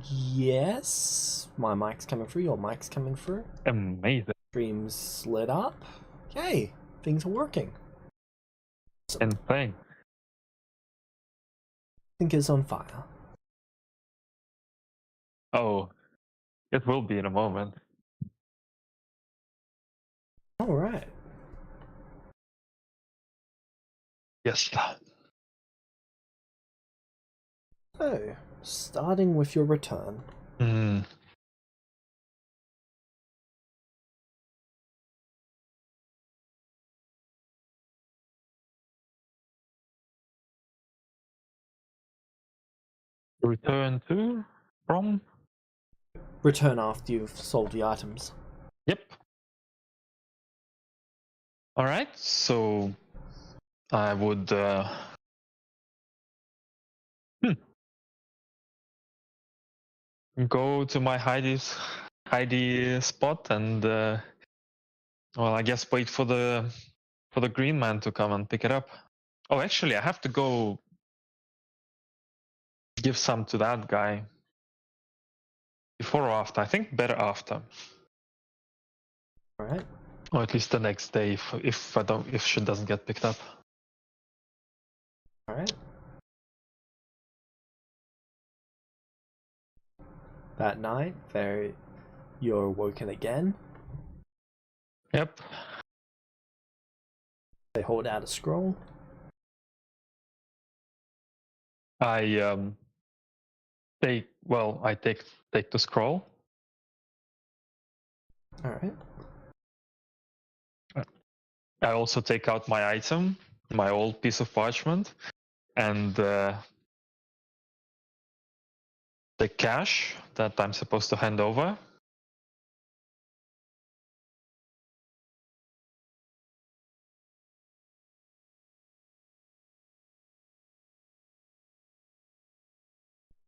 Yes, my mic's coming through, your mic's coming through. Amazing. Stream's lit up. Okay, things are working. Insane. Thinker's on fire. Oh, it will be in a moment. Alright. Yes. So, starting with your return. Return to? From? Return after you've sold the items. Yep. Alright, so I would go to my hidey spot and well, I guess wait for the green man to come and pick it up. Oh, actually, I have to go give some to that guy. Before or after? I think better after. Alright. Or at least the next day if shit doesn't get picked up. Alright. That night, you're woken again. Yep. They hold out a scroll. I take the scroll. Alright. I also take out my item, my old piece of parchment, and the cash that I'm supposed to hand over.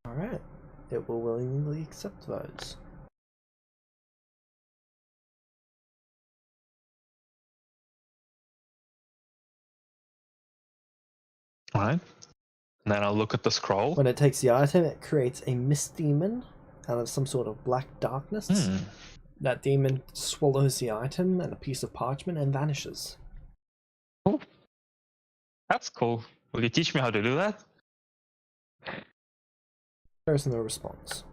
Alright. It will willingly accept those. Alright. And then I'll look at the scroll. When it takes the item, it creates a mist demon out of some sort of black darkness. That demon swallows the item and a piece of parchment and vanishes. Oh, that's cool. Will you teach me how to do that? There is no response.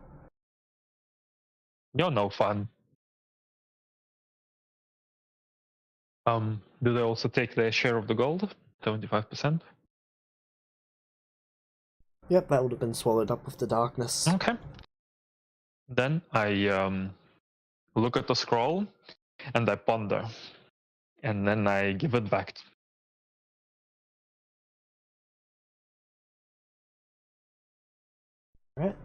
You're no fun. Do they also take their share of the gold? 75%? Yep, that would have been swallowed up with the darkness. Okay. Then I look at the scroll and I ponder. And then I give it back. Alright.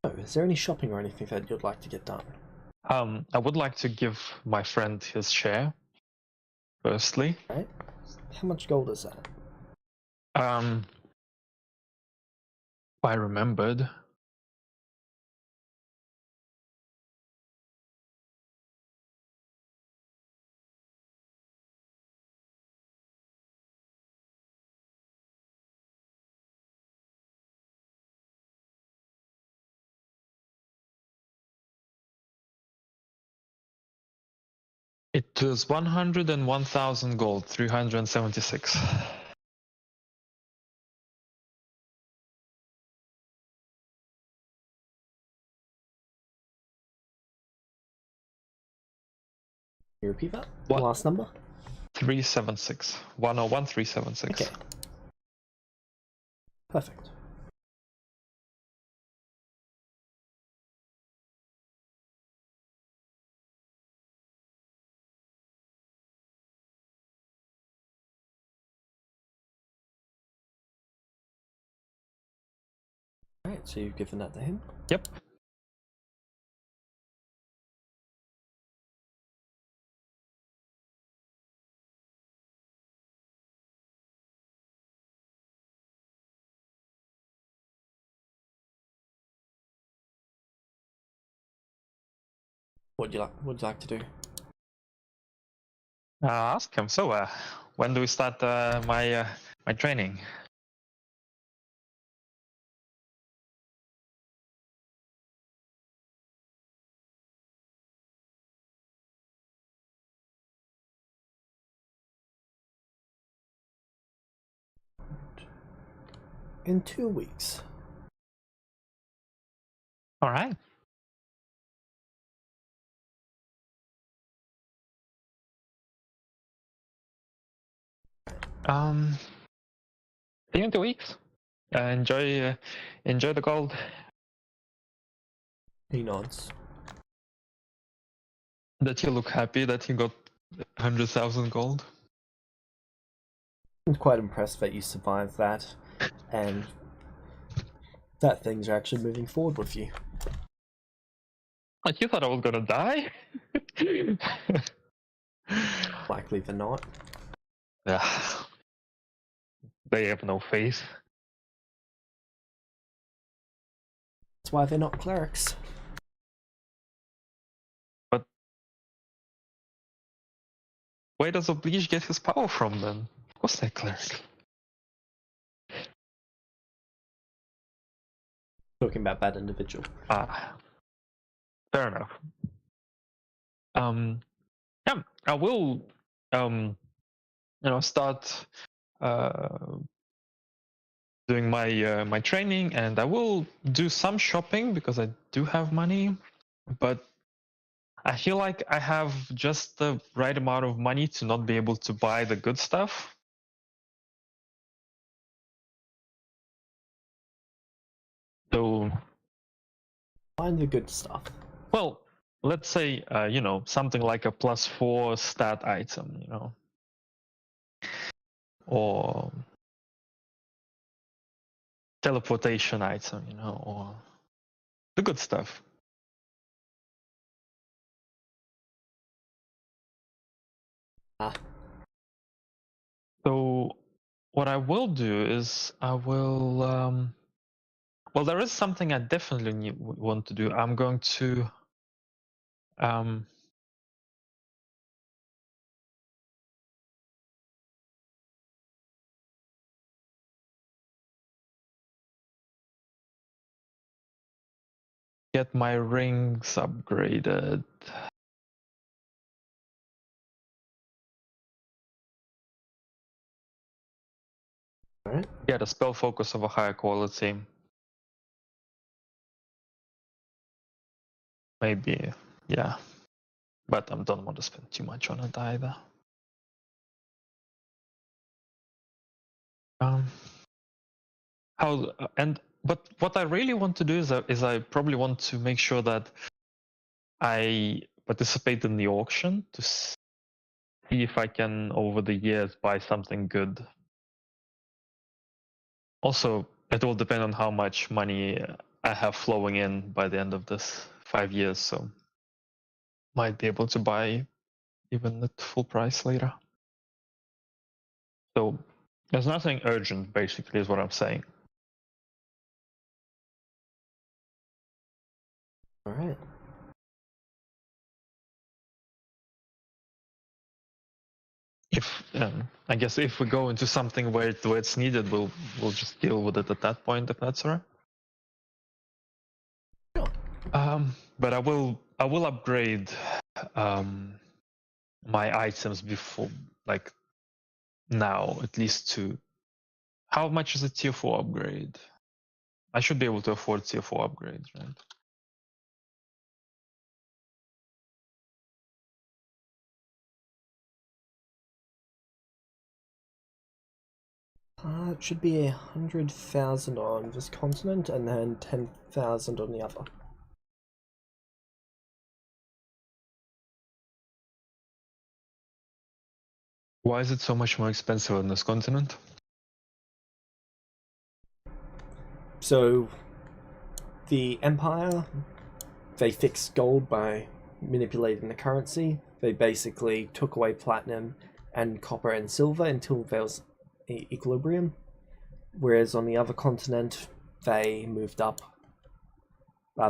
Oh, is there any shopping or anything that you'd like to get done? I would like to give my friend his share, firstly. Right. How much gold is that? I remembered. It was 101,000 gold, 376. Can you repeat that? What? Last number? 376. 101, 376. Okay. Perfect. Alright, so you've given that to him? Yep. What would you like to do? Ask him. So, when do we start my training? In 2 weeks. All right. See you in 2 weeks. Enjoy the gold. He nods. That you look happy that you got 100,000 gold. I'm quite impressed that you survived that, and that things are actually moving forward with you. Like, you thought I was gonna die? Likely than not. Yeah. They have no faith. That's why they're not clerics. But where does Oblige get his power from then? Of course they're cleric. Talking about that individual. Fair enough. Yeah, I will start doing my training, and I will do some shopping because I do have money, but I feel like I have just the right amount of money to not be able to buy the good stuff. So, Find the good stuff. well, let's say something like a +4 stat item, or teleportation item, or the good stuff. So what I will do is I will well, there is something I definitely want to do. I'm going to get my rings upgraded. Alright. Get a spell focus of a higher quality. Maybe, yeah. But I don't want to spend too much on it either. But what I really want to do is I probably want to make sure that I participate in the auction to see if I can over the years buy something good. Also, it will depend on how much money I have flowing in by the end of this 5 years, so might be able to buy even at full price later. So there's nothing urgent, basically, is what I'm saying. Alright. If I guess if we go into something where it's needed, we'll just deal with it at that point, if that's alright. Sure. But I will upgrade my items before, like now, at least to. How much is a tier 4 upgrade? I should be able to afford tier 4 upgrades, right? It should be 100,000 on this continent and then 10,000 on the other. Why is it so much more expensive on this continent? So, the Empire, they fixed gold by manipulating the currency. They basically took away platinum and copper and silver until there was equilibrium. Whereas on the other continent, they moved up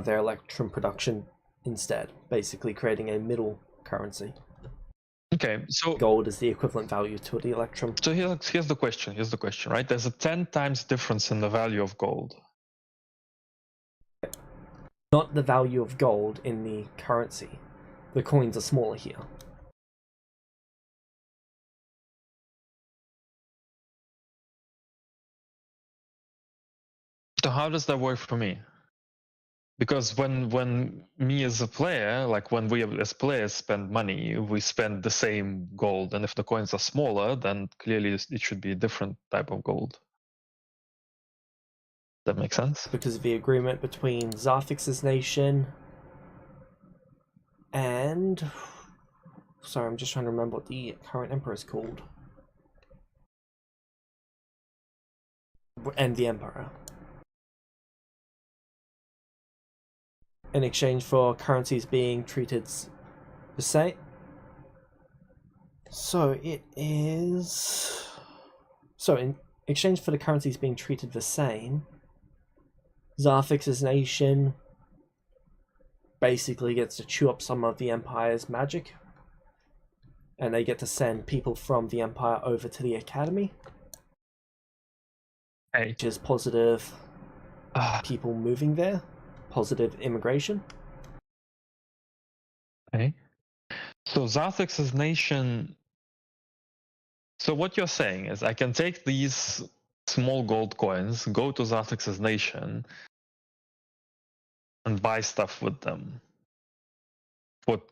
their electrum production instead, basically creating a middle currency. Okay, so gold is the equivalent value to the electrum. So here's the question. Here's the question, right? There's a 10 times difference in the value of gold. Not the value of gold in the currency. The coins are smaller here. So how does that work for me? Because when me as a player, like when we as players spend money, we spend the same gold, and if the coins are smaller, then clearly it should be a different type of gold. That makes sense? Because of the agreement between Zarthix's nation and... Sorry, I'm just trying to remember what the current emperor is called. And the emperor. In exchange for currencies being treated the same. So it is... So in exchange for the currencies being treated the same, Zarthix's nation basically gets to chew up some of the Empire's magic, and they get to send people from the Empire over to the Academy, which is positive people moving there, positive immigration. Okay. So Zarthix's nation... So what you're saying is I can take these small gold coins, go to Zarthix's nation, and buy stuff with them.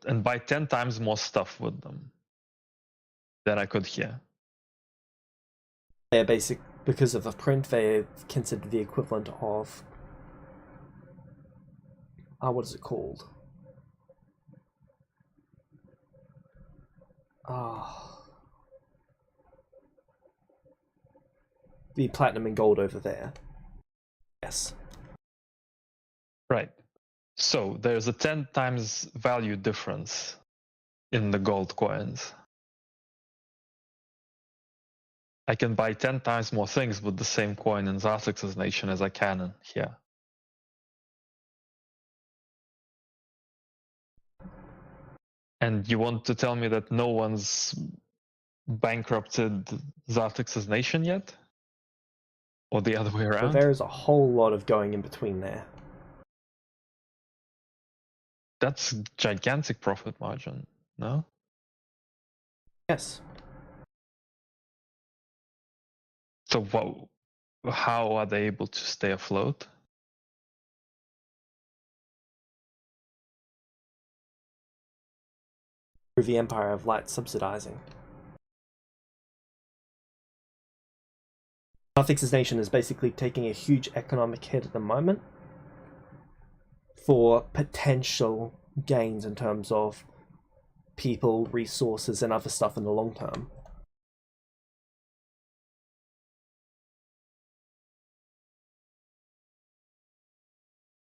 And buy 10 times more stuff with them than I could here. They're basic, because of the print, they're considered the equivalent of... what is it called? The platinum and gold over there. Yes. Right. So there's a 10 times value difference in the gold coins. I can buy 10 times more things with the same coin in Zarthix's nation as I can in here. And you want to tell me that no one's bankrupted Zarthix's nation yet? Or the other way around? But there is a whole lot of going in between there. That's gigantic profit margin, no? Yes. So how are they able to stay afloat? Through the Empire of Light subsidizing. Zarthix's nation is basically taking a huge economic hit at the moment for potential gains in terms of people, resources, and other stuff in the long term.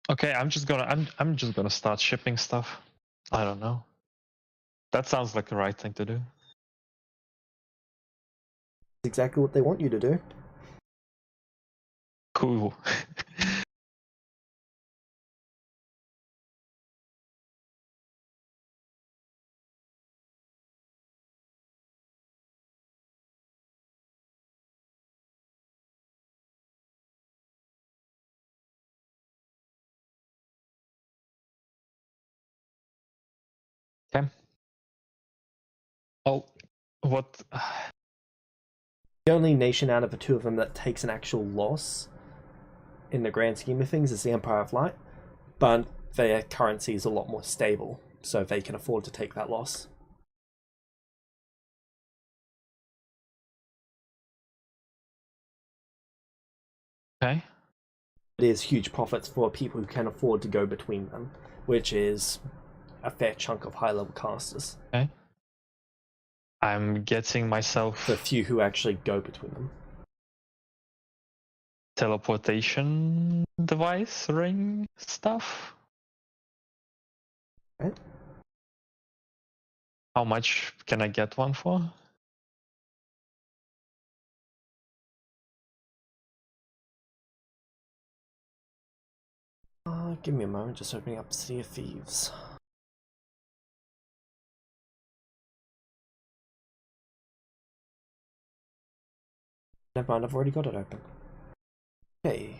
Okay, I'm just gonna start shipping stuff. I don't know. That sounds like the right thing to do. Exactly what they want you to do. Cool. Okay. Oh, what? The only nation out of the two of them that takes an actual loss in the grand scheme of things is the Empire of Light, but their currency is a lot more stable, so they can afford to take that loss. Okay. It is huge profits for people who can afford to go between them, which is a fair chunk of high-level casters. Okay. I'm getting myself The few who actually go between them. teleportation device ring stuff. Right? How much can I get one for? Give me a moment, just opening up Sea of Thieves. Never mind, I've already got it open. Okay.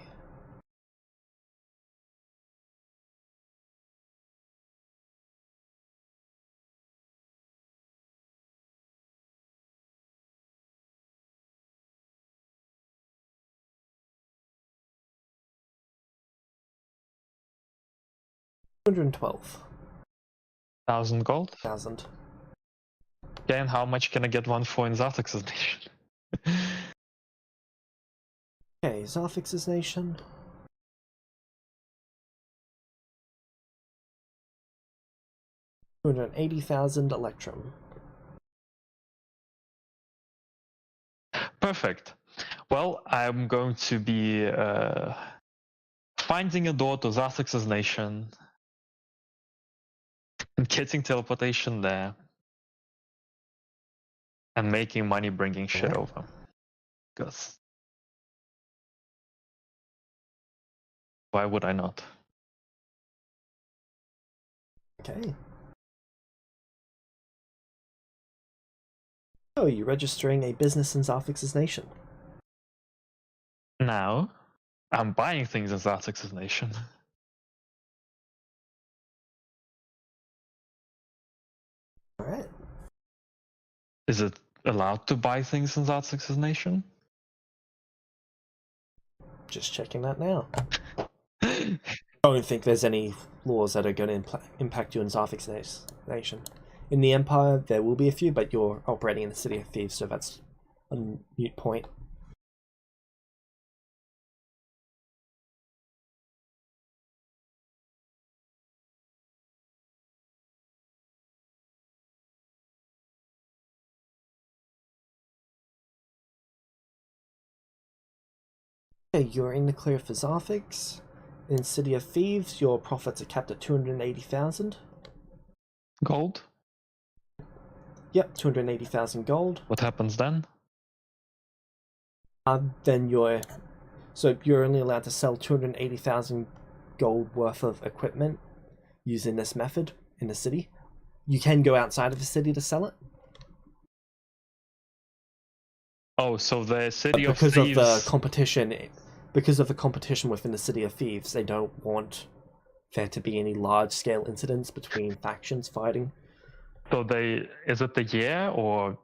$1,000 gold. 212,000. Okay, and how much can I get one for in Zartex's nation? Okay, Zarfix's nation. $280,000 Electrum. Perfect. Well, I'm going to be finding a door to Zartex's nation and getting teleportation there and making money bringing shit Alright. over. Because why would I not? Okay. Oh, you're registering a business in Zarfix's nation. Now, I'm buying things in Zartex's nation. Alright. Is it allowed to buy things in Zartex's nation? Just checking that now. I don't think there's any laws that are going to impact you in Zarfix's nation. In the Empire, there will be a few, but you're operating in the City of Thieves, so that's a moot point. Okay, you're in the clear for Zarfix. In City of Thieves, your profits are capped at 280,000. Gold? Yep, 280,000 gold. What happens then? Then you're only allowed to sell 280,000 gold worth of equipment using this method in the city. You can go outside of the city to sell it. Oh, so the City of Because Thieves... of the competition within the City of Thieves, they don't want there to be any large-scale incidents between factions fighting. So is it the year or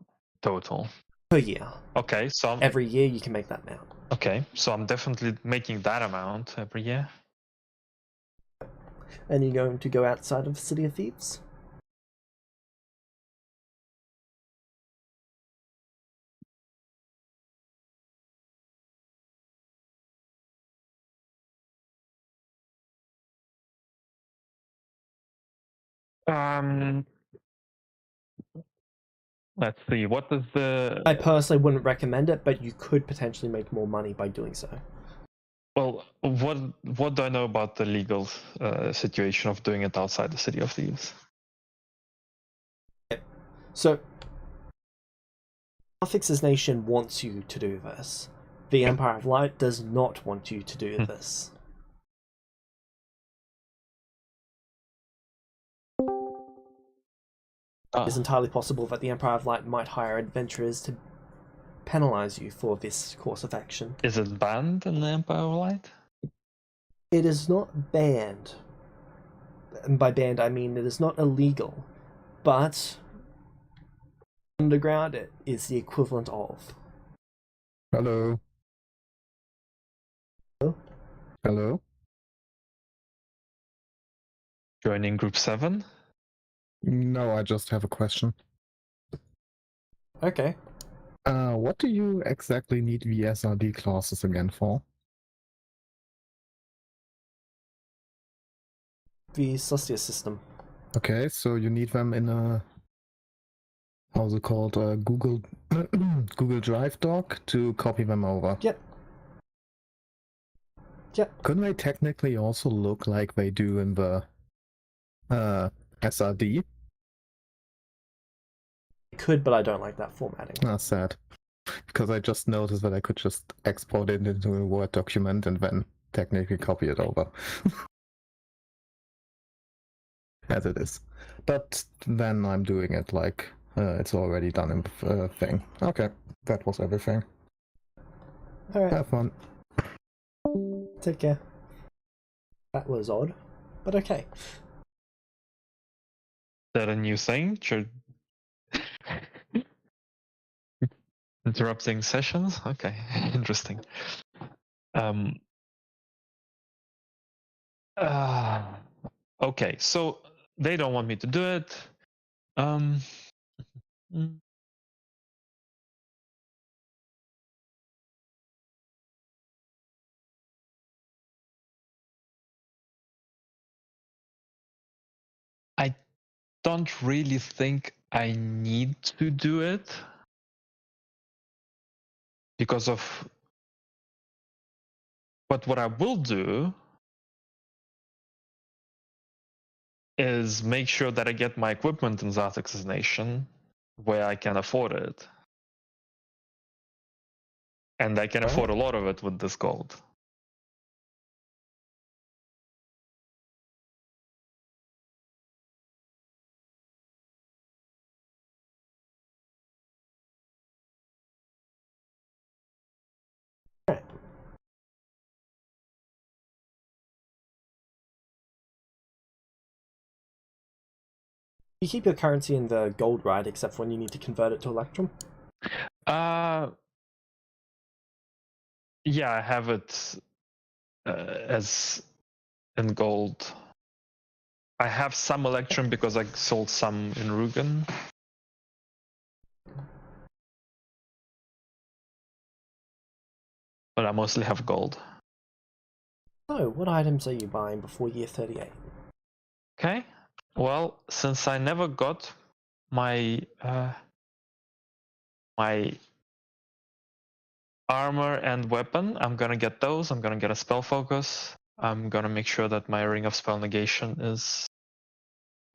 total? Per year. Okay, so Every year you can make that amount. Okay, so I'm definitely making that amount every year. And you're going to go outside of the City of Thieves? Let's see. What is the? I personally wouldn't recommend it, but you could potentially make more money by doing so. Well, what do I know about the legal situation of doing it outside the City of Thieves? So, Arthix's nation wants you to do this. The Empire of Light does not want you to do this. It's entirely possible that the Empire of Light might hire adventurers to penalize you for this course of action. Is it banned in the Empire of Light? It is not banned. And by banned, I mean it is not illegal. But underground, it is the equivalent of. Hello. Hello? Hello? Joining Group 7? No, I just have a question. Okay. What do you exactly need the SRD clauses again for? The Celestia system. Okay, so you need them in a, how's it called, a Google Google Drive doc to copy them over. Yep. Yep. Couldn't they technically also look like they do in the SRD? It could, but I don't like that formatting. That's sad. Because I just noticed that I could just export it into a Word document and then technically copy it over. As it is. But then I'm doing it like it's already done in thing. Okay, that was everything. Alright, Have fun. take care. That was odd, but okay. Is that a new thing? Interrupting sessions? Okay, interesting. Okay, so they don't want me to do it. I don't really think I need to do it because of. But what I will do is make sure that I get my equipment in Zartek's Nation where I can afford it. And I can afford a lot of it with this gold. You keep your currency in the gold, right? Except for when you need to convert it to Electrum? Yeah, I have it as in gold. I have some Electrum because I sold some in Rugen. But I mostly have gold. So, what items are you buying before year 38? Okay. Well, since I never got my my armor and weapon, I'm gonna get those. I'm gonna get a spell focus. I'm gonna make sure that my ring of spell negation is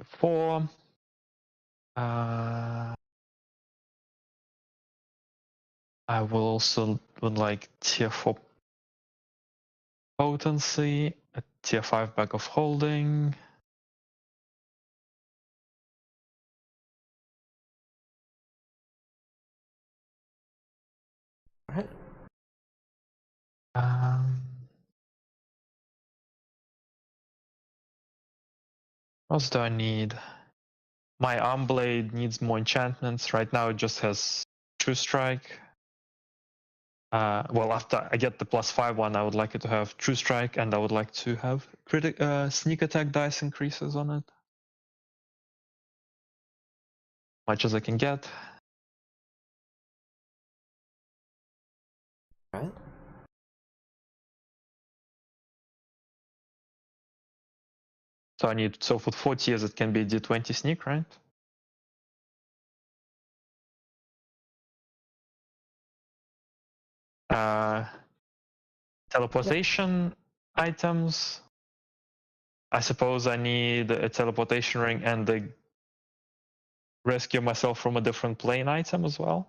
4. I will also would like tier 4 potency, a tier 5 bag of holding. Alright. What else do I need? My arm blade needs more enchantments. Right now it just has True Strike. Well, after I get the +5 one, I would like it to have True Strike, and I would like to have sneak attack dice increases on it. Much as I can get. Right. So I need, so for 4 tiers it can be D20 sneak, right? Teleportation items. I suppose I need a teleportation ring and the rescue myself from a different plane item as well.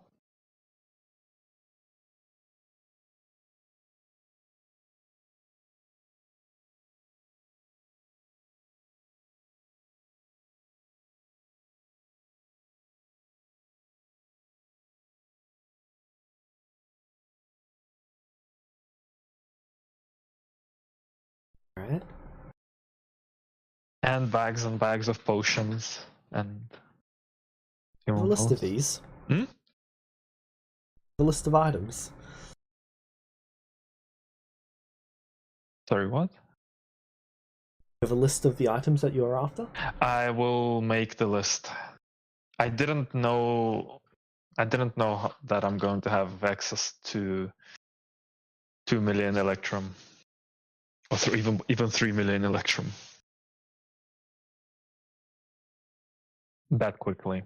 Alright. And bags of potions and The list of these. Hmm? The list of items. Sorry, what? You have a list of the items that you are after? I will make the list. I didn't know that I'm going to have access to 2 million Electrum, or even 3 million Electrum that quickly.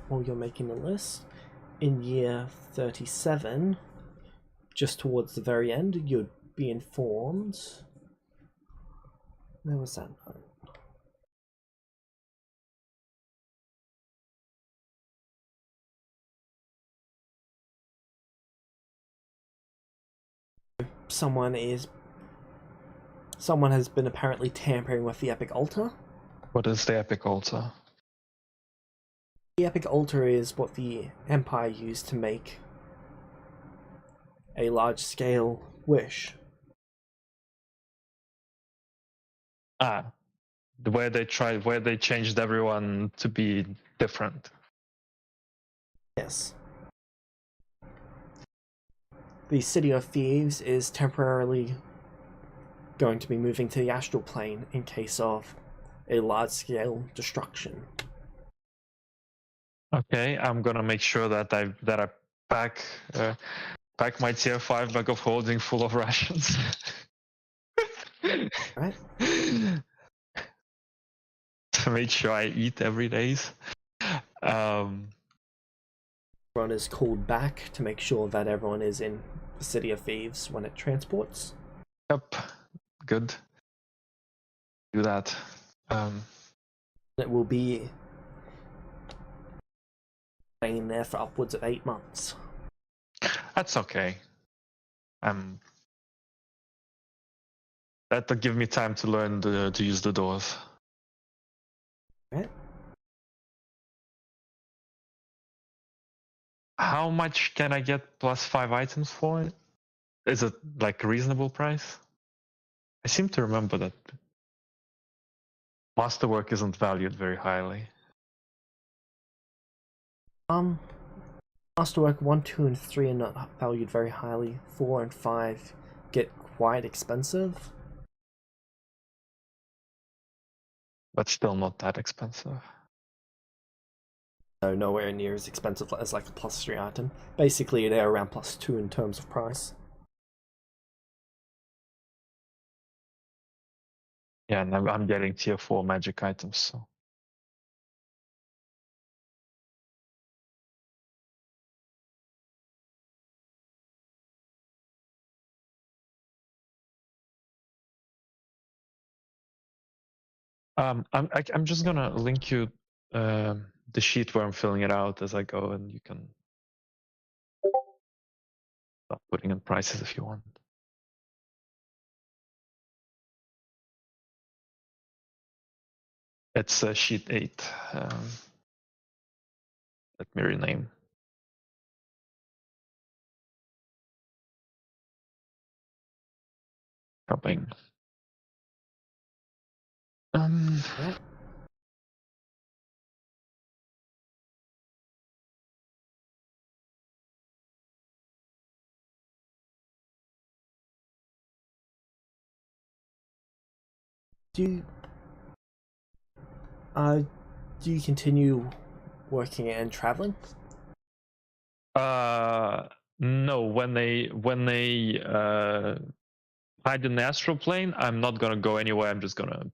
While you're making the list, in year 37, just towards the very end, you'd be informed. Where was that note? someone has been apparently tampering with the epic altar. What is the epic altar? The epic altar is what the Empire used to make a large-scale wish. Where they changed everyone to be different. Yes. The City of Thieves is temporarily going to be moving to the astral plane in case of a large-scale destruction. Okay, I'm gonna make sure that I pack my tier 5 bag of holding full of rations. Right? To make sure I eat every day. Everyone is called back to make sure that everyone is in the City of Thieves when it transports. Yep, good. Do that. It will be staying there for upwards of 8 months. That's okay. That'll give me time to learn to use the doors. Right? How much can I get plus 5 items for it? Is it like a reasonable price? I seem to remember that masterwork isn't valued very highly. Masterwork 1, 2, and 3 are not valued very highly. 4 and 5 get quite expensive. But still not that expensive. No, nowhere near as expensive as like a plus 3 item. Basically, they're around plus 2 in terms of price. Yeah, and I'm getting tier 4 magic items, so. I'm just gonna link you the sheet where I'm filling it out as I go, and you can start putting in prices if you want. It's sheet 8. Let me rename. Copying. Right? Do you continue working and traveling? No, when they hide in the astral plane, I'm not gonna go anywhere. I'm just gonna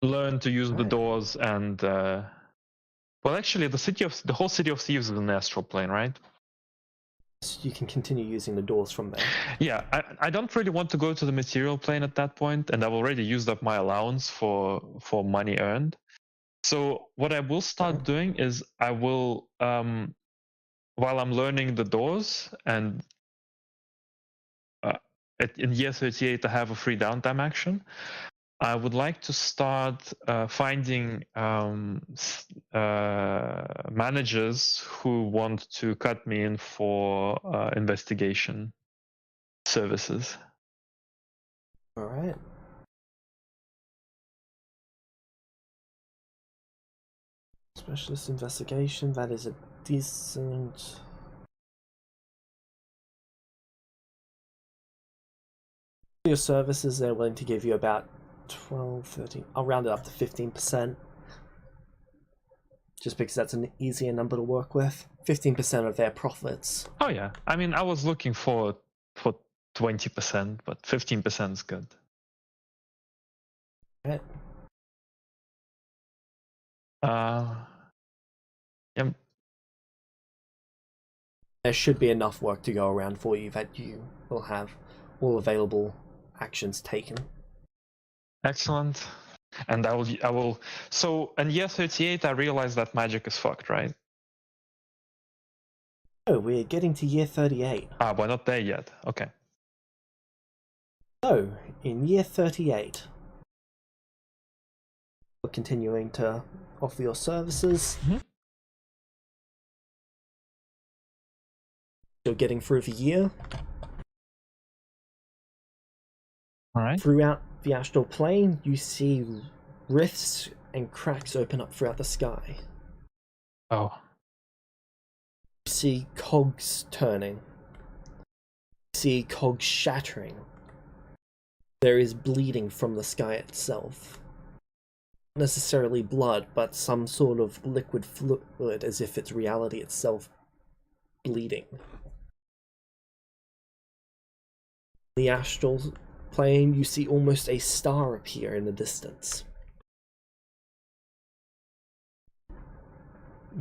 learn to use the doors and well, actually, the whole city of Thieves is in the astral plane, right? So you can continue using the doors from there. Yeah, I don't really want to go to the material plane at that point, and I've already used up my allowance for money earned. So what I will start doing is I will while I'm learning the doors and in year 38 I have a free downtime action, I would like to start finding managers who want to cut me in for investigation services. All right. Specialist investigation, that is a decent... Your services, they're willing to give you about 12, 13, I'll round it up to 15%. Just because that's an easier number to work with. 15% of their profits. Oh yeah, I mean, I was looking for 20%, but 15% is good. Right. Yeah. There should be enough work to go around for you that you will have all available actions taken. Excellent. And I will. So in year 38, I realized that magic is fucked, right? Oh, we're getting to year 38. Ah, we're not there yet. Okay. So, in year 38, we're continuing to offer your services. You're getting through the year. All right. Throughout the astral plane, you see rifts and cracks open up throughout the sky. Oh. You see cogs turning. You see cogs shattering. There is bleeding from the sky itself. Not necessarily blood, but some sort of liquid fluid, as if it's reality itself bleeding. In the astral plane, you see almost a star appear in the distance.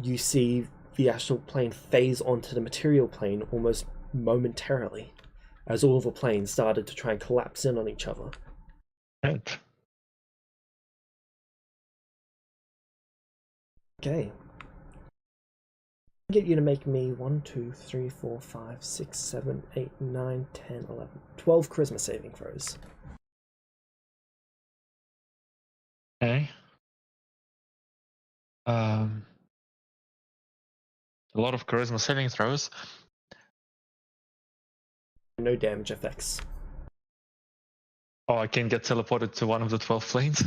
You see the astral plane phase onto the material plane almost momentarily, as all the planes started to try and collapse in on each other. Right. Okay. Get you to make me 1, 2, 3, 4, 5, 6, 7, 8, 9, 10, 11, 12 charisma saving throws. Okay. A lot of charisma saving throws. No damage effects. Oh, I can get teleported to one of the 12 planes.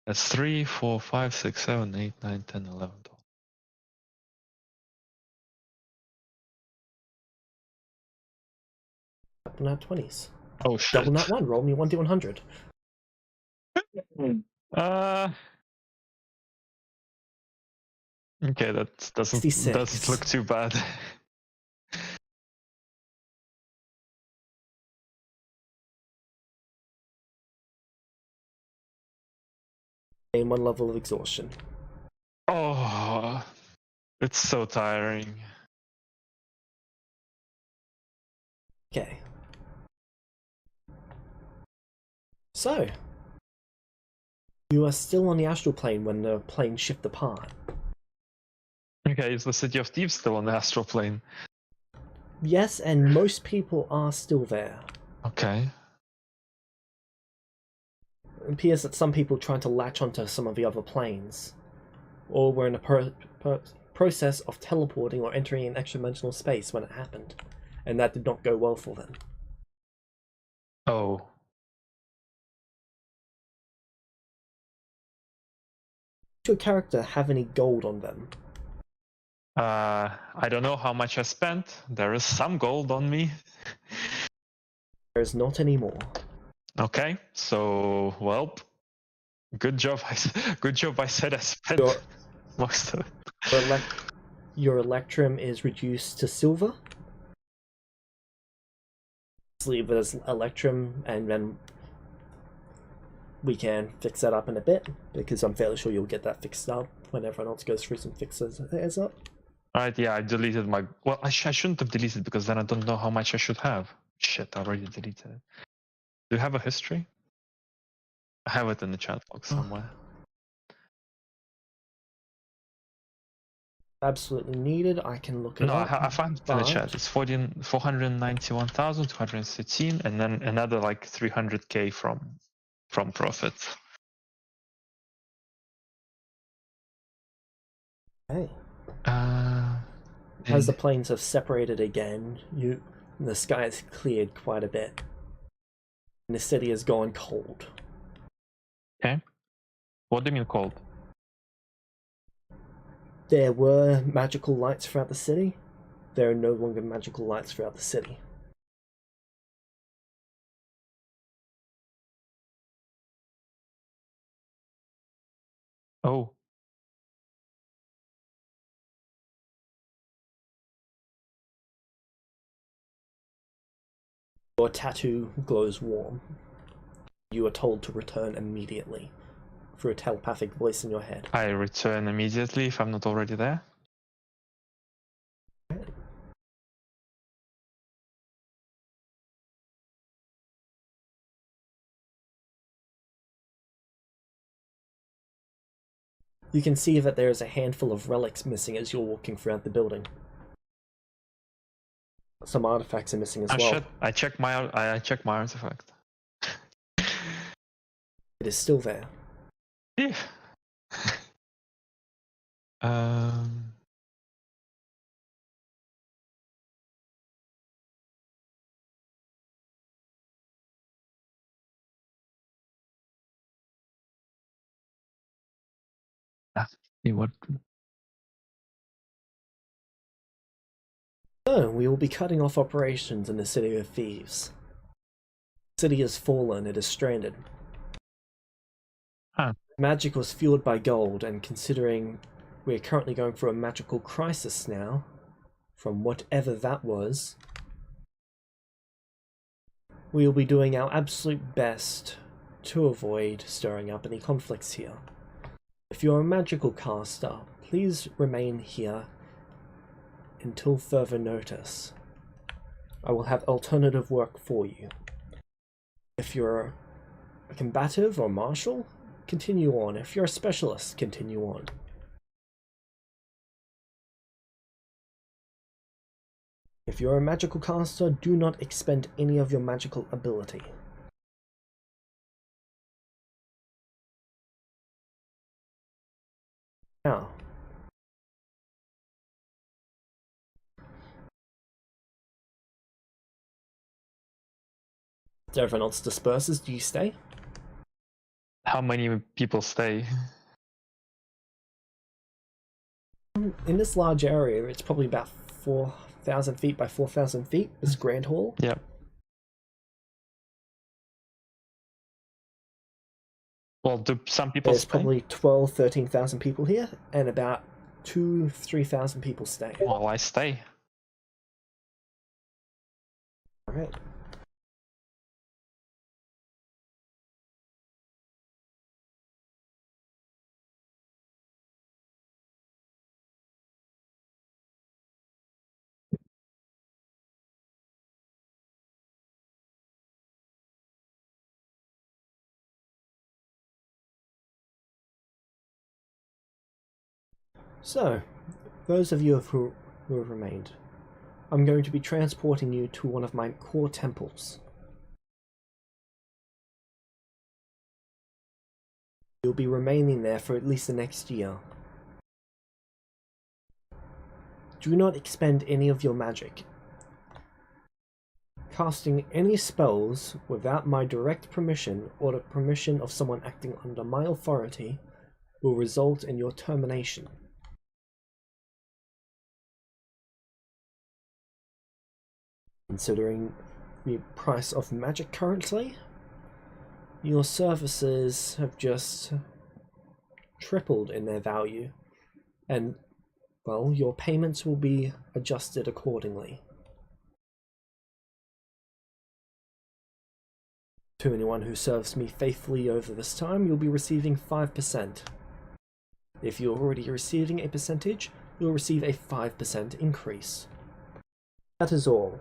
That's 3, 4, 5, 6, 7, 8, 9, 10, 11, 12. Double nat 20s. Oh shit. Double nat 1, roll me 1d100. Okay, that doesn't 66. look too bad. Gain 1 level of exhaustion. Oh, it's so tiring. Okay. So, you are still on the astral plane when the planes shift apart. Okay, is the City of Thieves still on the astral plane? Yes, and most people are still there. Okay. It appears that some people tried to latch onto some of the other planes, or were in a process of teleporting or entering an extra-dimensional space when it happened, and that did not go well for them. Oh. Does your character have any gold on them? I don't know how much I spent. There is some gold on me. There is not any more. Okay, so well, good job. Good job. I said I spent most of it. Your electrum is reduced to silver. Let's leave it as electrum, and then we can fix that up in a bit, because I'm fairly sure you'll get that fixed up when everyone else goes through some fixes up. Alright, yeah, I deleted my... Well, I shouldn't have deleted because then I don't know how much I should have. Shit, I already deleted it. Do you have a history? I have it in the chat box somewhere. Absolutely needed. I can look it No, up. I found it in the chat. It's 491,213, and then another like 300k from profit. Okay. And As the planes have separated again, the sky has cleared quite a bit, and the city has gone cold. okay, what do you mean cold? There were magical lights throughout the city. There are no longer magical lights throughout the city. Oh, Your tattoo glows warm. You are told to return immediately through a telepathic voice in your head. I return immediately if I'm not already there. You can see that there is a handful of relics missing as you're walking throughout the building. Some artifacts are missing as well. I check my artifact. It is still there. Yeah. um. See what? So, we will be cutting off operations in the City of Thieves. The city has fallen, it is stranded. Huh. Magic was fueled by gold, and considering we're currently going through a magical crisis now, from whatever that was, we will be doing our absolute best to avoid stirring up any conflicts here. If you're a magical caster, please remain here until further notice. I will have alternative work for you. If you're a combative or martial, continue on. If you're a specialist, continue on. If you're a magical caster, do not expend any of your magical ability. Now, if everyone else disperses, do you stay? How many people stay? In this large area, it's probably about 4,000 feet by 4,000 feet, this Grand Hall. Yeah. Well, do some people There's stay? probably 12, 13,000 people here, and about 2,000, 3,000 people stay. Well, I stay. Alright. So, those of you who have remained, I'm going to be transporting you to one of my core temples. You'll be remaining there for at least the next year. Do not expend any of your magic. Casting any spells without my direct permission or the permission of someone acting under my authority will result in your termination. Considering the price of magic currently, your services have just tripled in their value, and, well, your payments will be adjusted accordingly. To anyone who serves me faithfully over this time, you'll be receiving 5%. If you're already receiving a percentage, you'll receive a 5% increase. That is all.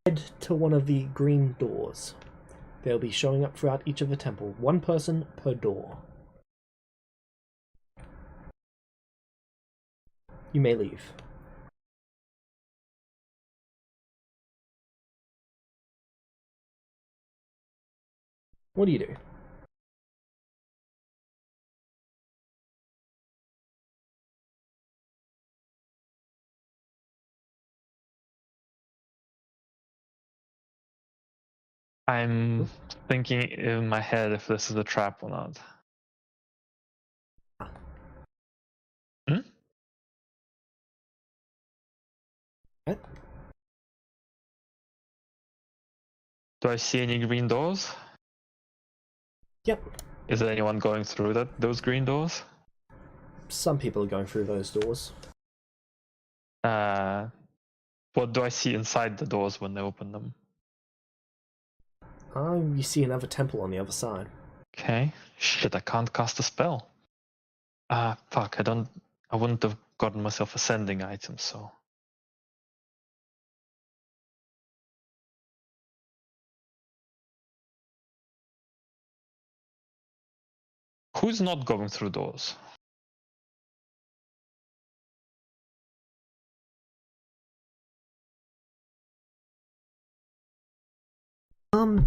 Head to one of the green doors. They'll be showing up throughout each of the temple, one person per door. You may leave. What do you do? I'm thinking in my head if this is a trap or not. Hmm? What? Do I see any green doors? Yep. Is there anyone going through those green doors? Some people are going through those doors. What do I see inside the doors when they open them? You see another temple on the other side. Okay. Shit, I can't cast a spell. Fuck, I wouldn't have gotten myself a sending item, so. who's not going through doors?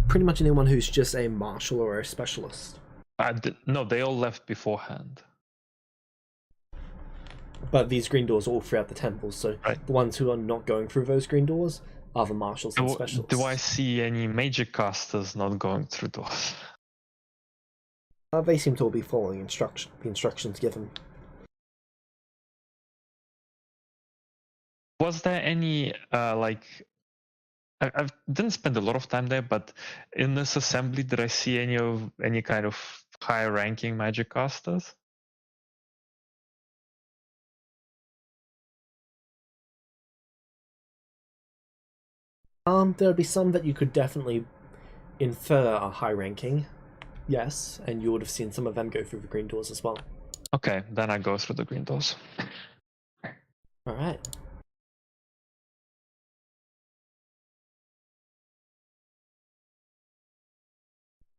Pretty much anyone who's just a marshal or a specialist. No, they all left beforehand. But these green doors are all throughout the temple, so Right. the ones who are not going through those green doors are the marshals and specialists. Do I see any magic casters not going through doors? They seem to all be following the instructions given. Was there any like I didn't spend a lot of time there, but in this assembly, did I see any kind of high-ranking magic casters? There'd be some that you could definitely infer are high ranking, yes, and you would have seen some of them go through the green doors as well. Okay, then I go through the green doors. All right.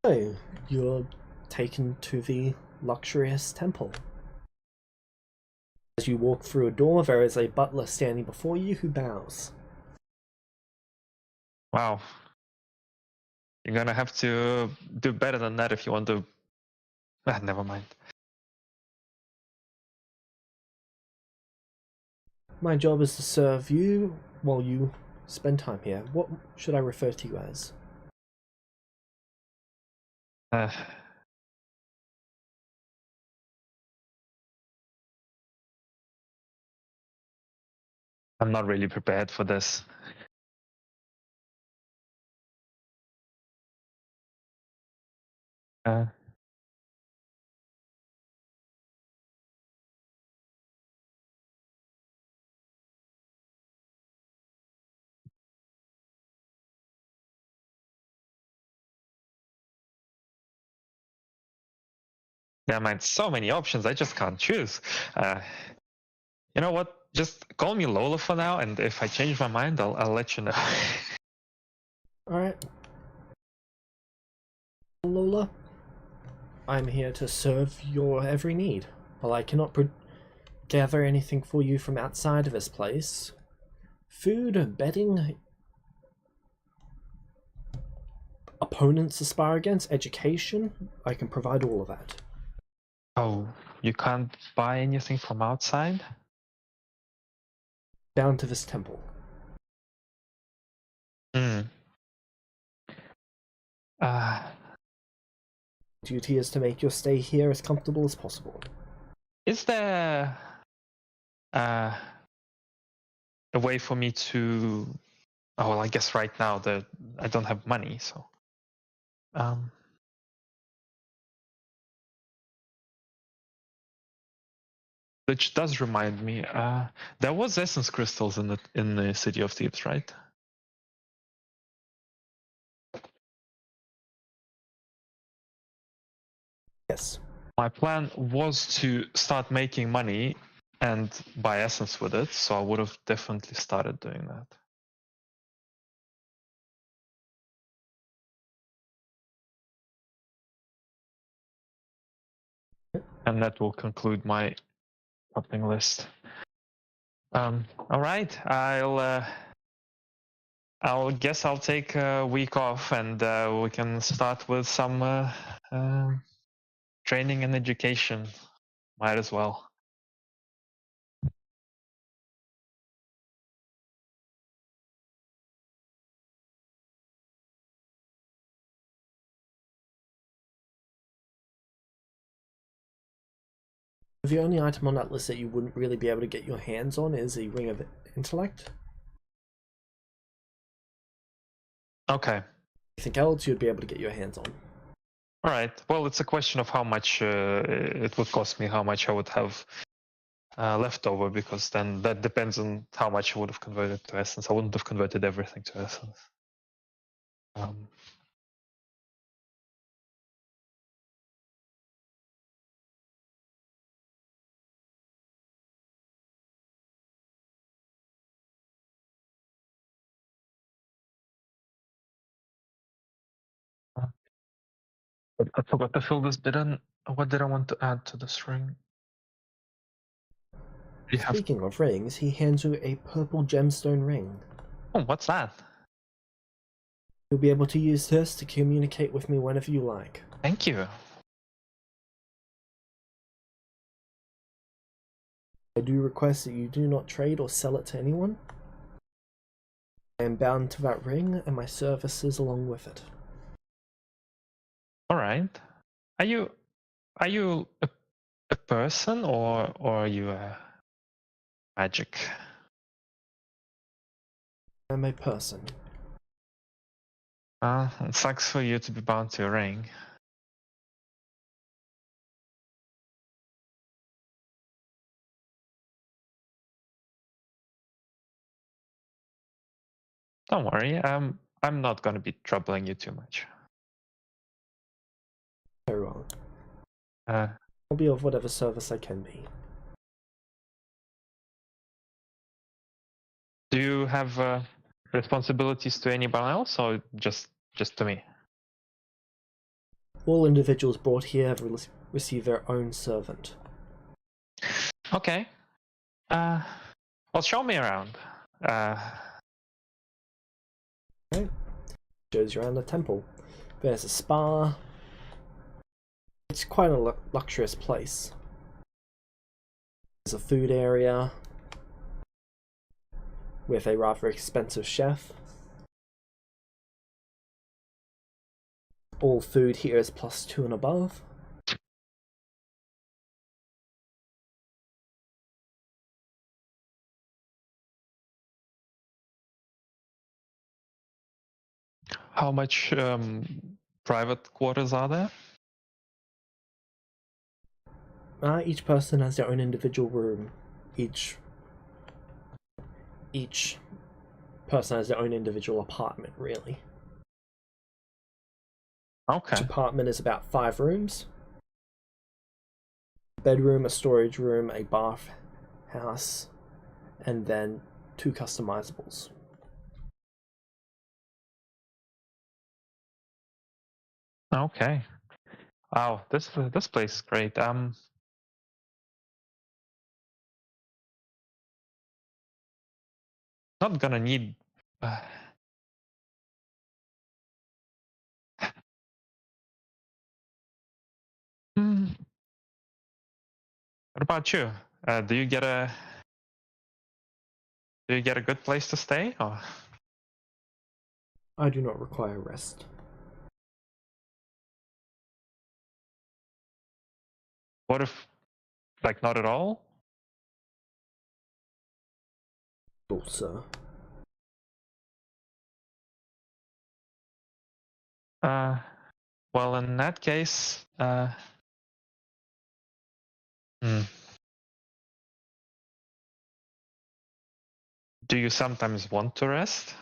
So you're taken to the luxurious temple. As you walk through a door, there is a butler standing before you who bows. Wow. You're gonna have to do better than that if you want to... never mind. My job is to serve you while you spend time here. What should I refer to you as? I'm not really prepared for this. Yeah, man, so many options. I just can't choose. You know what? Just call me Lola for now, and if I change my mind, I'll let you know. Alright. Lola, I'm here to serve your every need. While I cannot gather anything for you from outside of this place, food, bedding, opponents aspire against, education, I can provide all of that. Oh, you can't buy anything from outside? Down to this temple. Duty is to make your stay here as comfortable as possible. Is there a way for me to... Oh, well, I guess right now I don't have money, so... Which does remind me, there was essence crystals in the City of Thieves, right? Yes. My plan was to start making money and buy essence with it, so I would have definitely started doing that. And that will conclude my shopping list. All right, I'll guess I'll take a week off, and we can start with some training and education. Might as well. The only item on that list that you wouldn't really be able to get your hands on is a Ring of Intellect. Okay. Anything else you'd be able to get your hands on? All right. Well, it's a question of how much it would cost me, how much I would have left over, because then that depends on how much I would have converted to essence. I wouldn't have converted everything to essence. I forgot to fill this bit in. What did I want to add to this ring? You have... Speaking of rings, he hands you a purple gemstone ring. Oh, what's that? You'll be able to use this to communicate with me whenever you like. Thank you. I do request that you do not trade or sell it to anyone. I am bound to that ring and my services along with it. All right. Are you a person or are you a magic? I'm a person. It sucks for you to be bound to a ring. Don't worry. I'm not going to be troubling you too much. Very well. Uh, I'll be of whatever service I can be. do you have responsibilities to anyone else or just to me? All individuals brought here have received their own servant. Okay. Well, show me around. Right. Shows you around the temple. There's a spa. It's quite a luxurious place. There's a food area with a rather expensive chef. All food here is +2 and above. How much private quarters are there? Each person has their own individual room. Each person has their own individual apartment, really. Okay. Each apartment is about 5 rooms. A bedroom, a storage room, a bath house, and then 2 customizables. Okay. Wow, this place is great. Not gonna need. What about you? Do you get a good place to stay? Or I do not require rest. what if, like, not at all? Oh, sir. Well, in that case, do you sometimes want to rest?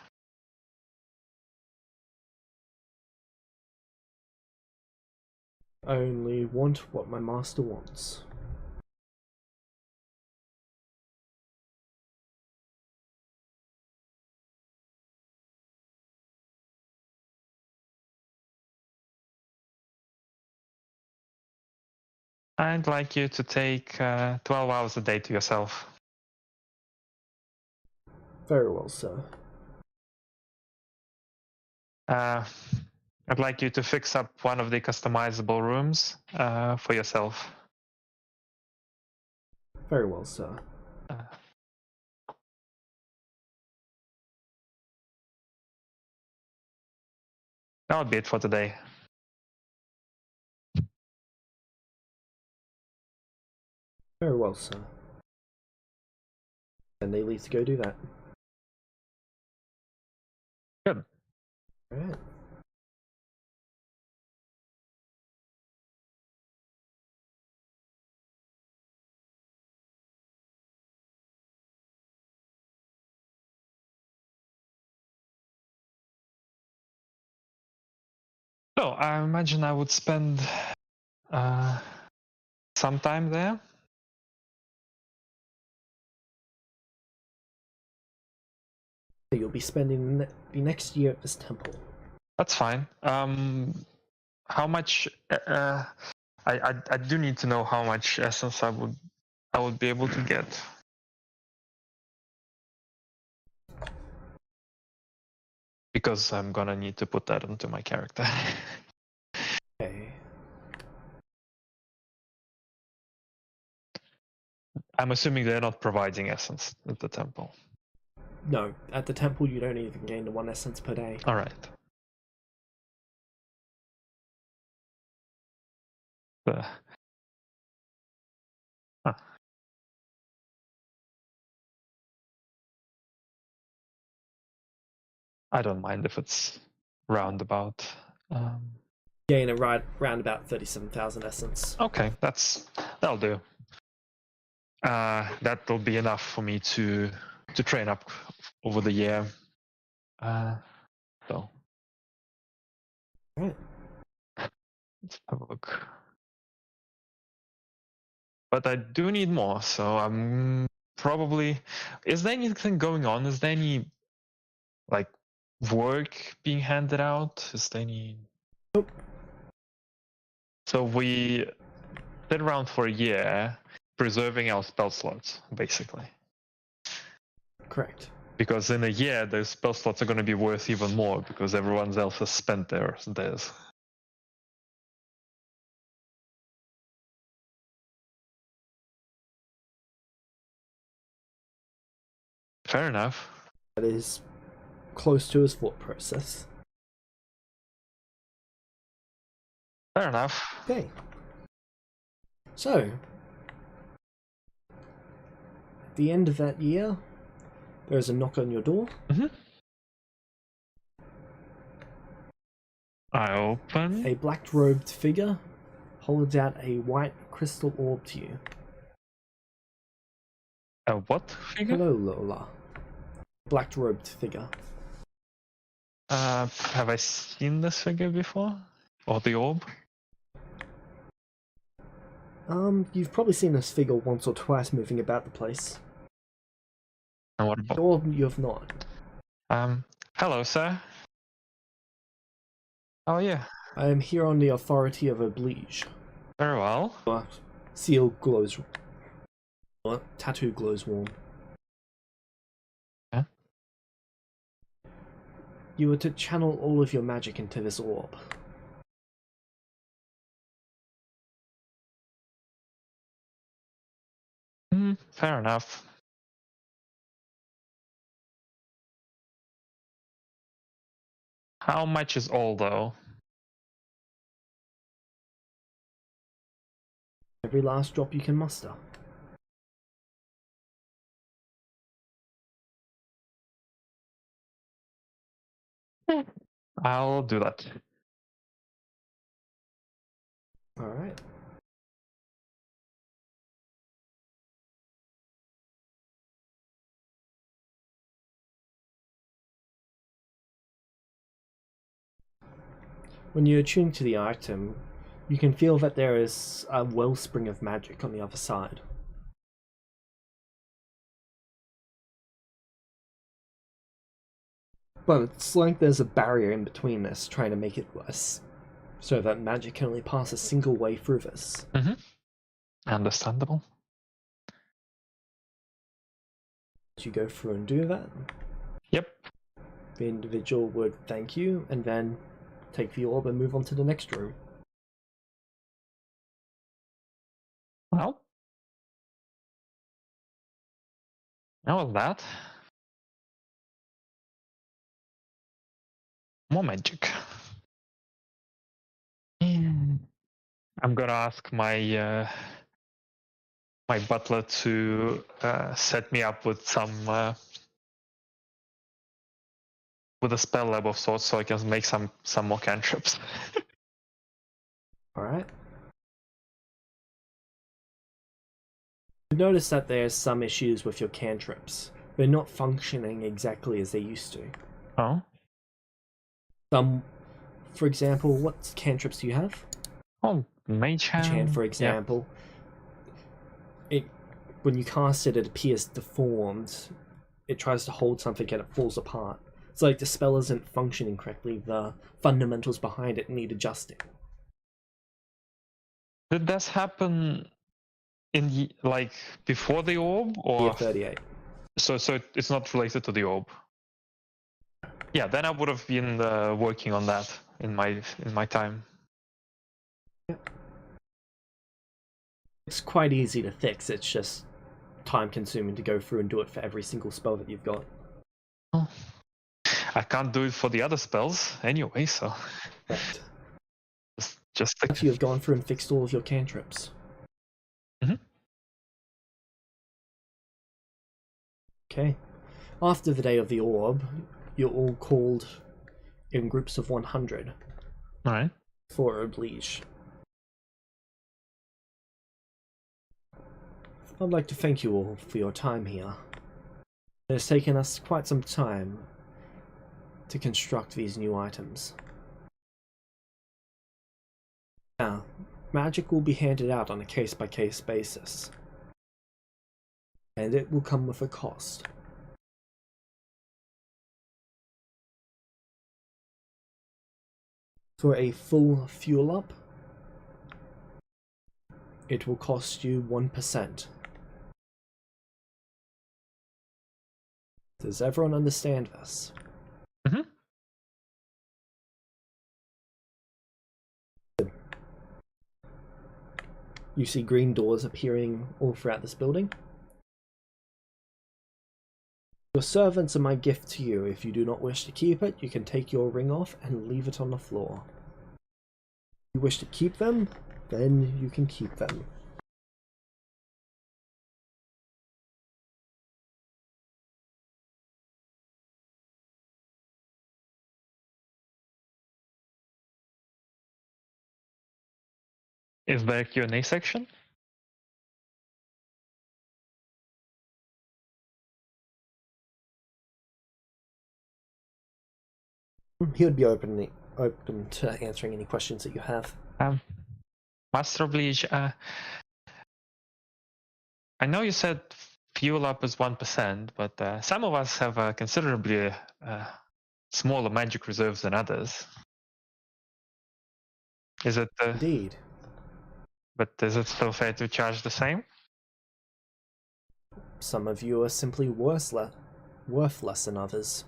I only want what my master wants. I'd like you to take 12 hours a day to yourself. Very well, sir. I'd like you to fix up one of the customizable rooms for yourself. Very well, sir. That would be it for today. Very well, sir. And they leave to go do that. Good. Alright. So I imagine I would spend some time there. You'll be spending the next year at this temple. That's fine. how much? I do need to know how much essence I would be able to get. Because I'm gonna need to put that into my character. Okay. I'm assuming they're not providing essence at the temple. No, at the temple you don't even gain the 1 essence per day. Alright. Huh. I don't mind if it's roundabout. Gain a round about 37,000 essence. Okay, that'll do. That'll be enough for me to train up over the year. So Right. let's have a look. But I do need more, so I'm probably. Is there anything going on? Is there any like work being handed out? Is there any? Nope. So we sit around for a year, preserving our spell slots, basically. Correct. Because in a year, those spell slots are going to be worth even more because everyone else has spent theirs. Fair enough. That is close to his thought process. Fair enough. Okay. So, at the end of that year, there is a knock on your door. Mm-hmm. I open. A black-robed figure holds out a white crystal orb to you. A what figure? Hello, Lola. Black-robed figure. Have I seen this figure before? Or the orb? You've probably seen this figure once or twice moving about the place. And what about? The orb you have not. Hello, sir. Oh yeah. I am here on the authority of Oblige. Very well. Seal glows. Tattoo glows warm. Yeah. You were to channel all of your magic into this orb. Fair enough. How much is all though? Every last drop you can muster. I'll do that. Alright. When you attune to the item, you can feel that there is a wellspring of magic on the other side. But it's like there's a barrier in between this, trying to make it less, so that magic can only pass a single way through this. Understandable. You go through and do that. Yep. The individual would thank you, and then take the orb and move on to the next room. Well, how was that? More magic. I'm gonna ask my my butler to set me up with some with a spell lab of sorts, so I can make some more cantrips. All right. You notice that there's some issues with your cantrips. They're not functioning exactly as they used to. Oh. For example, what cantrips do you have? Oh, mage hand. Mage hand, for example. When you cast it, it appears deformed. It tries to hold something and it falls apart. It's like the spell isn't functioning correctly. The fundamentals behind it need adjusting. Did this happen in like before the orb, or Year 38. so it's not related to the orb? Yeah, then I would have been working on that in my time. Yep. It's quite easy to fix, it's just time consuming to go through and do it for every single spell that you've got. Oh. I can't do it for the other spells anyway, so Correct. just After you've gone through and fixed all of your cantrips. Mhm. Okay. After the day of the orb, you're all called in groups of 100 Alright. for oblige. I'd like to thank you all for your time here. It has taken us quite some time to construct these new items. Now, magic will be handed out on a case-by-case basis, and it will come with a cost. For a full fuel up, it will cost you 1%. Does everyone understand this? Mm-hmm. You see green doors appearing all throughout this building. Your servants are my gift to you. If you do not wish to keep it, you can take your ring off and leave it on the floor. If you wish to keep them, then you can keep them. Is there a Q&A section? He would be open to answering any questions that you have. Master Oblige, I know you said fuel up is 1%, but some of us have considerably smaller magic reserves than others. Is it? Indeed. But is it still fair to charge the same? Some of you are simply worth less than others.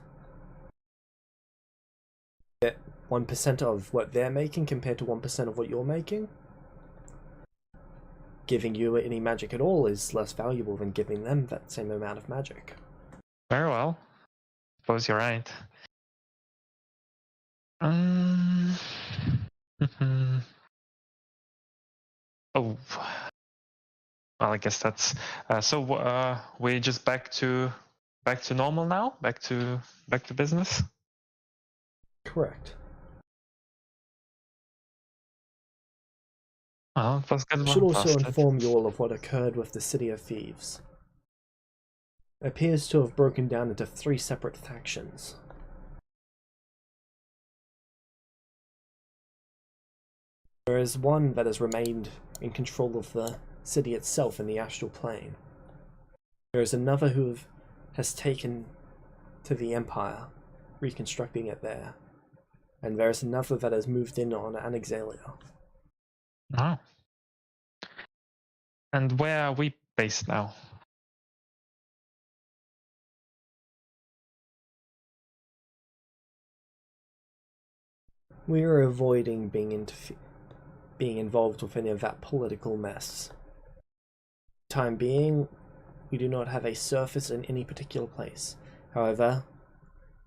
Get 1% of what they're making compared to 1% of what you're making. Giving you any magic at all is less valuable than giving them that same amount of magic. Very well. Suppose you're right. Oh. Well, I guess that's so. We're just back to normal now. Back to business. Correct. Oh, it was good. I should also Fantastic. inform you all of what occurred with the City of Thieves. It appears to have broken down into 3 separate factions. There is one that has remained in control of the city itself in the astral plane. There is another who has taken to the Empire, reconstructing it there. And there is another that has moved in on Anaxalia. Oh. And where are we based now? We are avoiding being involved with any of that political mess. Time being, we do not have a surface in any particular place. However,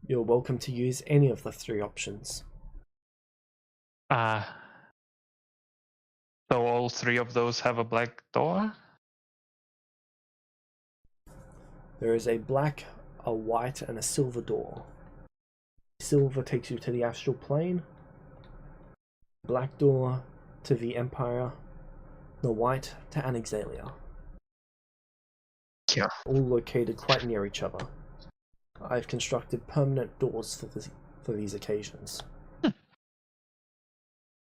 you're welcome to use any of the 3 options. So all 3 of those have a black door? There is a black, a white, and a silver door. Silver takes you to the astral plane. Black door to the Empire. The white to Anaxalia. Yeah. All located quite near each other. I've constructed permanent doors for these occasions.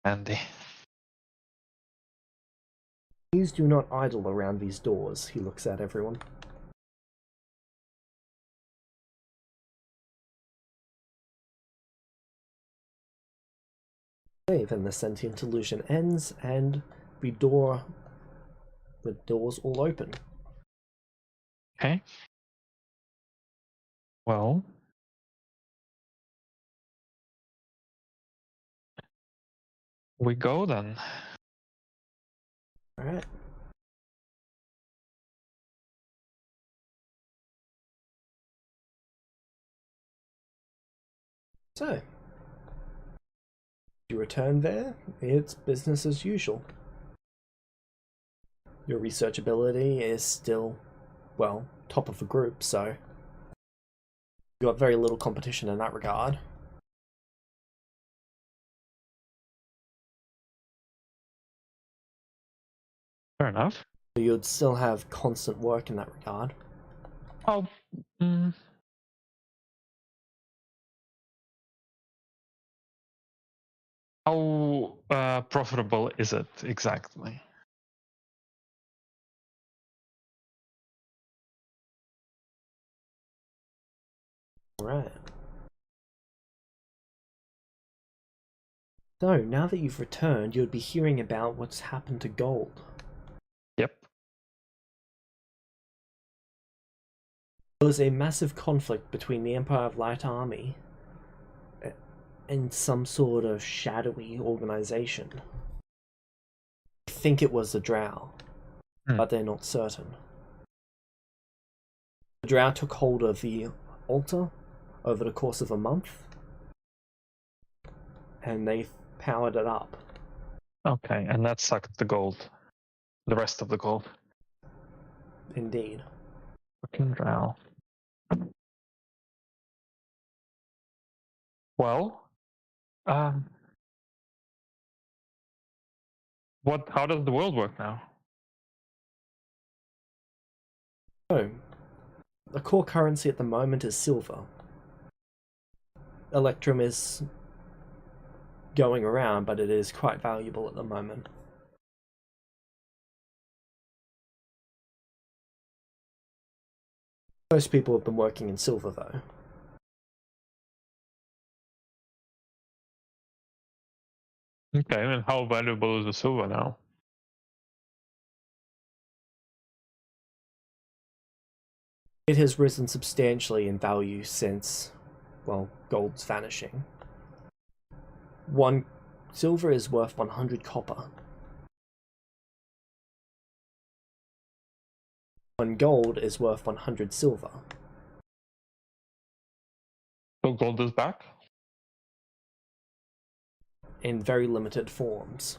Andy. Please do not idle around these doors, he looks at everyone. Okay, then the sentient illusion ends, and the door's all open. Okay. Well, we go then. Alright. So, you return there, it's business as usual. Your research ability is still, well, top of the group, so you got very little competition in that regard. Fair enough. So you'd still have constant work in that regard. Oh, how profitable is it exactly? Right. So, now that you've returned, you'd be hearing about what's happened to gold. Yep. There was a massive conflict between the Empire of Light Army and some sort of shadowy organization. I think it was the Drow, but they're not certain. The Drow took hold of the altar over the course of a month, and they powered it up. Okay, and that sucked the gold. The rest of the gold. Indeed. Fucking Drow. Well, how does the world work now? So, the core currency at the moment is silver. Electrum is going around, but it is quite valuable at the moment. Most people have been working in silver, though. Okay, and how valuable is the silver now? It has risen substantially in value since, well, gold's vanishing. 1 silver is worth 100 copper. 1 gold is worth 100 silver. So gold is back? In very limited forms.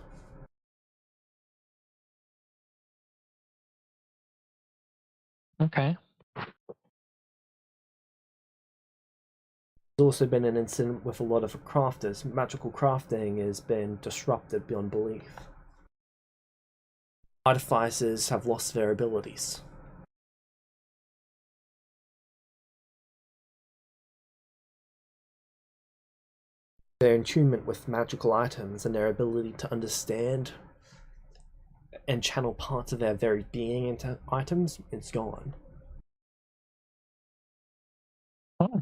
Okay. There's also been an incident with a lot of crafters. Magical crafting has been disrupted beyond belief. Artificers have lost their abilities. Their attunement with magical items and their ability to understand and channel parts of their very being into items is gone. Oh.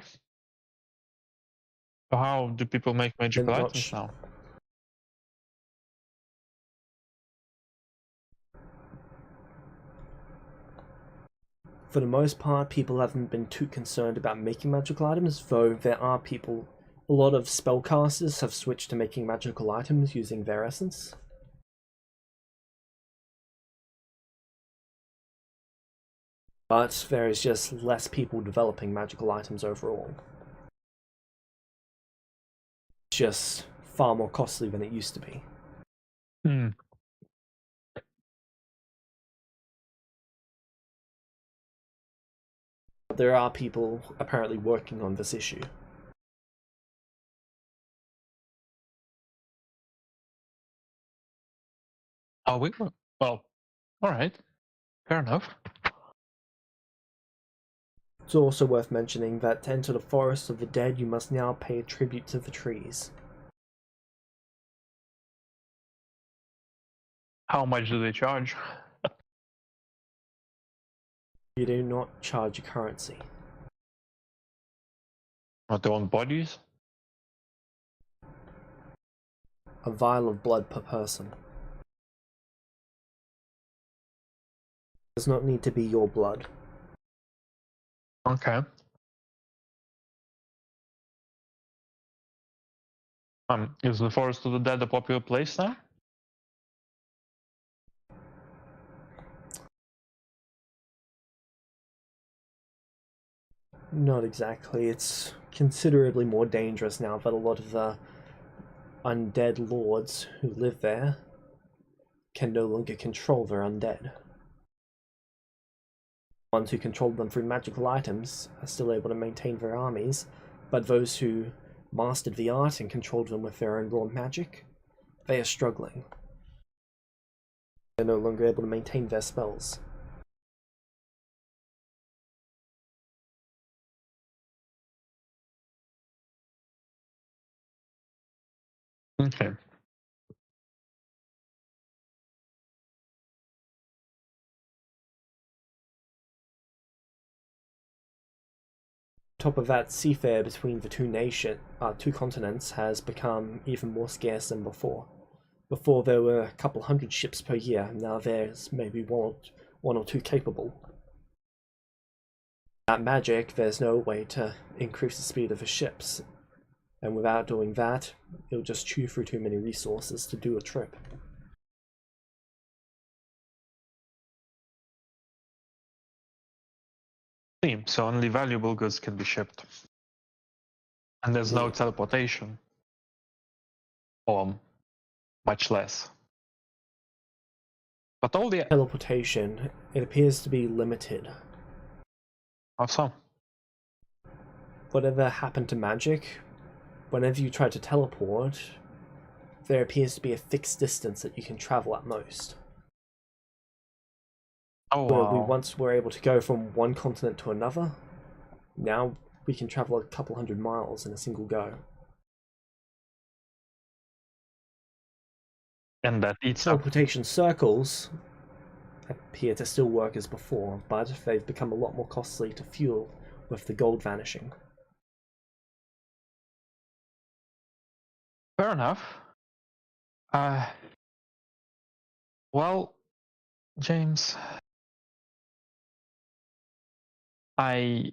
So how do people make magical And items now? For the most part, people haven't been too concerned about making magical items, though there are people. A lot of spellcasters have switched to making magical items using their essence. But there is just less people developing magical items overall. It's just far more costly than it used to be. There are people apparently working on this issue. Oh, well, alright. Fair enough. It's also worth mentioning that to enter the Forest of the Dead, you must now pay a tribute to the trees. How much do they charge? You do not charge a currency. Not their own bodies? A vial of blood per person. does not need to be your blood. Okay. Is the Forest of the Dead a popular place now? Not exactly. It's considerably more dangerous now that a lot of the undead lords who live there can no longer control their undead. Ones who controlled them through magical items are still able to maintain their armies, but those who mastered the art and controlled them with their own raw magic, they are struggling. They're no longer able to maintain their spells. Okay. Top of that, seafarer between the two continents has become even more scarce than before. Before there were a couple hundred ships per year, now there's maybe one or two capable. Without magic, there's no way to increase the speed of the ships, and without doing that, it'll just chew through too many resources to do a trip. So only valuable goods can be shipped. And there's no Yeah. teleportation. Or much less. But all the... Teleportation, it appears to be limited. How so? Whatever happened to magic, whenever you try to teleport, there appears to be a fixed distance that you can travel at most. Oh, Where we wow. once were able to go from one continent to another, now we can travel a couple hundred miles in a single go. And that eats up. Teleportation circles appear to still work as before, but they've become a lot more costly to fuel with the gold vanishing. Fair enough. Well, James, I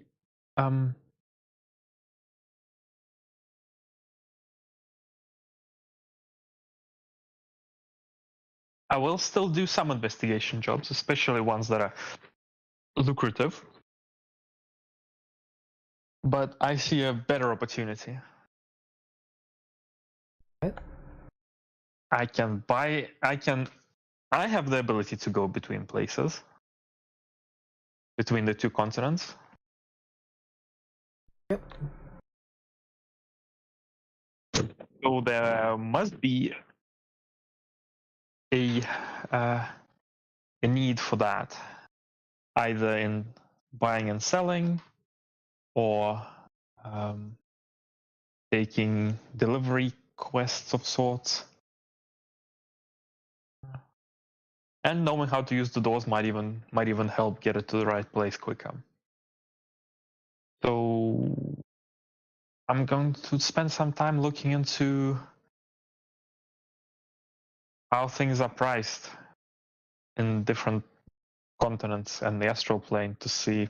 will still do some investigation jobs, especially ones that are lucrative. But I see a better opportunity. What? I have the ability to go between places, between the two continents. Yep. So there must be a need for that, either in buying and selling, or taking delivery quests of sorts. And knowing how to use the doors might even help get it to the right place quicker. So I'm going to spend some time looking into how things are priced in different continents and the astral plane to see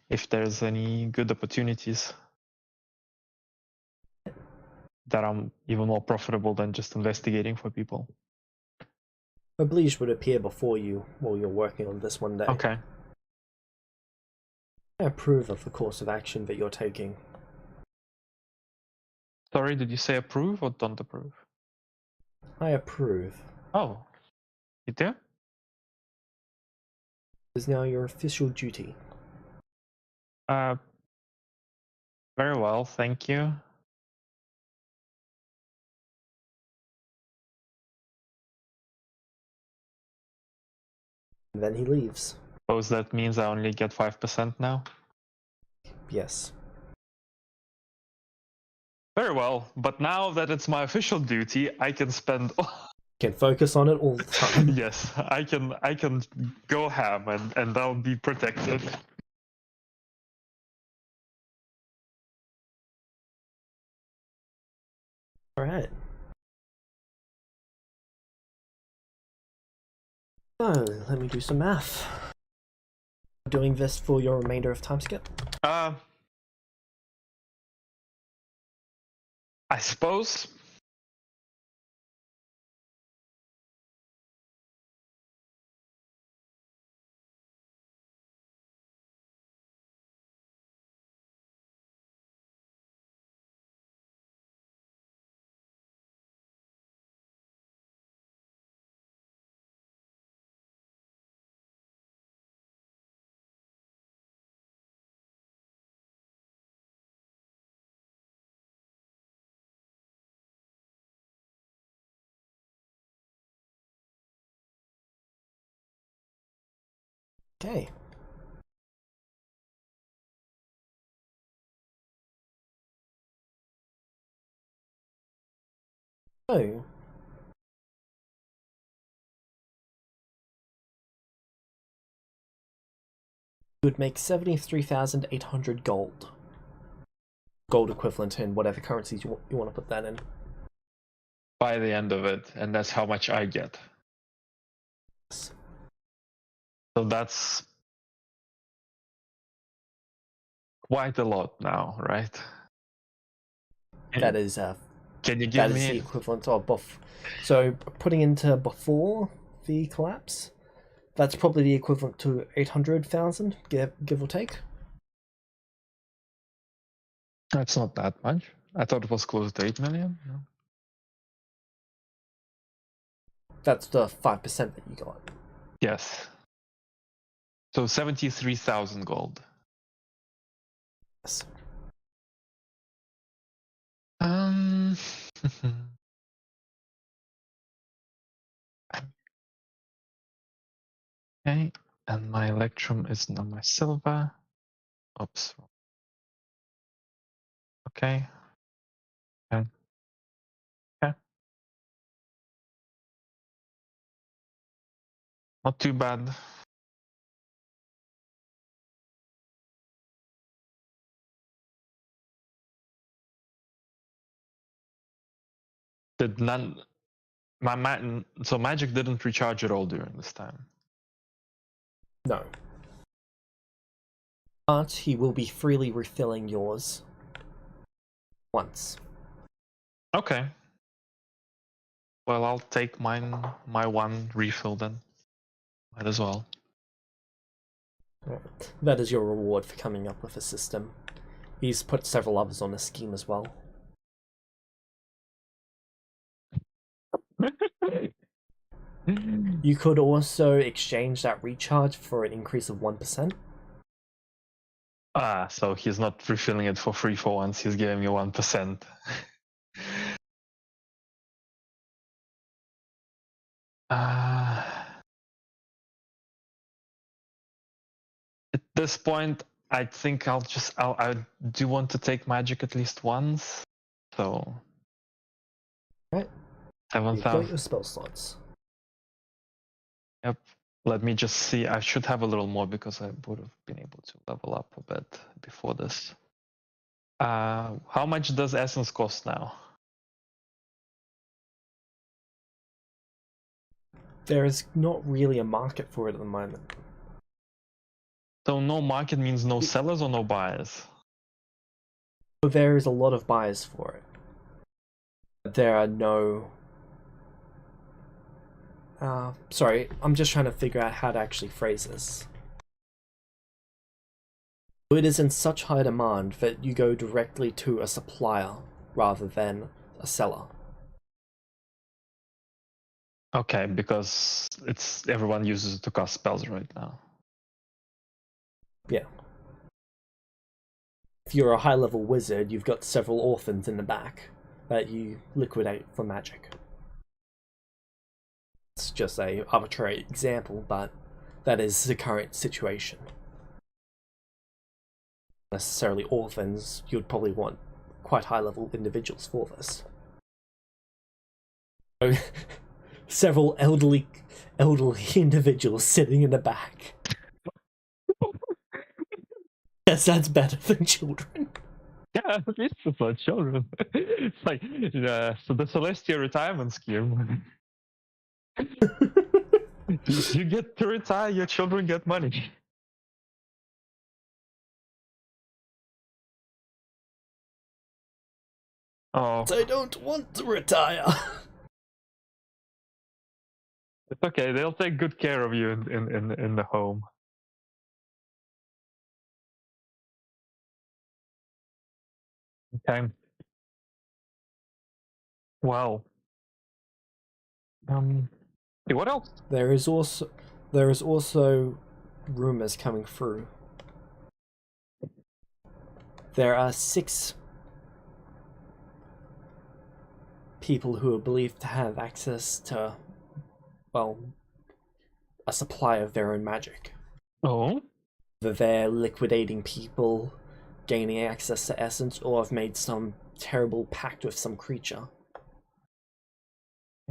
if there's any good opportunities that are even more profitable than just investigating for people. Oblige would appear before you while you're working on this one day. Okay. I approve of the course of action that you're taking. Sorry, did you say approve or don't approve? I approve. Oh, you do? It is now your official duty. Very well, thank you. And then he leaves. Suppose that means I only get 5% now? Yes. Very well, but now that it's my official duty, I can spend... Can focus on it all the time. Yes, I can go ham and I'll be protected. Alright. Oh, let me do some math. doing this for your remainder of time skip? I suppose. Okay. So, you would make 73,800 gold. Gold equivalent in whatever currencies you want to put that in. By the end of it, and that's how much I get. Yes. So that's quite a lot now, right? That is Can you give that is me the equivalent of buff. So putting into before the collapse, that's probably the equivalent to 800,000, give or take. That's not that much. I thought it was close to 8 million. No. That's the 5% that you got. Yes. So 73,000 gold. Yes. Okay, and my electrum is now my silver. Oops. Okay. Okay. Okay. Not too bad. Did none so magic didn't recharge at all during this time. No. But he will be freely refilling yours once. Okay. Well, I'll take my one refill then. Might as well. That is your reward for coming up with a system. He's put several others on the scheme as well. You could also exchange that recharge for an increase of 1%. Ah, so he's not refilling it for free for once, he's giving me 1%. At this point, I think I do want to take magic at least once. So. Right. 7,000. You've got your spell slots. Yep. Let me just see. I should have a little more because I would have been able to level up a bit before this. How much does essence cost now? There is not really a market for it at the moment. So no market means no sellers or no buyers? But there is a lot of buyers for it. There are no... sorry, I'm just trying to figure out how to actually phrase this. It is in such high demand that you go directly to a supplier rather than a seller. Okay, because everyone uses it to cast spells right now. Yeah. If you're a high-level wizard, you've got several orphans in the back that you liquidate for magic. It's just a arbitrary example, but that is the current situation. Necessarily orphans, you'd probably want quite high-level individuals for this. So, several elderly individuals sitting in the back. Yes, that's better than children. Yeah, at least it's not children. It's like so the Celestia retirement scheme. You get to retire, your children get money. Oh, I don't want to retire. it's okay. They'll take good care of you in the home. Okay. Well. What else? There is also rumors coming through. There are 6 people who are believed to have access to, well, a supply of their own magic. Oh. Whether they're liquidating people, gaining access to essence, or have made some terrible pact with some creature.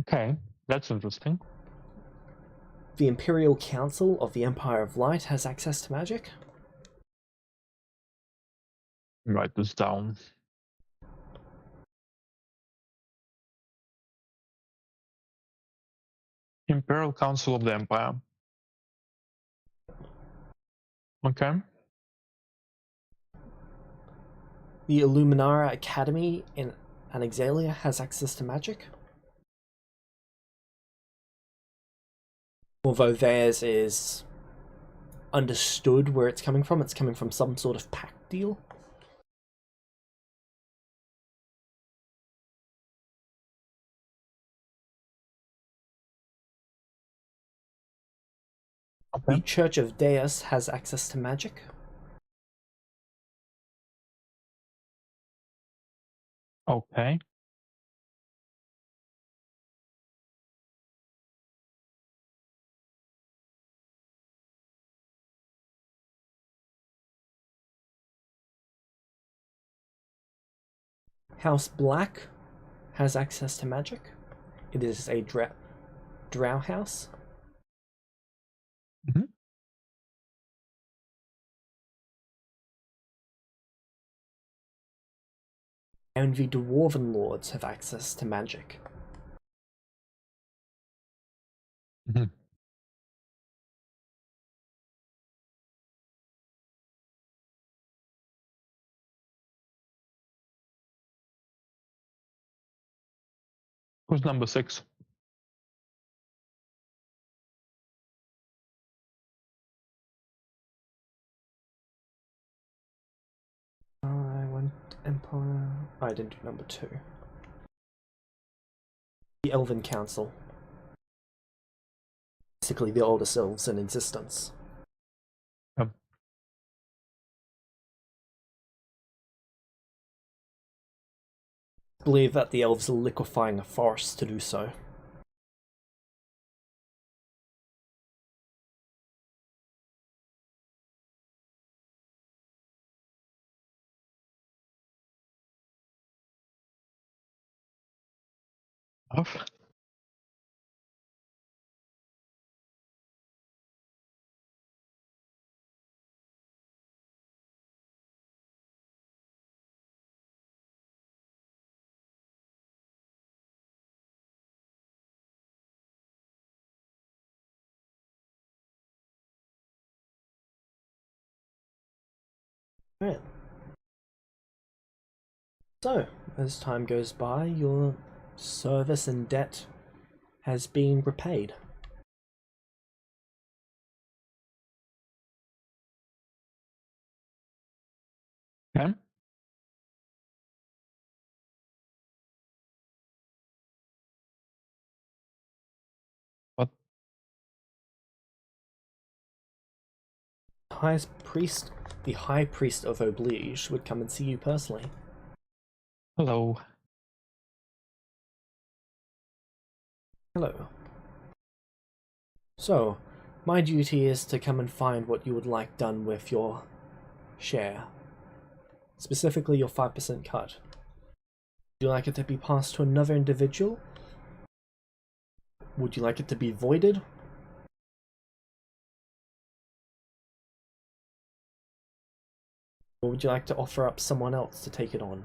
Okay, that's interesting. The Imperial Council of the Empire of Light has access to magic. Write this down. Imperial Council of the Empire. Okay. The Illuminara Academy in Anexalia has access to magic. Although theirs is understood where it's coming from some sort of pact deal. Okay. The Church of Deus has access to magic. Okay. House Black has access to magic. It is a drow house. Mm-hmm. And the Dwarven Lords have access to magic. Mm-hmm. Who's number 6? I went Empire. I didn't do number 2. The Elven Council. Basically the oldest elves in existence. Believe that the elves are liquefying a forest to do so. Off. Right. So, as time goes by, your service and debt has been repaid. Okay. What? The High Priest of Oblige would come and see you personally. Hello. Hello. So, my duty is to come and find what you would like done with your share. Specifically your 5% cut. Would you like it to be passed to another individual? Would you like it to be voided? Or would you like to offer up someone else to take it on?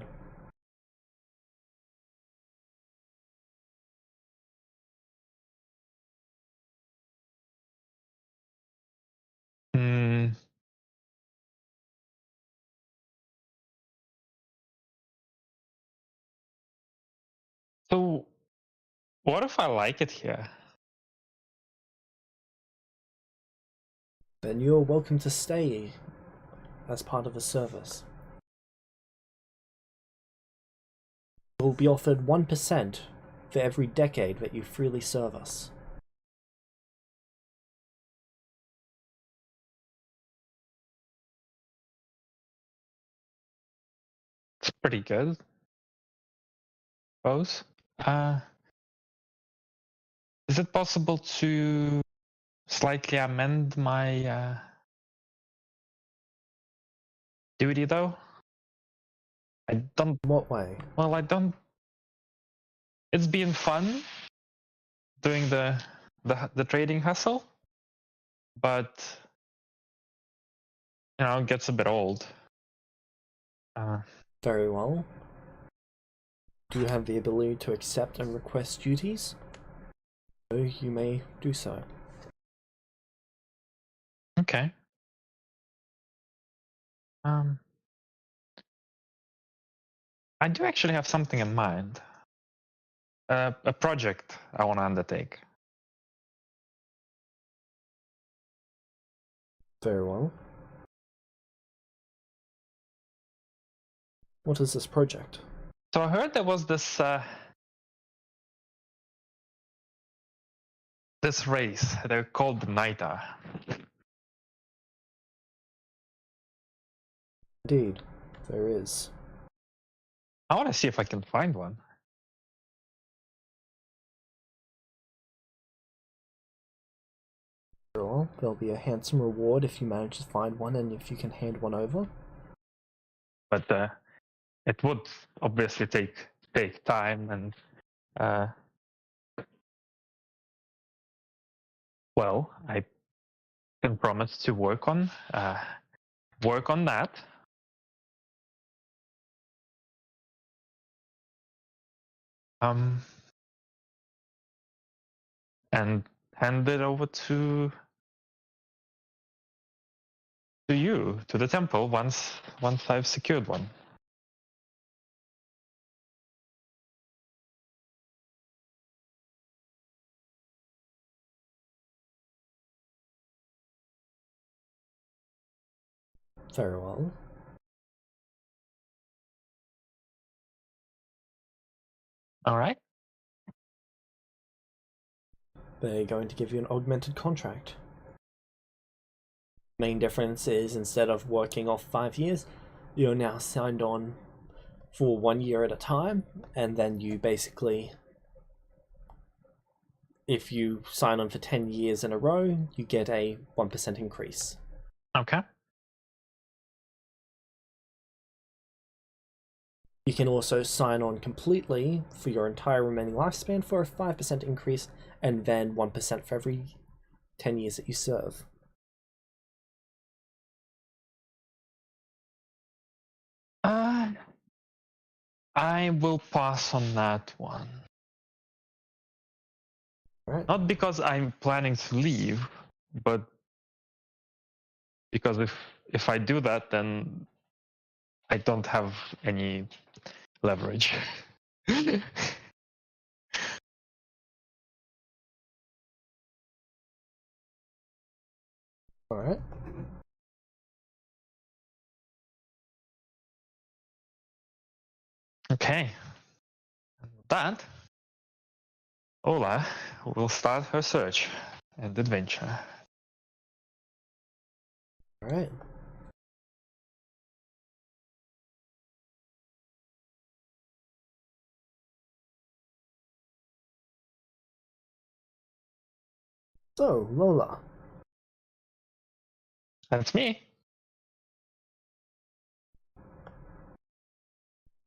Hmm. So, what if I like it here? Then you're welcome to stay as part of the service. You will be offered 1% for every decade that you freely serve us. It's pretty good. Suppose. Is it possible to slightly amend my duty though? I don't. In what way? Well, I don't. It's been fun doing the trading hustle, but it gets a bit old. Very well. Do you have the ability to accept and request duties? So you may do so. Okay. I do actually have something in mind. A project I want to undertake. Very well. What is this project? So I heard there was this this race. They're called the Naita. Indeed, there is. I want to see if I can find one. Very well. There'll be a handsome reward if you manage to find one and if you can hand one over. But it would obviously take time and well, I can promise to work on that. And hand it over to you, to the temple, once I've secured one. Very well. All right. They're going to give you an augmented contract. Main difference is instead of working off 5 years, you're now signed on for 1 year at a time, and then you basically, if you sign on for 10 years in a row, you get a 1% increase. Okay. You can also sign on completely for your entire remaining lifespan for a 5% increase, and then 1% for every 10 years that you serve. I will pass on that one. Right. Not because I'm planning to leave, but because if I do that, then I don't have any leverage. All right. Okay. With that, Ola will start her search and adventure. All right. So, Lola, That's me.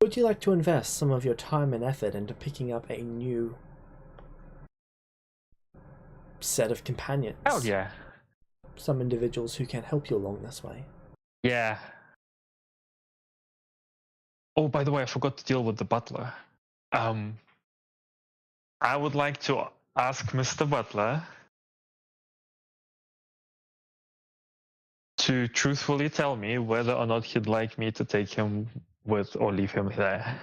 would you like to invest some of your time and effort into picking up a new set of companions? Hell yeah. Some individuals who can help you along this way. Yeah. Oh, by the way, I forgot to deal with the butler. I would like to ask Mr. Butler to truthfully tell me whether or not he'd like me to take him with or leave him there.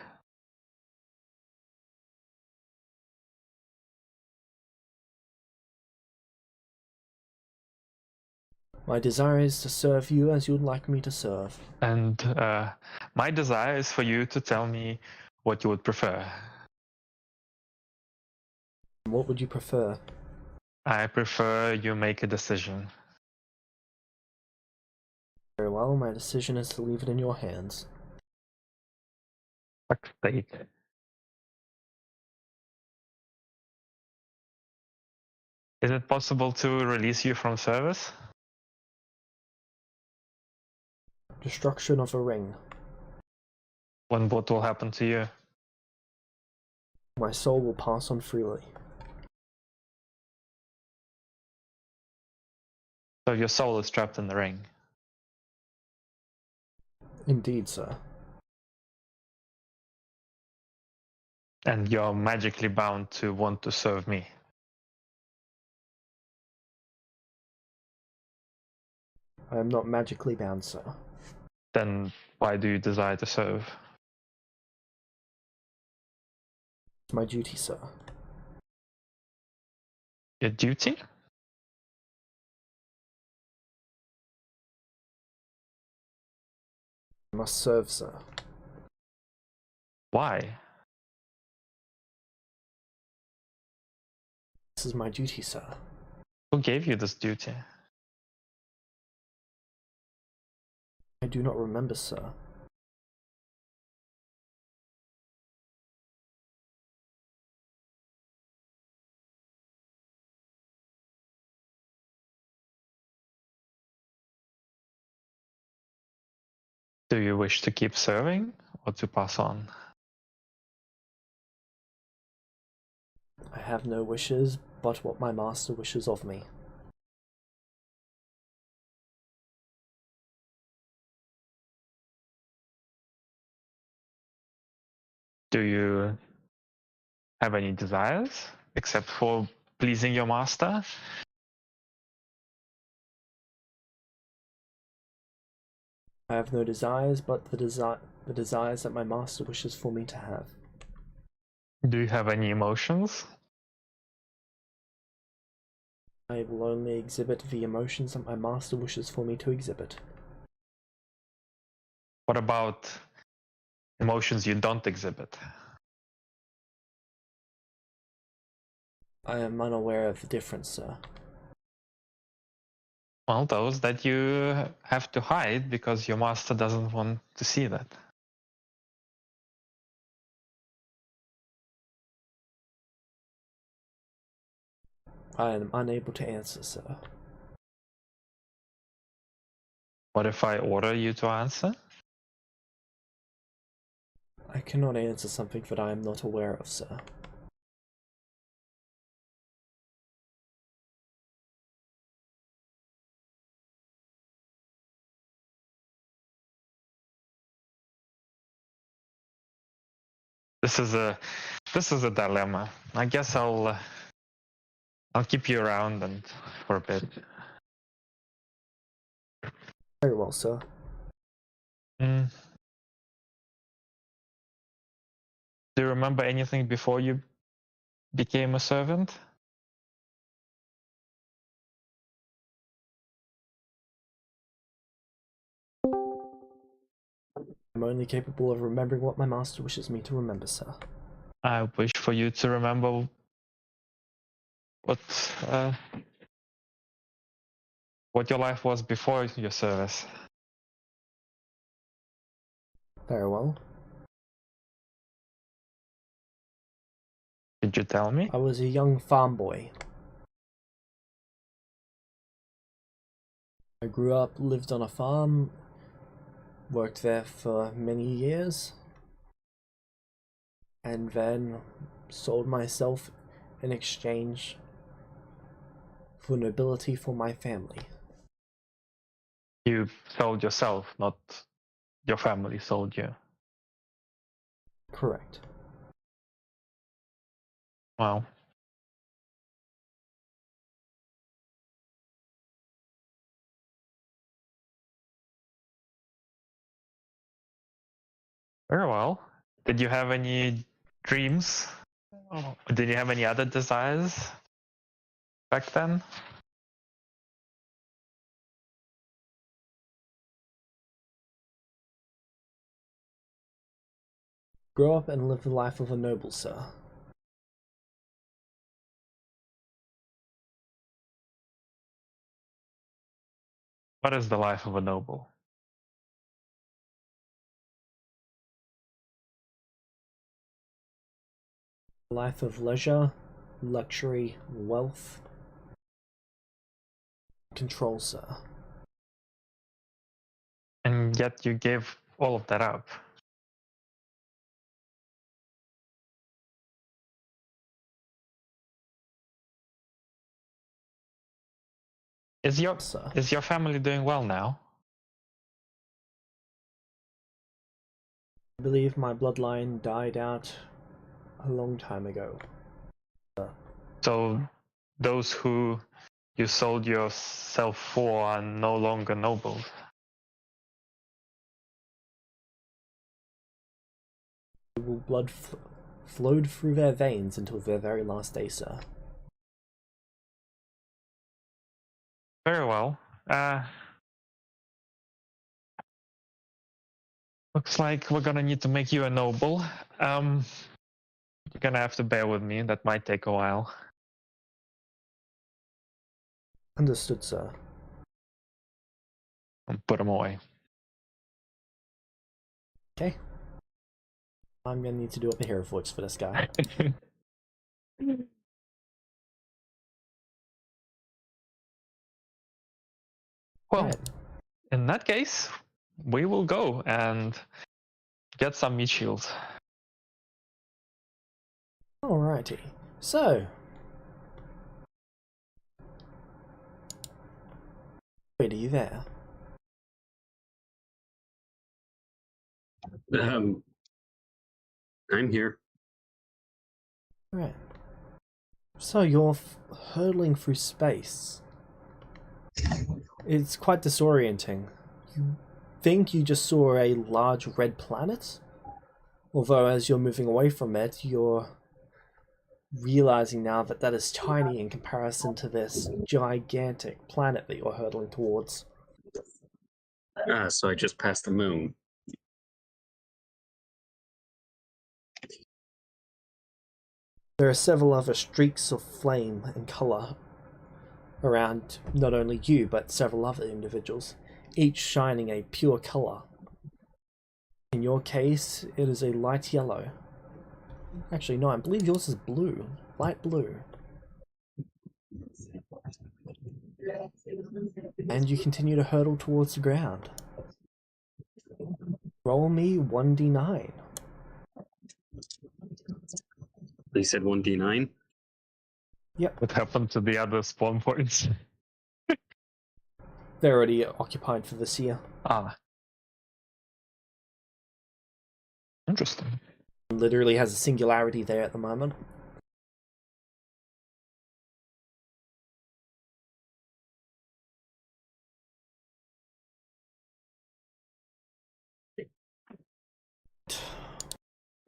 My desire is to serve you as you'd like me to serve. And my desire is for you to tell me what you would prefer. What would you prefer? I prefer you make a decision. Very well, my decision is to leave it in your hands. Fuck sake. Is it possible to release you from service? Destruction of a ring. When what will happen to you? My soul will pass on freely. So your soul is trapped in the ring. Indeed, sir. And you're magically bound to want to serve me. I am not magically bound, sir. Then why do you desire to serve? It's my duty, sir. Your duty? I must serve, sir. Why? This is my duty, sir. Who gave you this duty? I do not remember, sir. Do you wish to keep serving or to pass on? I have no wishes but what my master wishes of me. Do you have any desires except for pleasing your master? I have no desires but the desires that my master wishes for me to have. Do you have any emotions? I will only exhibit the emotions that my master wishes for me to exhibit. What about emotions you don't exhibit? I am unaware of the difference, sir. Well, those that you have to hide because your master doesn't want to see that. I am unable to answer, sir. What if I order you to answer? I cannot answer something that I am not aware of, sir. This is a dilemma. I guess I'll keep you around and for a bit. Very well, sir. Mm. Do you remember anything before you became a servant? I'm only capable of remembering what my master wishes me to remember, sir. I wish for you to remember what your life was before your service. Very well. Did you tell me? I was a young farm boy. I grew up, lived on a farm, worked there for many years, and then sold myself in exchange for nobility for my family. You sold yourself, not your family sold you. Correct. Wow. Very well. Did you have any dreams? Oh. Did you have any other desires back then? Grow up and live the life of a noble, sir. What is the life of a noble? A life of leisure, luxury, wealth, control, sir. And yet you gave all of that up. Is your family doing well now? I believe my bloodline died out a long time ago. So those who you sold yourself for are no longer nobles. Blood flowed through their veins until their very last day, sir. Very well. Looks like we're gonna need to make you a noble. You're gonna have to bear with me. That might take a while. Understood, sir. I'll put them away. Okay. I'm gonna need to do up a hero voice for this guy. Well, Right. in that case, we will go and get some meat shields. Alrighty. So. Wait, are you there? I'm here. Right. So you're hurtling through space. It's quite disorienting. You think you just saw a large red planet? Although as you're moving away from it, you're realizing now that that is tiny in comparison to this gigantic planet that you're hurtling towards. So I just passed the moon. There are several other streaks of flame and color around not only you, but several other individuals, each shining a pure color. In your case, it is a light yellow. Actually, no, I believe yours is blue. Light blue. And you continue to hurtle towards the ground. Roll me 1d9. They said 1d9? Yep, What happened to the other spawn points? they're already occupied for this year. Ah. Interesting. Literally has a singularity there at the moment.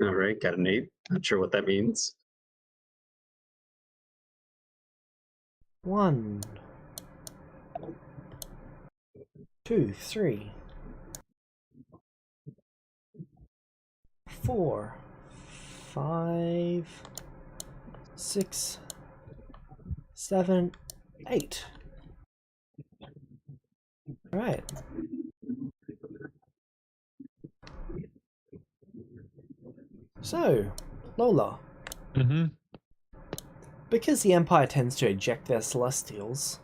All right, got an 8. Not sure what that means. 1, 2, 3, 4, 5, 6, 7, 8. Alright. So, Lola, Mm-hmm. because the Empire tends to eject their Celestials,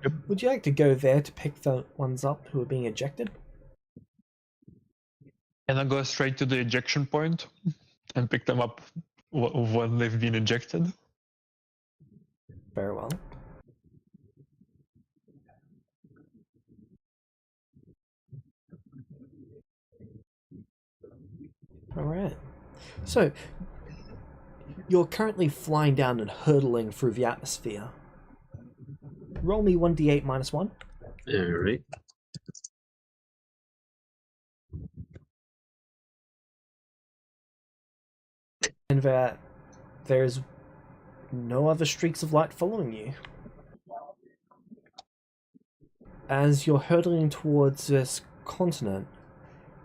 Yep. would you like to go there to pick the ones up who are being ejected? And I go straight to the ejection point and pick them up when they've been ejected. Very well. Alright. So, you're currently flying down and hurtling through the atmosphere. Roll me 1d8 minus 1. All right. And that there's no other streaks of light following you. As you're hurtling towards this continent,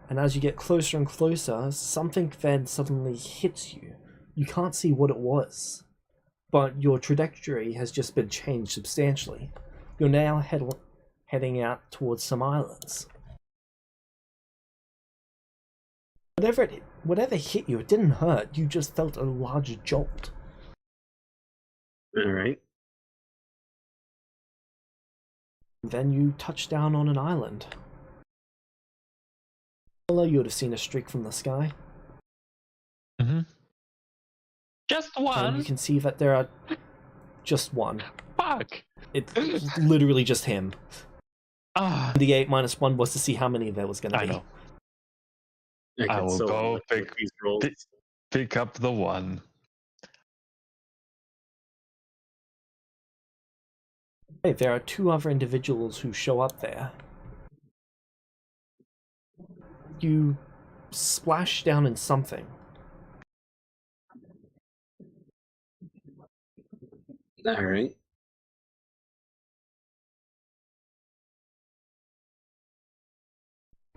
And as you get closer and closer, something then suddenly hits you. You can't see what it was, but your trajectory has just been changed substantially. You're now heading out towards some islands. Whatever hit you, it didn't hurt. You just felt a large jolt. All right. Then you touch down on an island. Below you would have seen a streak from the sky. Mm-hmm. Just And you one? can see that there are just one. Fuck! It's literally just him. Ah, The 8 minus 1 was to see how many there was going to be. I know. I I get will so go lucky with these rolls. Pick up the one. Hey, there are 2 other individuals who show up there. You splash down in something. All right.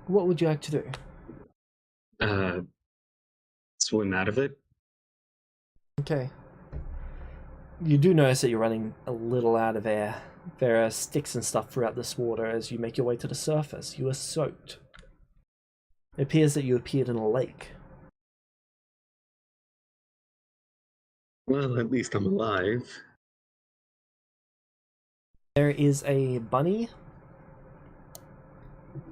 What would you like to do? Swim out of it. Okay. You do notice that you're running a little out of air. There are sticks and stuff throughout this water as you make your way to the surface. You are soaked. It appears that you appeared in a lake. Well, at least I'm alive. There is a bunny.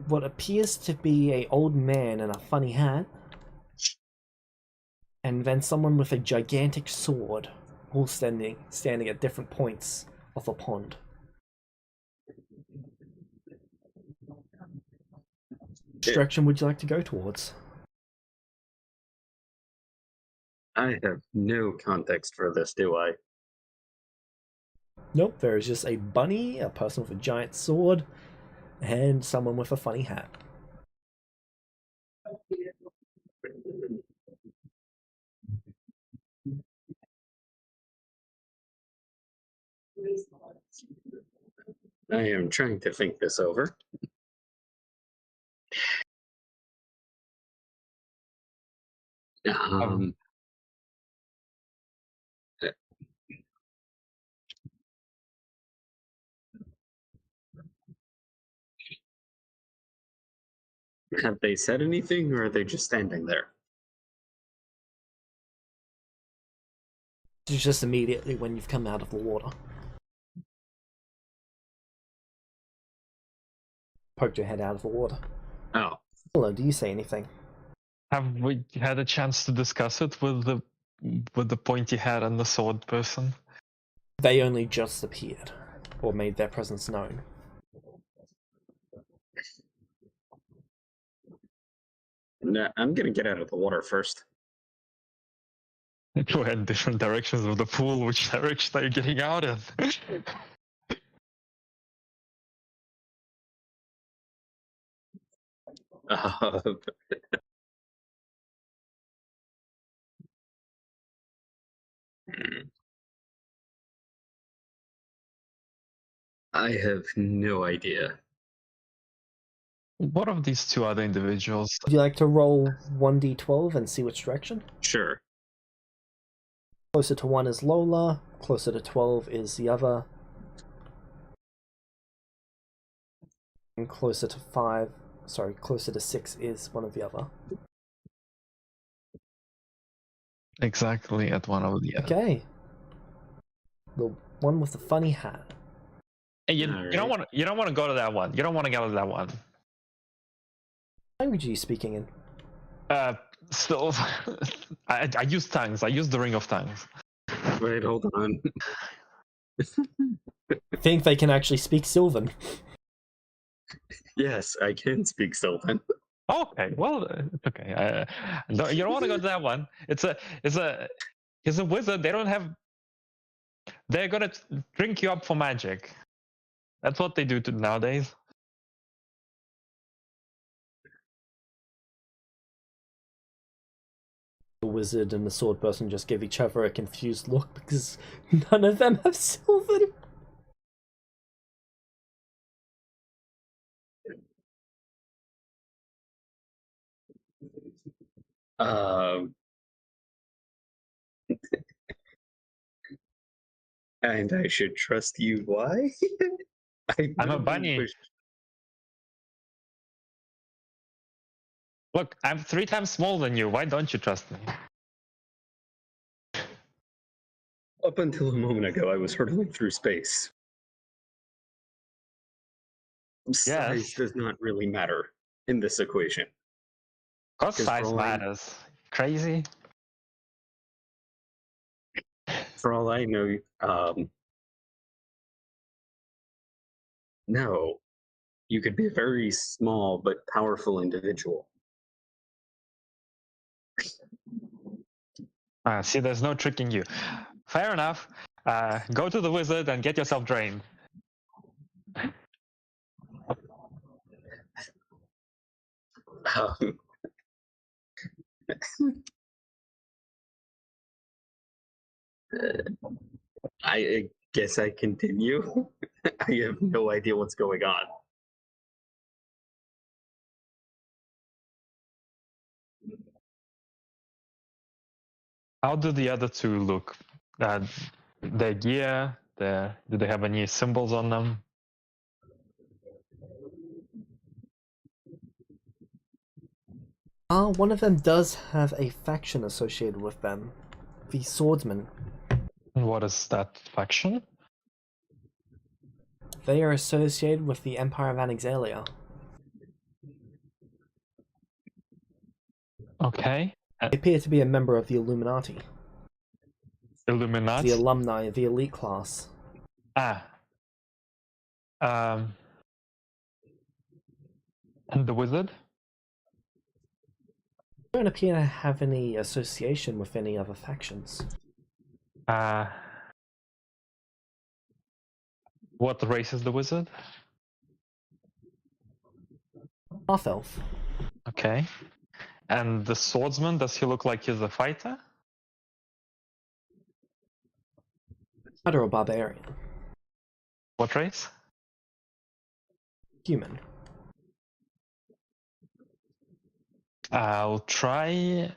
What appears to be an old man in a funny hat. And then someone with a gigantic sword, all standing at different points of a pond. Which direction would you like to go towards? I have no context for this, do I? Nope, there is just a bunny, a person with a giant sword, and someone with a funny hat. I am trying to think this over. Have they said anything, or are they just standing there? It's just immediately when you've come out of the water. Poked your head out of the water. Oh, Hello, do you say anything? Have we had a chance to discuss it with the pointy hat and the sword person? They only just appeared, or made their presence known. no, I'm gonna get out of the water first. We're in different directions of the pool. Which direction are you getting out in? I have no idea. What of these 2 other individuals? Would you like to roll 1d12 and see which direction? Sure. Closer to 1 is Lola, closer to 12 is the other, and closer to 6 is one of the other. Exactly at one of the other. Okay. The one with the funny hat. Hey, you don't want to go to that one. You don't want to go to that one. What language are you speaking in? Still, I use tongues. I use the ring of tongues. Wait, hold on. I think they can actually speak Sylvan. Yes, I can speak Sylvan. Okay, well, it's okay. No, you don't want to go to that one. It's a wizard. They don't have. They're gonna drink you up for magic. That's what they do nowadays. The wizard and the sword person just give each other a confused look because none of them have Sylvan. And I should trust you. Why? I I'm a really bunny. wish- Look, I'm 3 times smaller than you. Why don't you trust me? Up until a moment ago, I was hurtling through space. Size Yes. does not really matter in this equation. Of course 'Cause for size all I- matters. Crazy. For all I know, no, you could be a very small but powerful individual. See, there's no tricking you. Fair enough. Go to the wizard and get yourself drained. Um, I guess I continue. I have no idea what's going on. How do the other 2 look? Their gear, do they have any symbols on them? One of them does have a faction associated with them. The Swordsmen. What is that faction? They are associated with the Empire of Anixalia. Okay. They appear to be a member of the Illuminati. Illuminati? The alumni, the elite class. And the wizard? Don't appear to have any association with any other factions. What race is the wizard? Half-elf. Okay. And the swordsman, does he look like he's a fighter? Fighter or barbarian. What race? Human. I'll try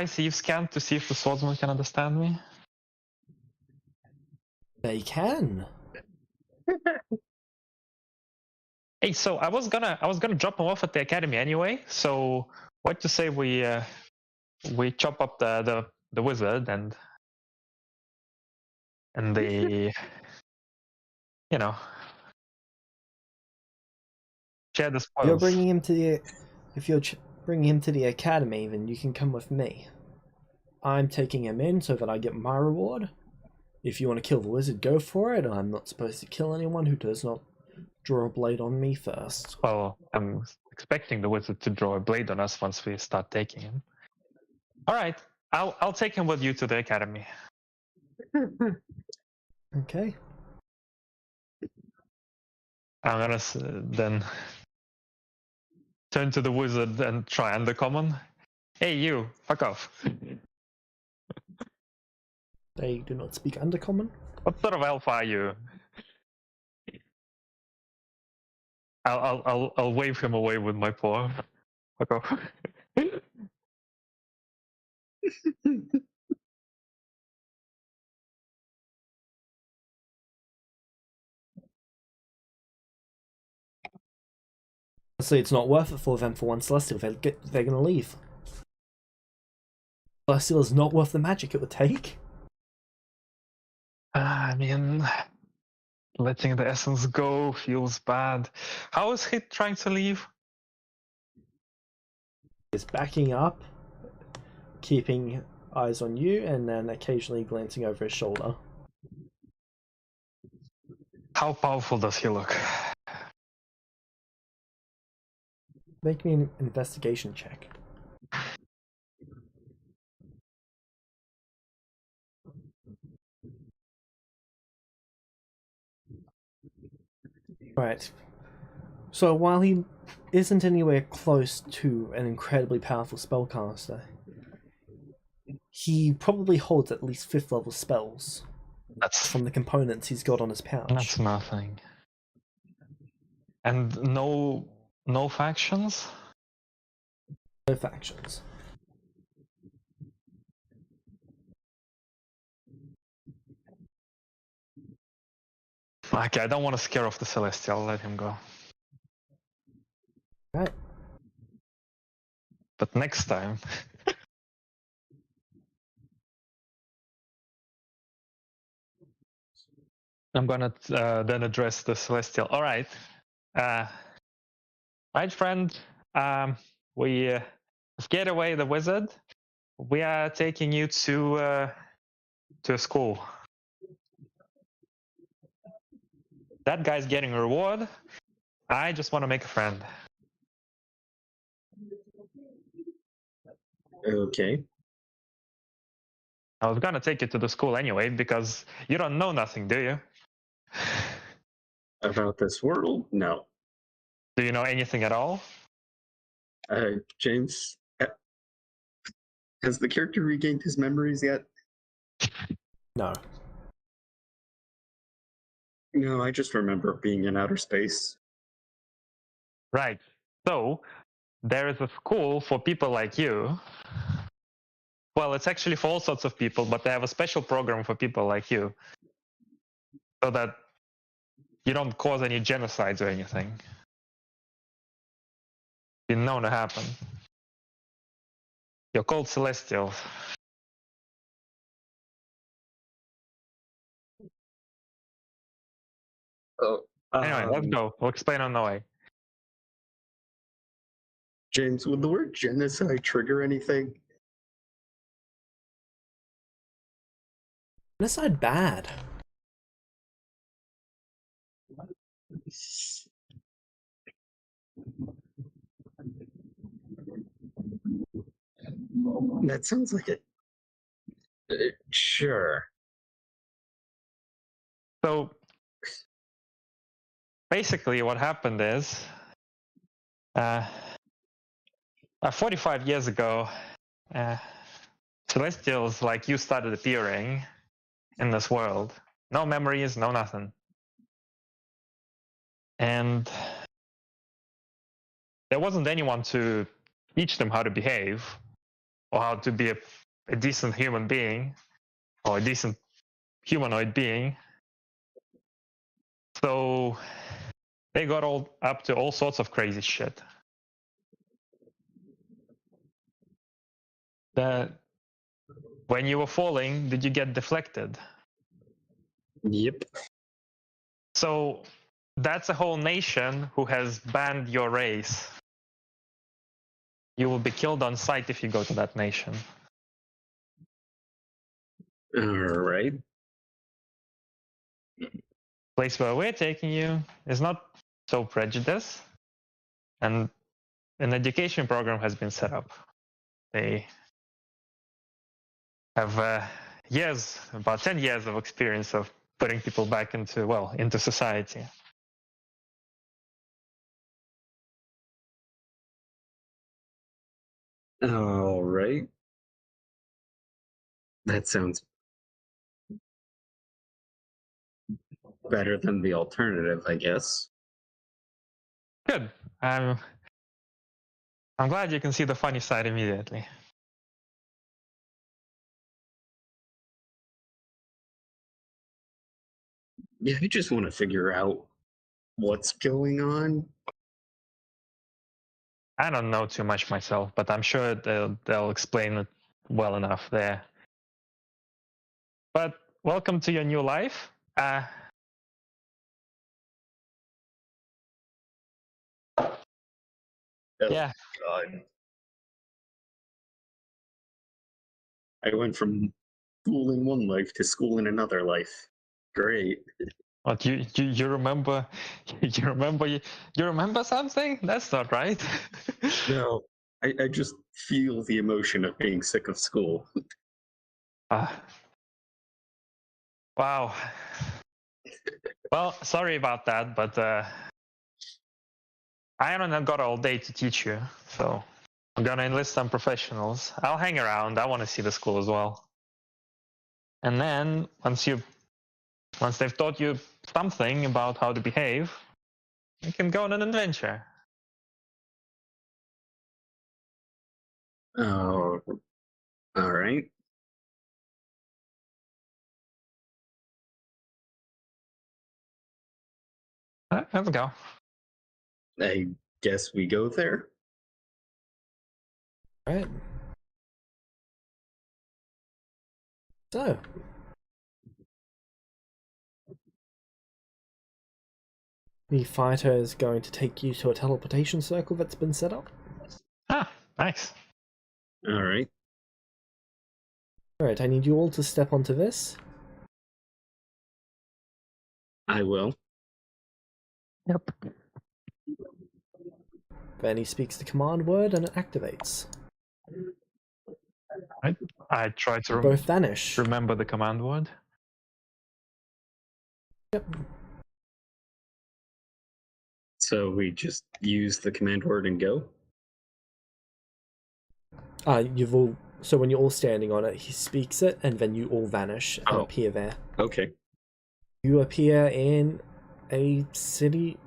Thieves' Cant to see if the swordsman can understand me. They can. Hey, so I was gonna drop him off at the academy anyway. So what to say we chop up the wizard and the share the spoils. You're bringing him to the. If you're bringing him to the academy, then you can come with me. I'm taking him in so that I get my reward. If you want to kill the wizard, go for it. I'm not supposed to kill anyone who does not draw a blade on me first. Well, I'm expecting the wizard to draw a blade on us once we start taking him. All right, I'll take him with you to the academy. Okay. I'm gonna then turn to the wizard and try undercommon. Hey, you, fuck off. They do not speak undercommon. What sort of elf are you? I'll wave him away with my paw. Fuck off. So it's not worth it for them for one Celestial. They're gonna leave. Celestial is not worth the magic it would take. I mean, letting the essence go feels bad. How is he trying to leave? He's backing up, keeping eyes on you, and then occasionally glancing over his shoulder. How powerful does he look? Make me an investigation check. Right. So while he isn't anywhere close to an incredibly powerful spellcaster, he probably holds at least 5th level spells That's from the components he's got on his pouch. That's nothing. And no factions? No factions. Okay, I don't want to scare off the Celestia. I'll let him go. Right. But next time. I'm gonna then address the Celestial. All right. Right, friend. We scared away the wizard. We are taking you to a school. That guy's getting a reward. I just want to make a friend. Okay. I was gonna take you to the school anyway because you don't know nothing, do you? About this world? No. Do you know anything at all? James, has the character regained his memories yet? No. No, I just remember being in outer space. Right. So there is a school for people like you. Well, it's actually for all sorts of people, but they have a special program for people like you, so that you don't cause any genocides or anything. Been known to happen. You're called Celestials. Oh, Anyway, let's go. We'll explain on the way. James, would the word genocide trigger anything? Genocide bad. That sounds like it. Sure. So basically what happened is 45 years ago, Celestials like you started appearing in this world. No memories, no nothing. And there wasn't anyone to teach them how to behave or how to be a decent human being or a decent humanoid being. So they got all up to all sorts of crazy shit. When you were falling, did you get deflected? Yep. So that's a whole nation who has banned your race. You will be killed on sight if you go to that nation. All right. Place where we're taking you is not so prejudiced, and an education program has been set up. They have about 10 years of experience of putting people back into society. All right. That sounds better than the alternative, I guess. Good. I'm glad you can see the funny side immediately. Yeah, I just want to figure out what's going on. I don't know too much myself, but I'm sure they'll explain it well enough there. But welcome to your new life. Oh, yeah. God. I went from school in one life to school in another life. Great. What you remember? You remember something? That's not right. No, I just feel the emotion of being sick of school. Wow. Well, sorry about that, but I haven't got all day to teach you, so I'm gonna enlist some professionals. I'll hang around. I want to see the school as well. And then once they've taught you something about how to behave, We can go on an adventure. Oh, all right. Let's go. I guess we go there. Right. So, the fighter is going to take you to a teleportation circle that's been set up. Ah, nice. All right. Alright, I need you all to step onto this. I will. Yep. Then he speaks the command word and it activates. I try to You both vanish. remember the command word. Yep. So we just use the command word and go. So when you're all standing on it, he speaks it, and then you all vanish and appear there. Okay. You appear in a city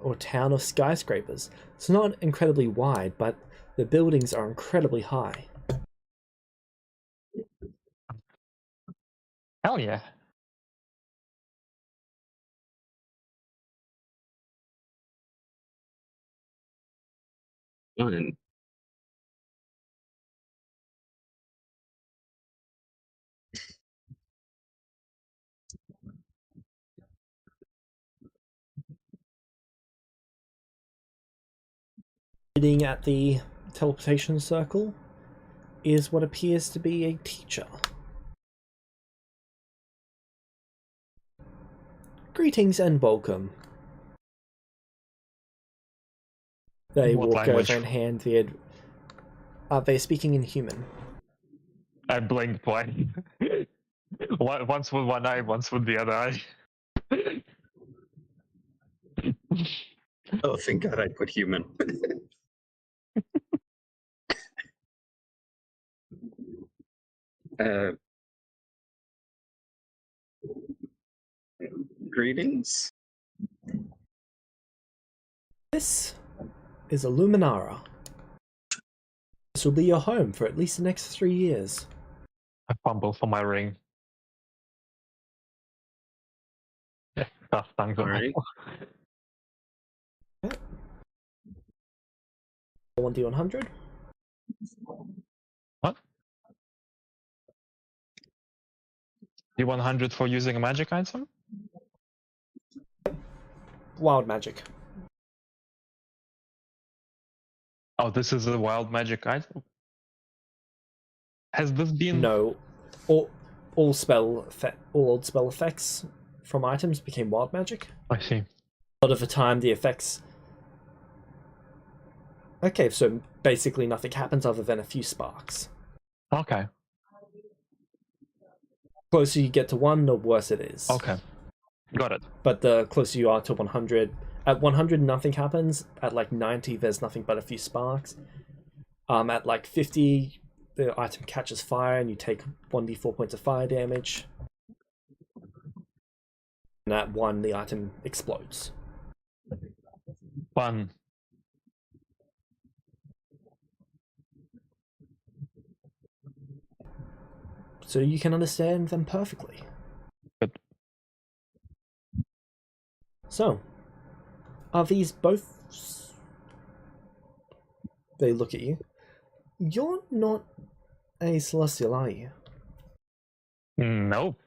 or town of skyscrapers. It's not incredibly wide, but the buildings are incredibly high. Hell yeah. Fun. Sitting at the teleportation circle is what appears to be a teacher. Greetings and welcome. They What walk language? over and hand they're speaking in human. I blinked twice. Once with one eye, once with the other eye. Oh, thank God I put human. uh, greetings. This is a Luminara. This will be your home for at least the next 3 years. I fumble for my ring. Yeah, tough thanks. All right. 1d100. What? You 100 for using a magic item? Wild magic. Oh, this is a wild magic item? Has this been... No. All old spell effects from items became wild magic. I see. A lot of the time the effects... Okay, so basically nothing happens other than a few sparks. Okay. Closer you get to 1, the worse it is. Okay. Got it. But the closer you are to 100... At 100, nothing happens. At like 90, there's nothing but a few sparks. At like 50, the item catches fire and you take 1d4 points of fire damage. And at 1, the item explodes. Fun. So you can understand them perfectly. Good. So, are these both... They look at you. You're not a Celestial, are you? No.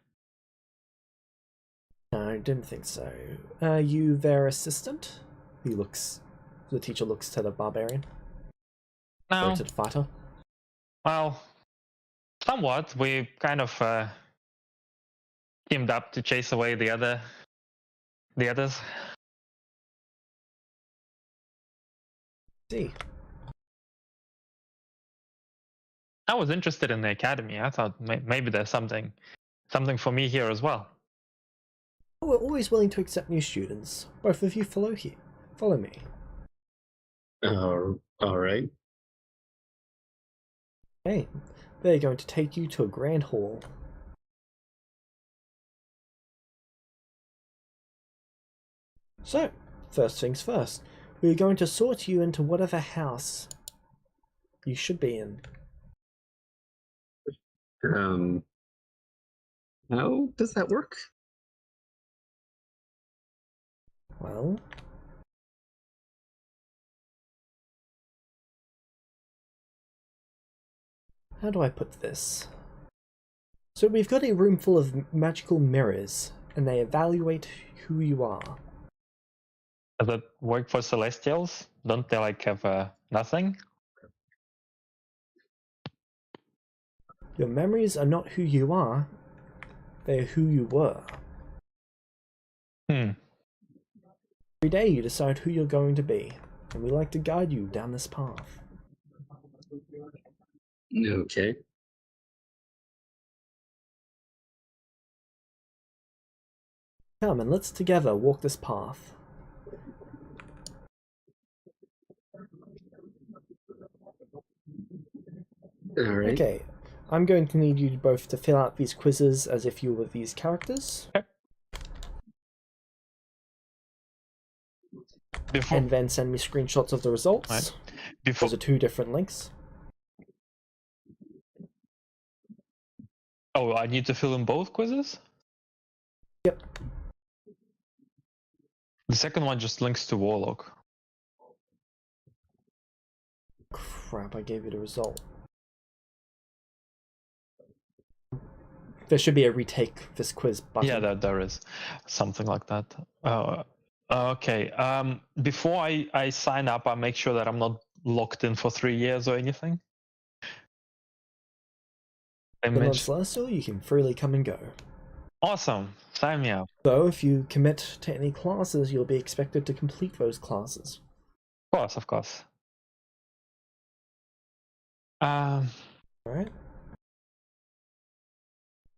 No, I didn't think so. Are you their assistant? The teacher looks to the barbarian. No. Or to the fighter. Well, somewhat. We kind of teamed up to chase away the others. See. I was interested in the academy. I thought maybe there's something for me here as well. We're always willing to accept new students. Both of you follow me. All right. Okay. They're going to take you to a grand hall. So, First things first, we're going to sort you into whatever house you should be in. How does that work? Well, how do I put this? So we've got a room full of magical mirrors, and they evaluate who you are. Does that work for Celestials? Don't they like have nothing? Your memories are not who you are, they are who you were. Hmm. Every day you decide who you're going to be, and we like to guide you down this path. Okay. Come and let's together walk this path. All right. Okay, I'm going to need you both to fill out these quizzes as if you were these characters. Okay. Before, And then send me screenshots of the results. Right. Before, Those are 2 different links. oh, I need to fill in both quizzes? Yep. The second one just links to warlock. Crap, I gave you the result. There should be a retake this quiz button. Yeah, there is something like that. Okay. Before I sign up, I make sure that I'm not locked in for 3 years or anything. Then on Celestia, you can freely come and go. Awesome. Sign me up. So if you commit to any classes, you'll be expected to complete those classes. Of course. Alright.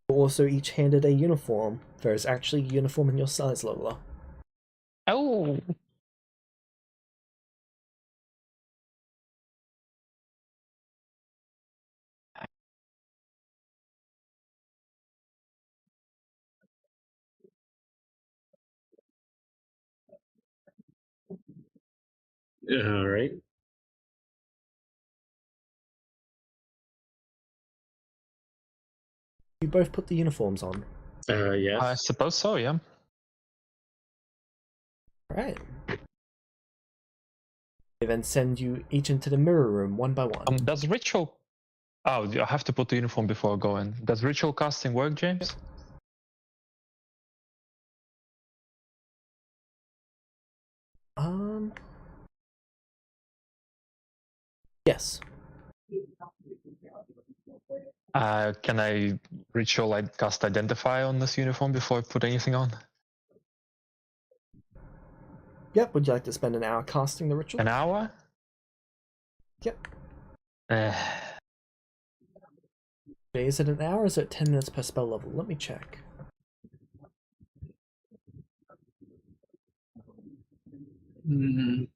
You're also each handed a uniform. There is actually a uniform in your size leveler. Oh. All right. You both put the uniforms on. Yes. I suppose so, yeah. Alright. They then send you each into the mirror room one by one. Does ritual... Oh, I have to put the uniform before I go in. Does ritual casting work, James? Yes. Can I ritual cast identify on this uniform before I put anything on? Yep, would you like to spend an hour casting the ritual? An hour? Yep. Eh, Is it an hour or is it 10 minutes per spell level? Let me check. Mm.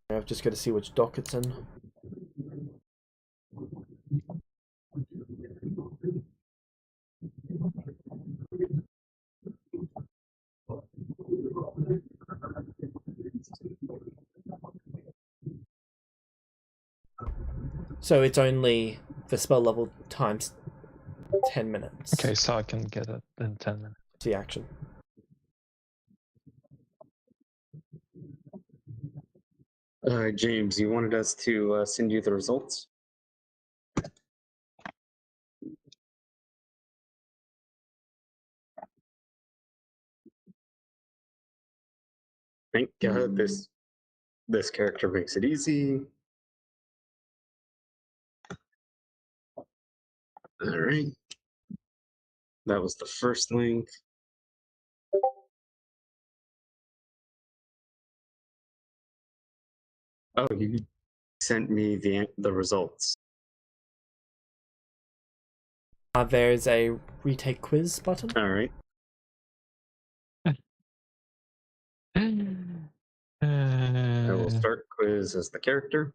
I've just got to see which dock it's in. So it's only the spell level times 10 minutes. okay, so I can get it in 10 minutes. The action. James, you wanted us to send you the results? Thank God this character makes it easy. All right. That was the first link. Oh, you sent me the results. There's a retake quiz button. All right. I will start quiz as the character.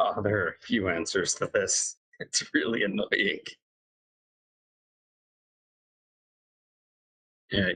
Oh, there are a few answers to this. It's really annoying. Yeah.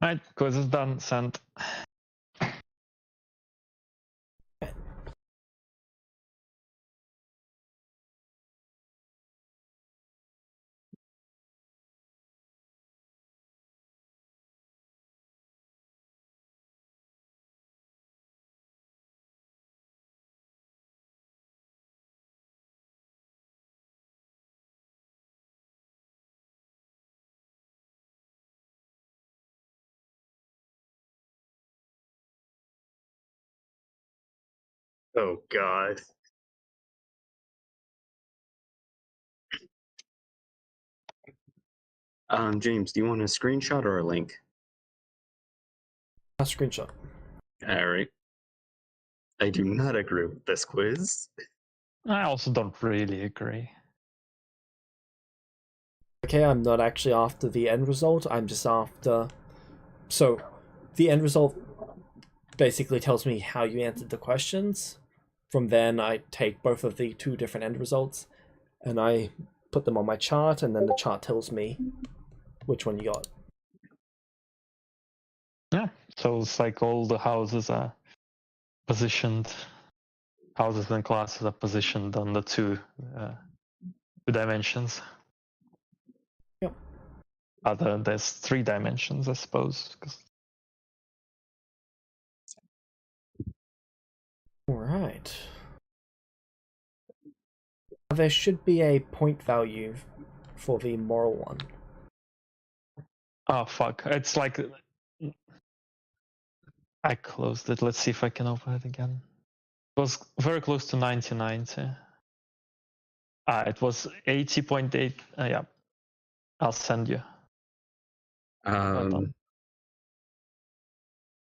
Right, quiz is done. Sent. Oh God. James, do you want a screenshot or a link? A screenshot. All right. I do not agree with this quiz. I also don't really agree. Okay, I'm not actually after the end result, I'm just after... So, the end result basically tells me how you answered the questions. From then, I take both of the two different end results, and I put them on my chart, and then the chart tells me which one you got. Yeah, so it's like all the houses are positioned, houses and classes are positioned on the two dimensions. Yep. There's 3 dimensions, I suppose. Alright. There should be a point value for the moral one. Oh fuck! It's like I closed it. Let's see if I can open it again. It was very close to 9090. It was 80.8. Yeah, I'll send you. Hold on.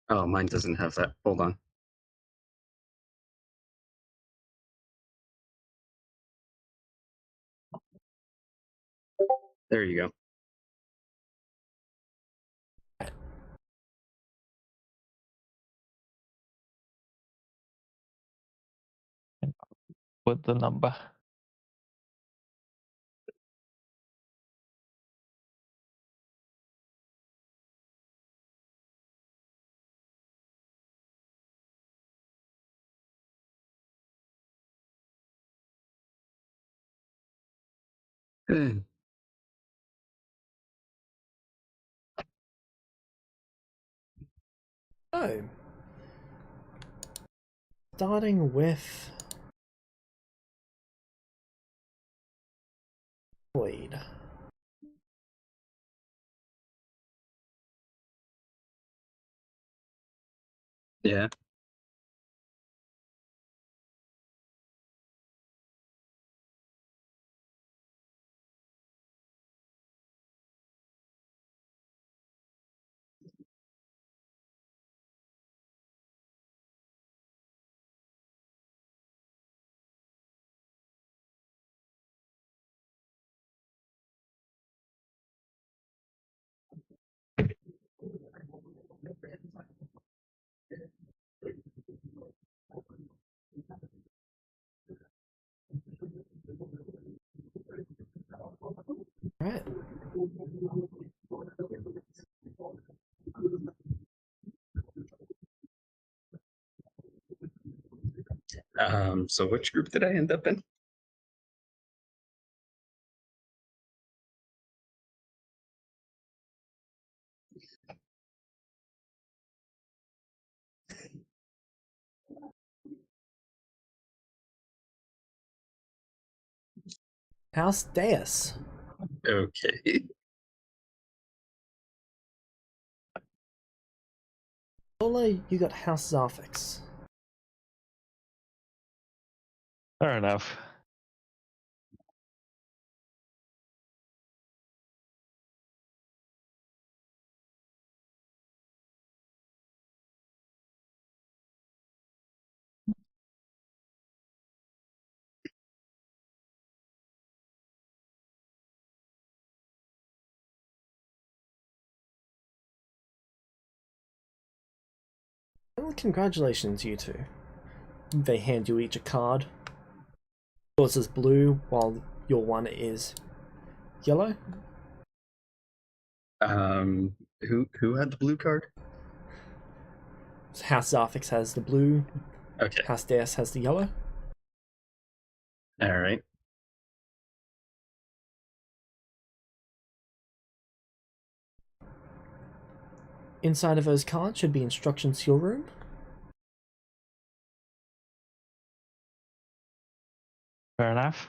Oh, mine doesn't have that. Hold on. There you go. Put the number. So, starting with Void. Yeah. Right. So which group did I end up in? House Deus. Okay. Lola, you got House Zarfix. Fair enough. Well, congratulations, you two. They hand you each a card. Yours is blue, while your one is yellow. Who had the blue card? House Zarfix has the blue. Okay. House Deus has the yellow. All right. Inside of those cards should be instructions to your room. Fair enough.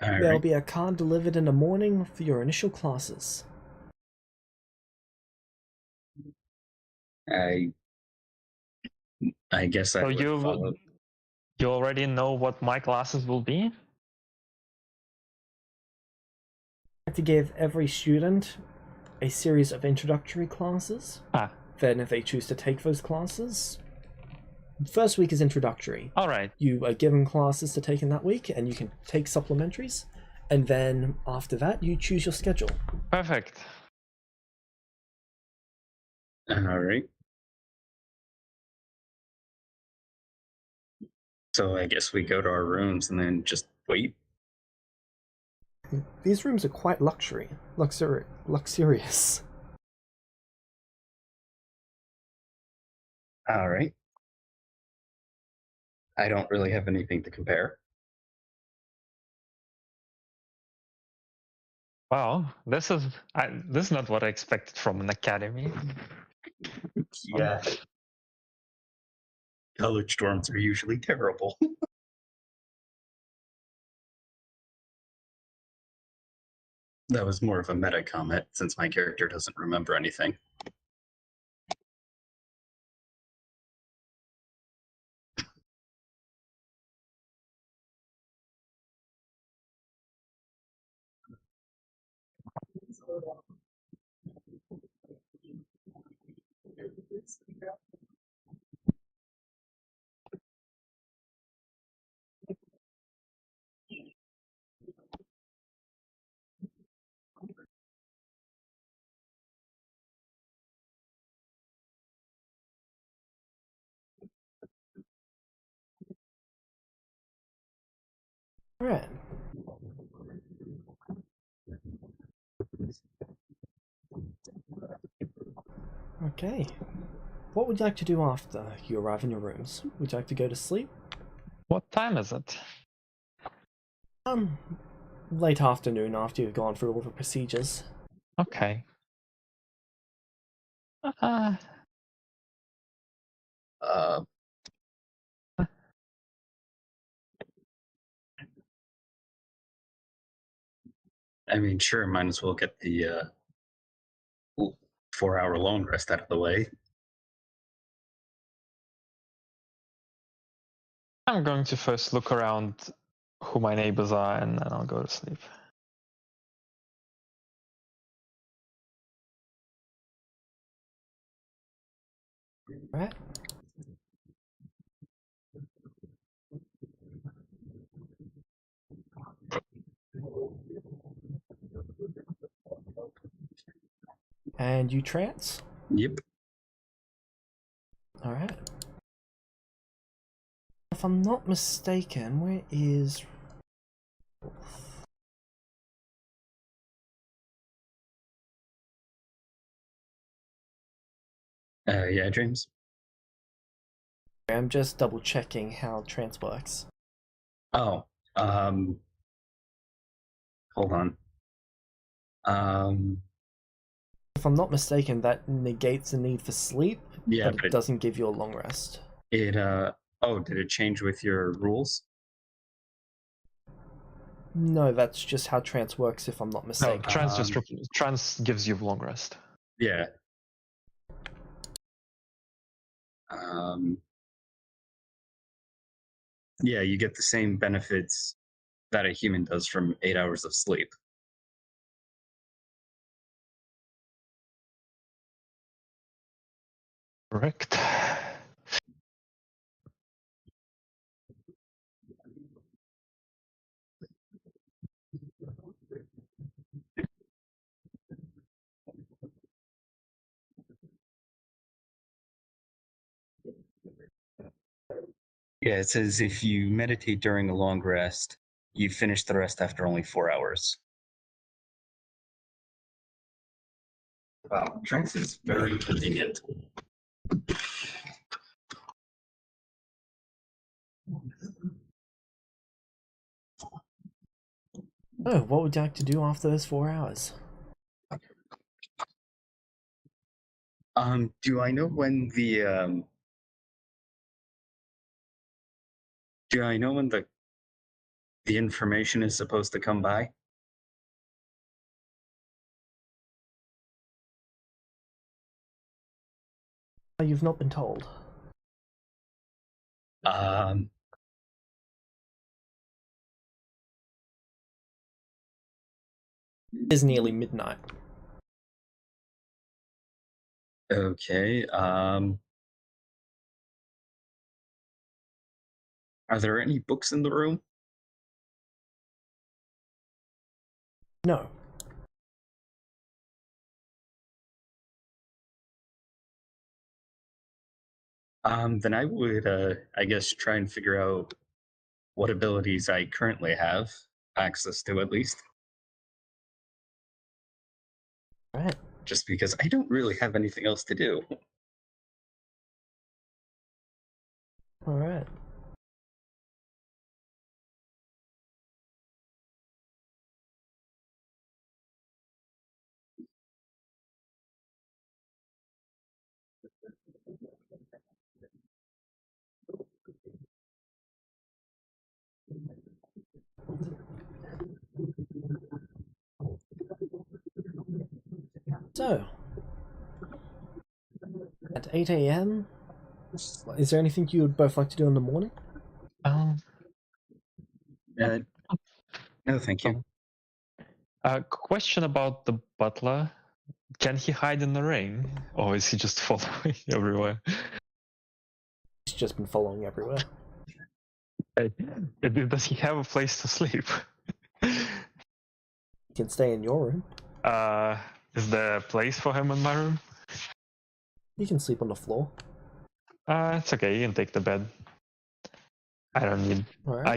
All There'll right. be a card delivered in the morning for your initial classes. I guess I So would follow. you already know what my classes will be? I have to give every student a series of introductory classes. Ah, Then if they choose to take those classes, first week is introductory. all right. You are given classes to take in that week, and you can take supplementaries. And then after that, you choose your schedule. Perfect. All right. So I guess we go to our rooms and then just wait. These rooms are quite luxurious. All right. I don't really have anything to compare. Wow, this is not what I expected from an academy. Yeah. College dorms are usually terrible. That was more of a meta comment since my character doesn't remember anything. Alright. Okay. What would you like to do after you arrive in your rooms? Would you like to go to sleep? What time is it? late afternoon after you've gone through all the procedures. Okay. I mean, sure, might as well get the 4-hour long rest out of the way. I'm going to first look around who my neighbors are, and then I'll go to sleep. Right? And you trance? Yep. Alright. If I'm not mistaken, where is... Yeah, James. I'm just double checking how trance works. Oh, hold on. If I'm not mistaken, that negates the need for sleep, Yeah, but it doesn't give you a long rest. It oh, did it change with your rules? No, that's just how trance works if I'm not No, mistaken. trance gives you long rest. Yeah. Yeah, you get the same benefits that a human does from 8 hours of sleep. Correct. Yeah, it says if you meditate during a long rest, you finish the rest after only 4 hours. Wow, trance is very convenient. Oh, what would you like to do after those 4 hours? Do I know when the do I know when the information is supposed to come by? You've not been told. It is nearly midnight. Okay. Are there any books in the room? No. Then I would, I guess, try and figure out what abilities I currently have access to, at least. Right. Just because I don't really have anything else to do. Alright. So, at 8 a.m., is there anything you would both like to do in the morning? No, thank you. Question about the butler. Can he hide in the ring, or is he just following everywhere? He's just been following everywhere. Does he have a place to sleep? You can stay in your room. Is there a place for him in my room? You can sleep on the floor. It's okay. You can take the bed. I don't need. Alright. I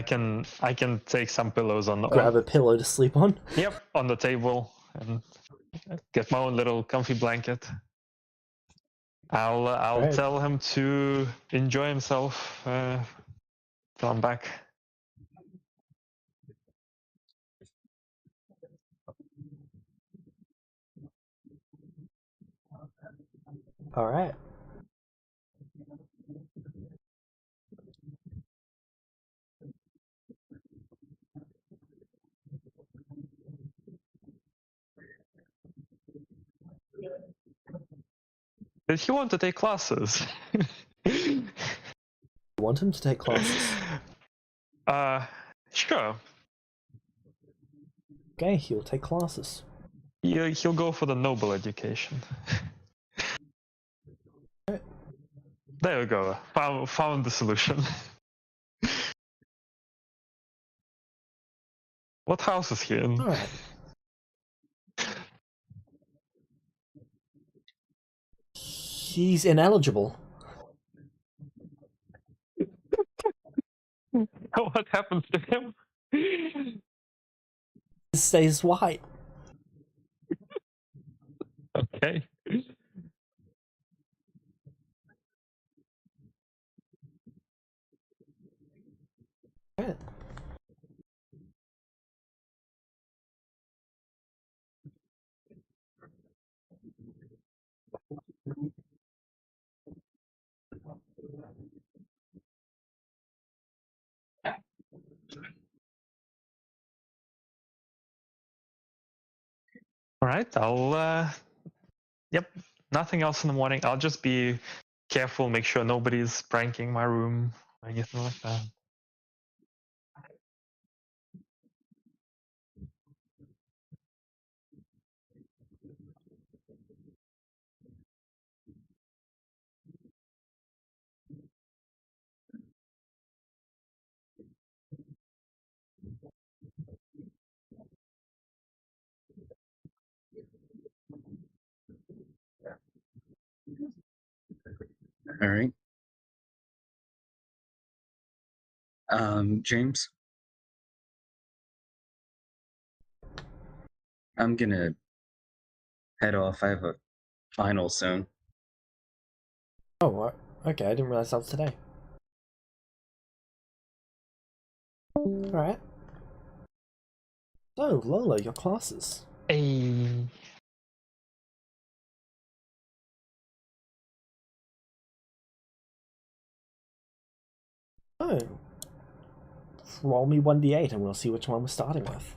can take some pillows on the. Grab a pillow to sleep on. Yep, on the table, and get my own little comfy blanket. I'll Right. tell him to enjoy himself till I'm back. Alright. Did he want to take classes? You want him to take classes? Sure. Okay, he'll take classes. He'll go for the noble education. There we go. Found the solution. What house is he in? Alright. He's ineligible. What happens to him? He stays white. Okay. Alright. All right. Yep. Nothing else in the morning. I'll just be careful, make sure nobody's pranking my room or anything like that. All right. James, I'm gonna head off. I have a final soon. Oh, okay, I didn't realize that was today. Alright. So, Lola, your classes. Hey. Oh. Roll me 1d8 and we'll see which one we're starting with.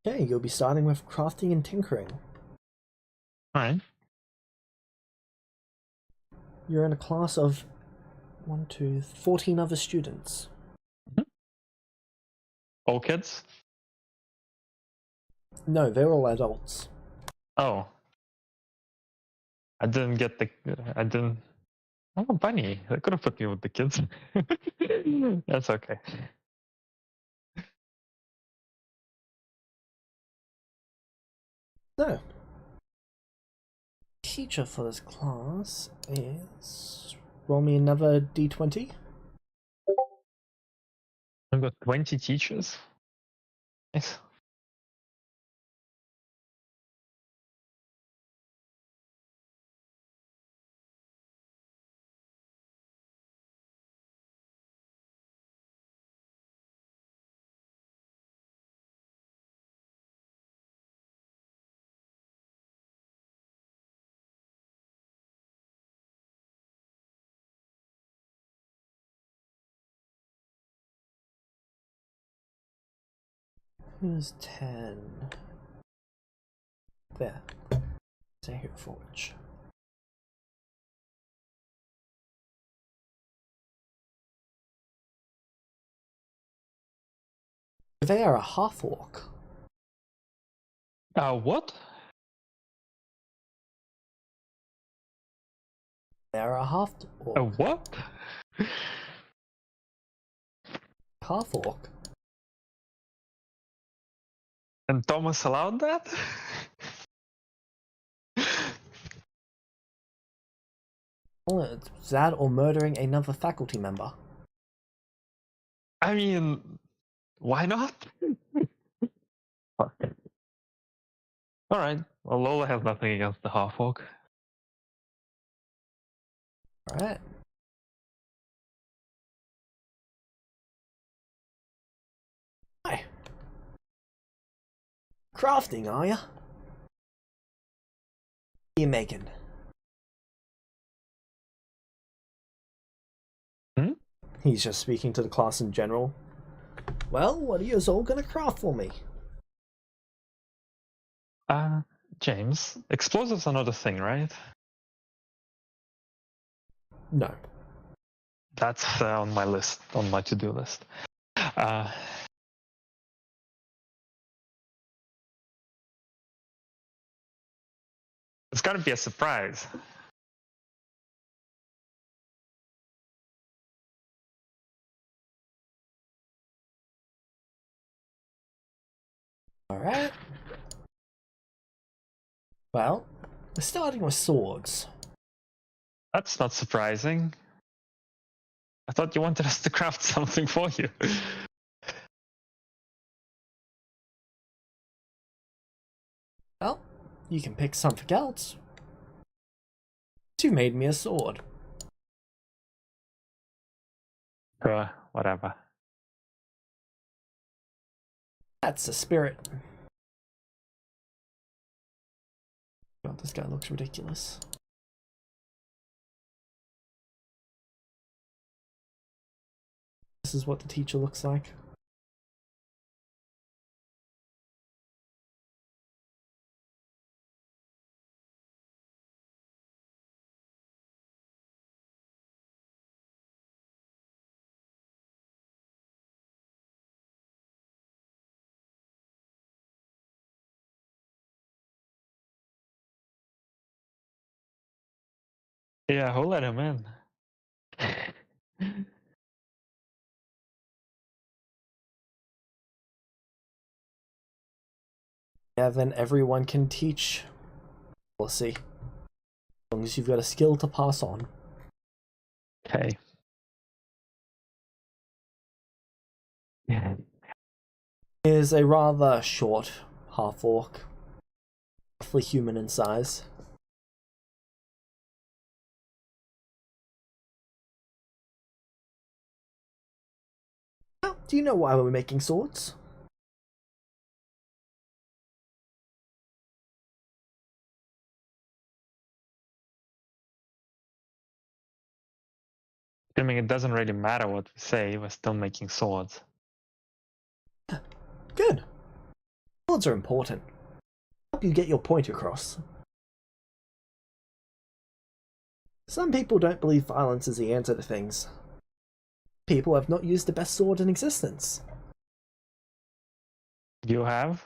Okay, you'll be starting with crafting and tinkering. All right. You're in a class of 14 other students. All kids? No, they're all adults. Oh. I didn't get the. I didn't. I'm a bunny. They could have put me with the kids. That's okay. So, teacher for this class is... Roll me another d20. I've got 20 teachers. Nice. Who's 10? There. Stay here, Forge. They are a half-orc. What? They are a half-orc. A what? Half-orc. And Thomas allowed that? Well, it's that or murdering another faculty member. I mean, why not? Alright, well, Lola has nothing against the half-orc. Alright. Hi. Crafting, are ya? What are you making? Hmm? He's just speaking to the class in general. Well, what are you all gonna craft for me? James, explosives are not a thing, right? No. That's on my list, on my to-do list. It's gotta be a surprise. Alright. Well, we're starting with swords. That's not surprising. I thought you wanted us to craft something for you. Well, you can pick something else. You made me a sword. Whatever. That's the spirit. God, this guy looks ridiculous. This is what the teacher looks like. Yeah, who let him in? Yeah, then everyone can teach. We'll see. As long as you've got a skill to pass on. Okay. Yeah. Is a rather short half-orc. Roughly human in size. Now, do you know why we're making swords? I mean, it doesn't really matter what we say, we're still making swords. Good. Swords are important. Help you get your point across. Some people don't believe violence is the answer to things. People have not used the best sword in existence. You have?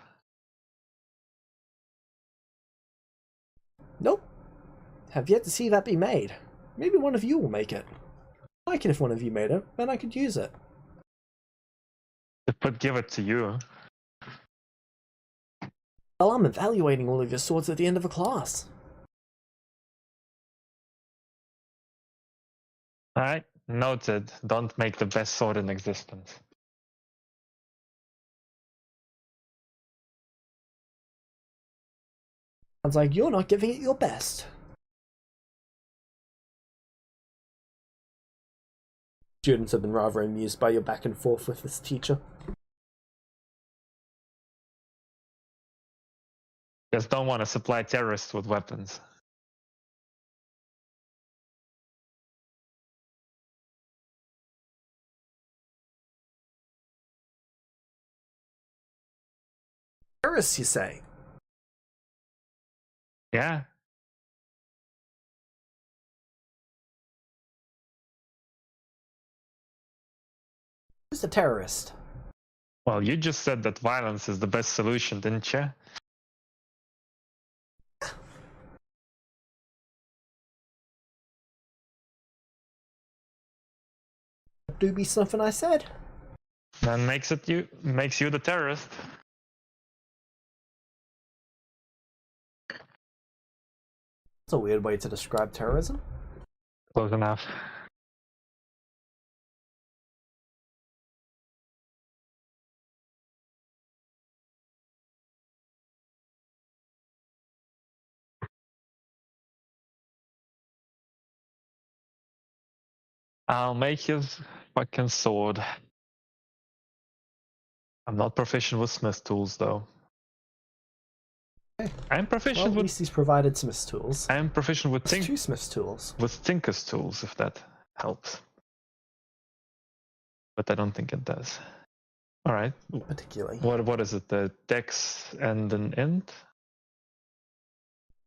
Nope. Have yet to see that be made. Maybe one of you will make it. I'd like it if one of you made it, then I could use it. But give it to you. Well, I'm evaluating all of your swords at the end of a class. Alright, noted. Don't make the best sword in existence. Sounds like you're not giving it your best. Students have been rather amused by your back and forth with this teacher. Just don't want to supply terrorists with weapons. Terrorists, you say? Yeah. Who's the terrorist? Well, you just said that violence is the best solution, didn't you? Do be something I said. Then makes you the terrorist. a weird way to describe terrorism. Close enough. I'll make his fucking sword. I'm not proficient with smith tools though. Okay. I'm Well, proficient at with least he's provided smith's tools. I'm proficient with It's two smith's tools. with tinker's tools, if that helps. But I don't think it does. Alright. Not particularly. What is it? The dex and an int?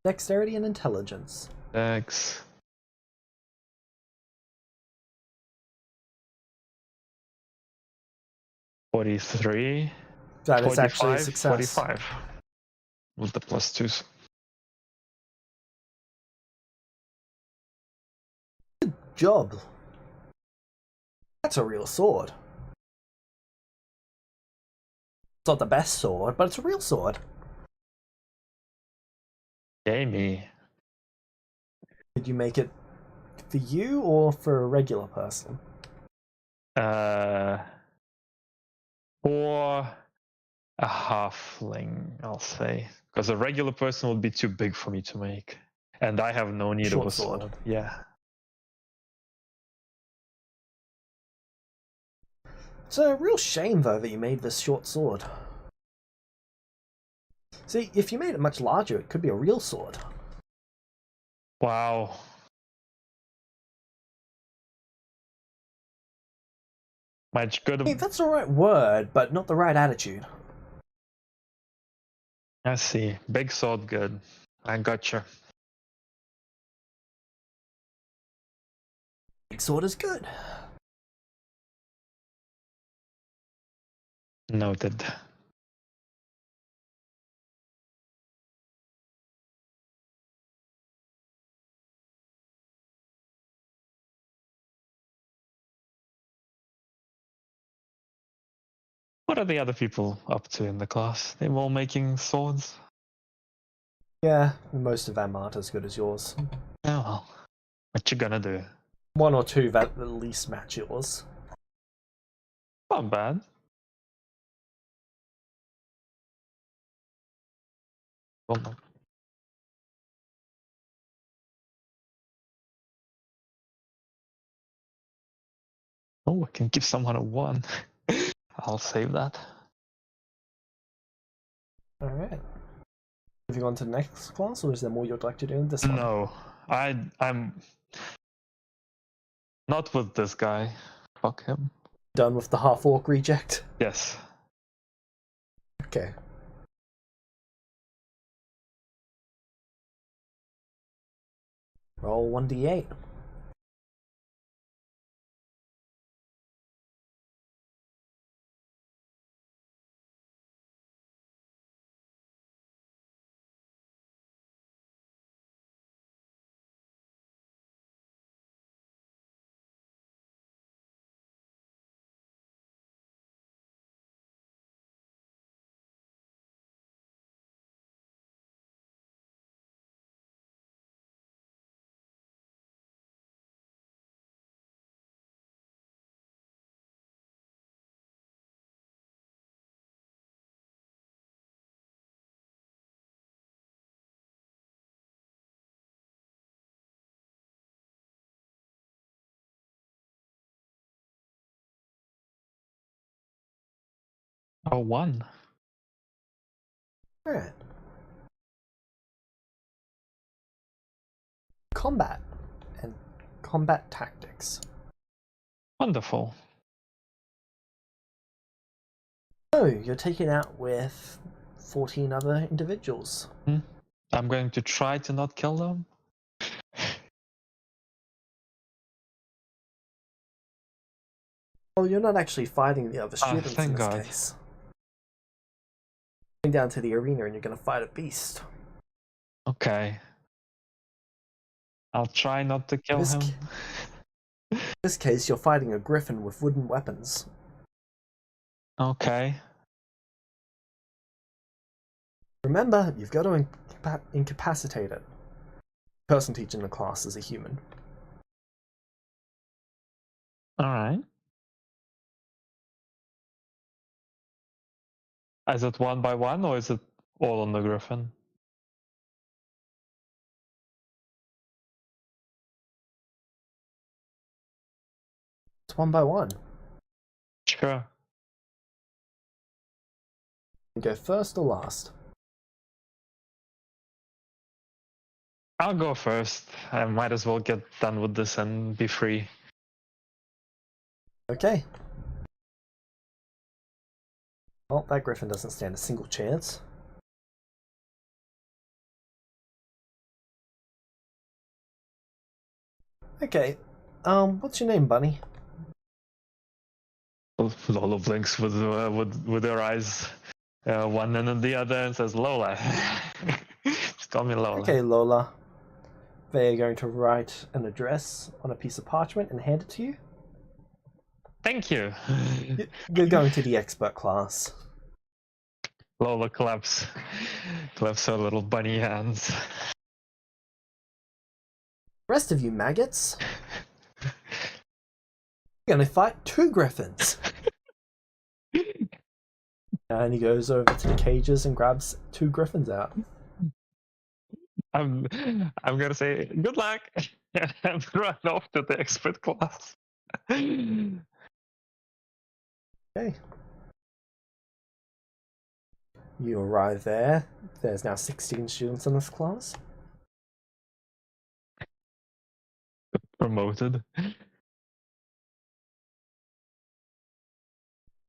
Dexterity and intelligence. Dex. $43. That is actually a 45, success. 45 with the plus 2s. Good job. That's a real sword. It's not the best sword, but it's a real sword. Jamie. Did you make it for you or for a regular person? For a halfling, I'll say. Because a regular person would be too big for me to make. And I have no need of a Short sword. sword. Yeah. It's a real shame, though, that you made this short sword. See, if you made it much larger, it could be a real sword. Wow. Much good. Hey, that's the right word, but not the right attitude. I see. Big sword, good. I gotcha. Big sword is good. Noted. What are the other people up to in the class? They're all making swords? Yeah, most of them aren't as good as yours. Oh well. What you gonna do? One or two that at least match yours. Not bad. Well, no. Oh, I can give someone a 1. I'll save that. Alright. Moving on to the next class, or is there more you'd like to do in this one? No, I'm not with this guy. Fuck him. Done with the half-orc reject? Yes. Okay. Roll 1d8. Oh, 1. Alright. Combat and combat tactics. Wonderful. So, you're taken out with 14 other individuals. I'm going to try to not kill them. Well, you're not actually fighting the other students in thank this God. case. Going down to the arena and you're going to fight a beast. Okay. I'll try not to kill This him. In this case, you're fighting a griffin with wooden weapons. Okay. Remember, you've got to incapacitate it. person teaching the class is a human. Alright. Is it 1 by 1 or is it all on the griffin? It's 1 by 1. Sure. You go first or last? I'll go first. I might as well get done with this and be free. Okay. Well, that griffin doesn't stand a single chance. Okay. What's your name, Bunny? Lola blinks with her eyes, one and then the other, and says Lola. Just call me Lola. Okay, Lola. They are going to write an address on a piece of parchment and hand it to you. Thank you. You're going to the expert class. Lola claps her little bunny hands. Rest of you maggots. You're going to fight 2 griffins. And he goes over to the cages and grabs 2 griffins out. I'm gonna say good luck and run off to the expert class. Okay. You arrive there. There's now 16 students in this class. Promoted. The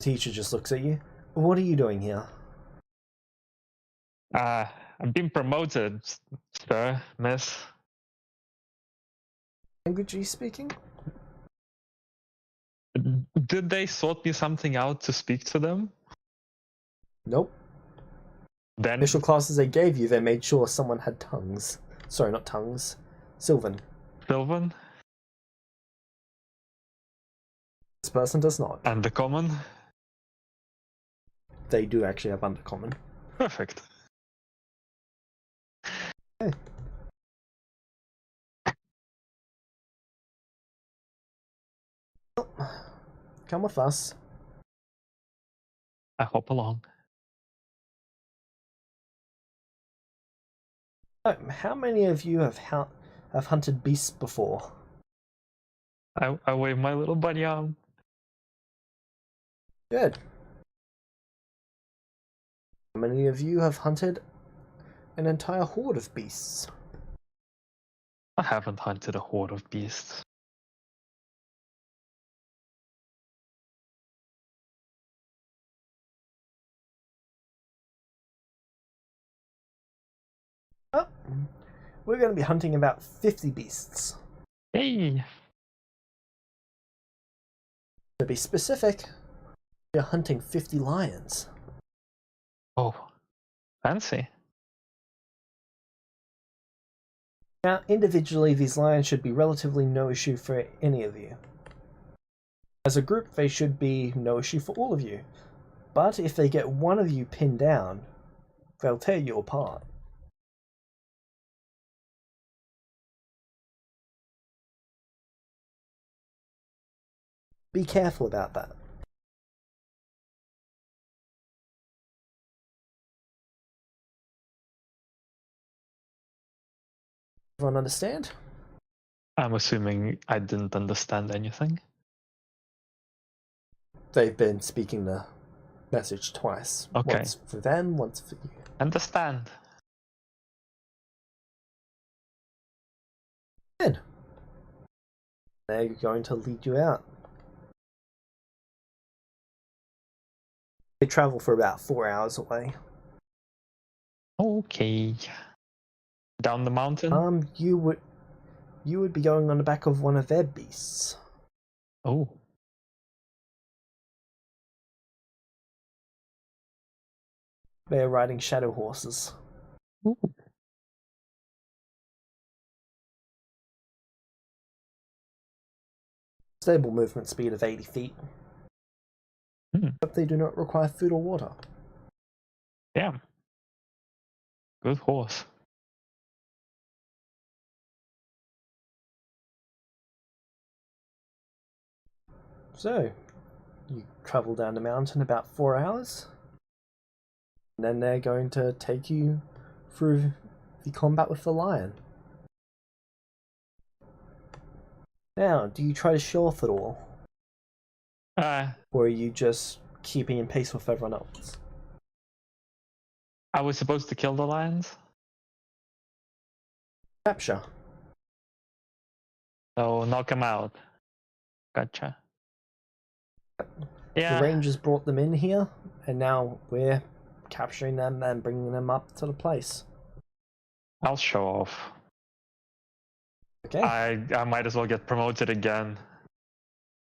teacher just looks at you. What are you doing here? I've been promoted, sir, miss. Language are you speaking? Did they sort me something out to speak to them? Nope. Then Initial classes they gave you, they made sure someone had tongues. Sorry, not tongues. Sylvan. Sylvan This person does not. and the common. They do actually have undercommon. Perfect. Okay. Come with us. I hop along. How many of you have hunted beasts before? I wave my little bunny arm. Good. How many of you have hunted an entire horde of beasts? I haven't hunted a horde of beasts. Oh, we're going to be hunting about 50 beasts. Hey! To be specific, we're hunting 50 lions. Oh, fancy. Now, individually, these lions should be relatively no issue for any of you. As a group, they should be no issue for all of you. But if they get one of you pinned down, they'll tear you apart. Be careful about that. Everyone understand? I'm assuming I didn't understand anything. They've been speaking the message twice. Okay. Once for them, once for you. Understand. Good. They're going to lead you out. They travel for about 4 hours away. Okay. Down the mountain? You would be going on the back of one of their beasts. Oh. They're riding shadow horses. Ooh. Stable movement speed of 80 feet. But they do not require food or water. Yeah. Good horse. So, you travel down the mountain about 4 hours. And then they're going to take you through the combat with the lion. Now, do you try to show off at all? Or are you just keeping in pace with everyone else? Are we supposed to kill the lions? Capture. So knock them out. Gotcha. The Yeah, rangers brought them in here, and now we're capturing them and bringing them up to the place. I'll show off. Okay. I might as well get promoted again.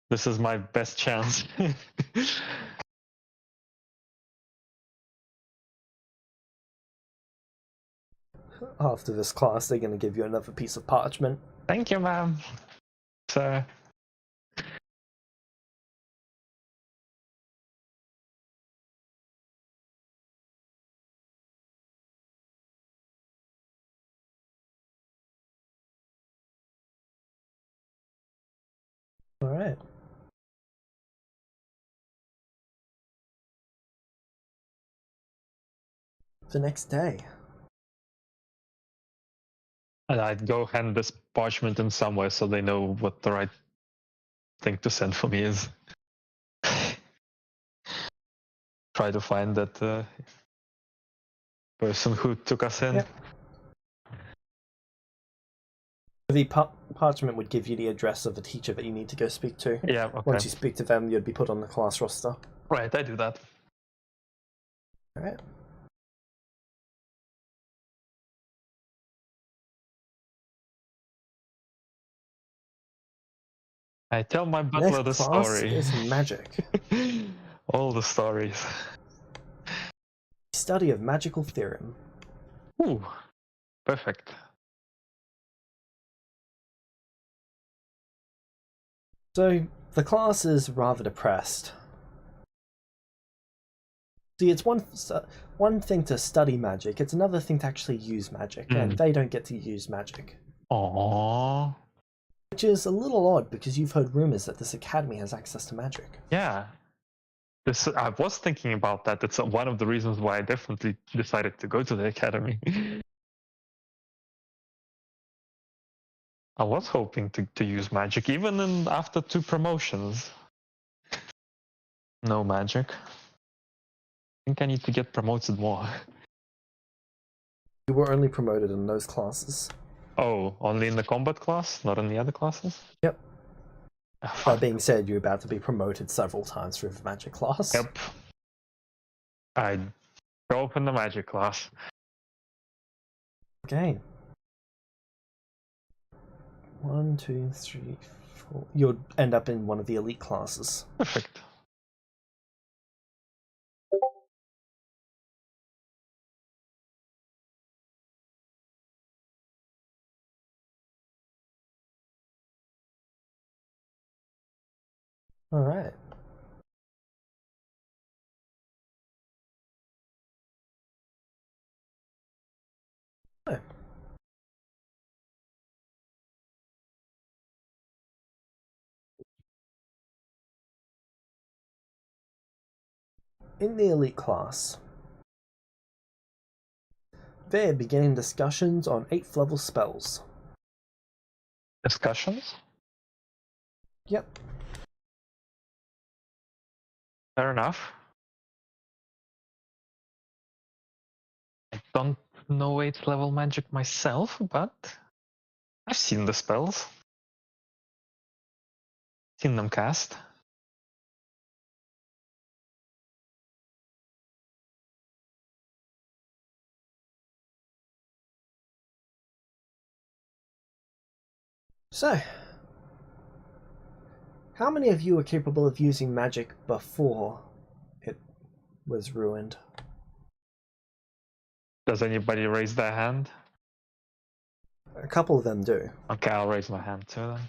This is my best chance. After this class, they're going to give you another piece of parchment. Thank you, ma'am. Sir. Alright. The next day. And I'd go hand this parchment in somewhere so they know what the right thing to send for me is. Try to find that person who took us in. Yep. The parchment would give you the address of the teacher that you need to go speak to. Yeah, okay. Once you speak to them, you'd be put on the class roster. Right, I do that. Alright. I tell my butler the Next class story. is magic. All the stories. Study of magical theorem. Ooh, perfect. So, the class is rather depressed. See, it's one thing to study magic, it's another thing to actually use magic, and they don't get to use magic. Aww. Which is a little odd, because you've heard rumors that this academy has access to magic. Yeah. I was thinking about that. It's one of the reasons why I definitely decided to go to the academy. I was hoping to use magic, even after 2 promotions. No magic. I think I need to get promoted more. You were only promoted in those classes. Oh, only in the combat class, not in the other classes? Yep. Ah, That being said, you're about to be promoted several times through the magic class. Yep. I go up in the magic class. Okay. 1, 2, 3, 4. You'll end up in one of the elite classes. Perfect. Alright. Oh. In the elite class, they're beginning discussions on 8th level spells. Discussions? Yep. Fair enough. I don't know 8th level magic myself, but I've seen the spells. Seen them cast. So, how many of you are capable of using magic before it was ruined? Does anybody raise their hand? A couple of them do. Okay, I'll raise my hand too then.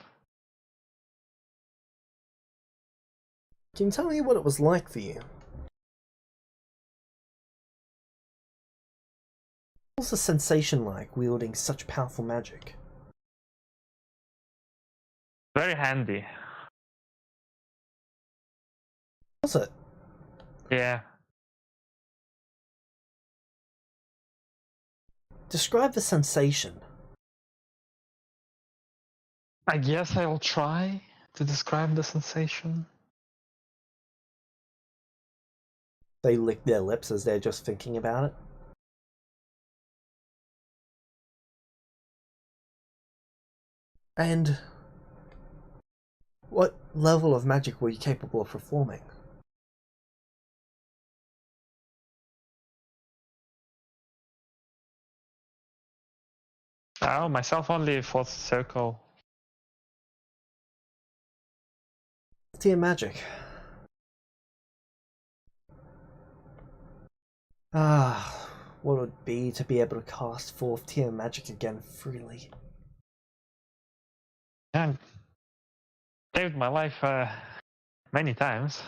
Can you tell me what it was like for you? What was the sensation like wielding such powerful magic? Very handy. Was it? Yeah. Describe the sensation. I guess I'll try to describe the sensation. They lick their lips as they're just thinking about it. And what level of magic were you capable of performing? Oh, myself only 4th circle. Tier magic. Ah, what would it be to be able to cast 4th tier magic again freely? Yeah, saved my life many times.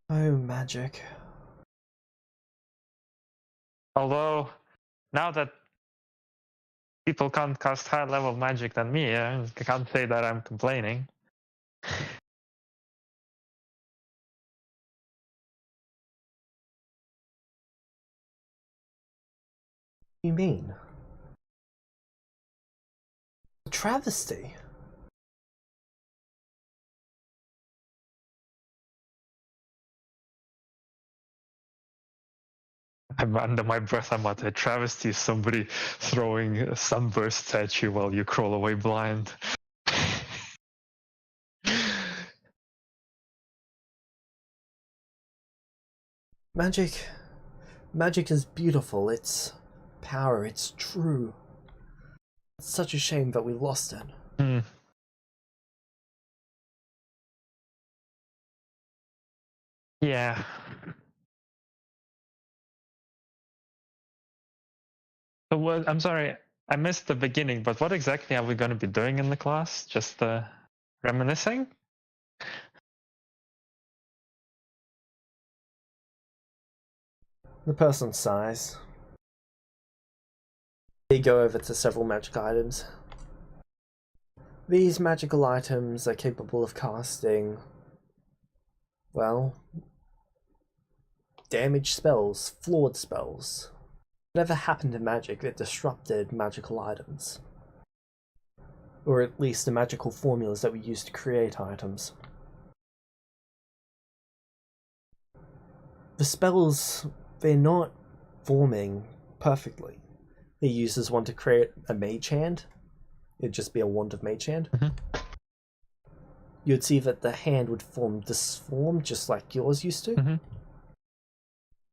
Oh, magic. Although, now that people can't cast higher level magic than me, I can't say that I'm complaining. What do you mean? A travesty. I'm under my breath, I'm at a travesty, somebody throwing a sunburst at you while you crawl away blind. Magic. Magic is beautiful. It's power. It's true. It's such a shame that we lost it. Yeah. So what, I'm sorry, I missed the beginning, but what exactly are we going to be doing in the class? Just reminiscing? The person's size. They go over to several magic items. These magical items are capable of casting, well, damage spells, flawed spells. Whatever happened to magic that disrupted magical items. Or at least the magical formulas that we use to create items. The spells, they're not forming perfectly. They use this one to create a mage hand. It'd just be a wand of mage hand. You'd see that the hand would form disformed just like yours used to.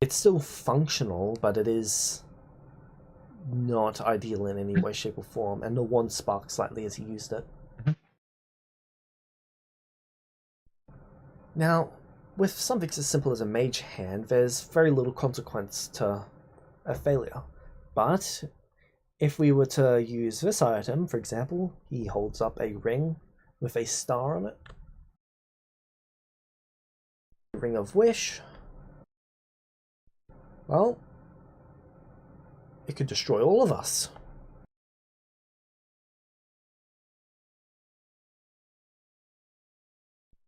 It's still functional, but it is not ideal in any way, shape, or form, and the wand sparked slightly as he used it. Now, with something as simple as a mage hand, there's very little consequence to a failure. But if we were to use this item, for example, he holds up a ring with a star on it. Ring of Wish. Well, it could destroy all of us.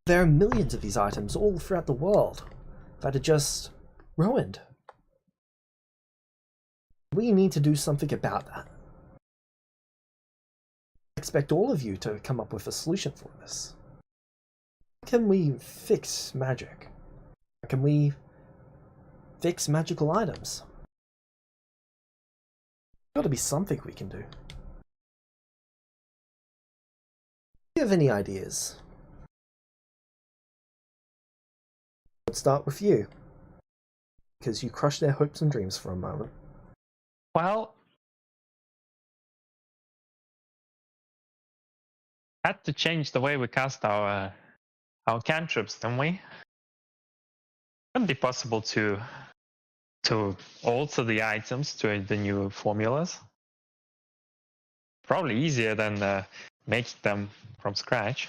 There are millions of these items all throughout the world that are just ruined. We need to do something about that. I expect all of you to come up with a solution for this. How can we fix magic? How can we fix magical items? There's got to be something we can do. Do you have any ideas? Let's start with you, because you crushed their hopes and dreams for a moment. Well, had to change the way we cast our cantrips, didn't we? Wouldn't be possible to alter the items to the new formulas. Probably easier than making them from scratch.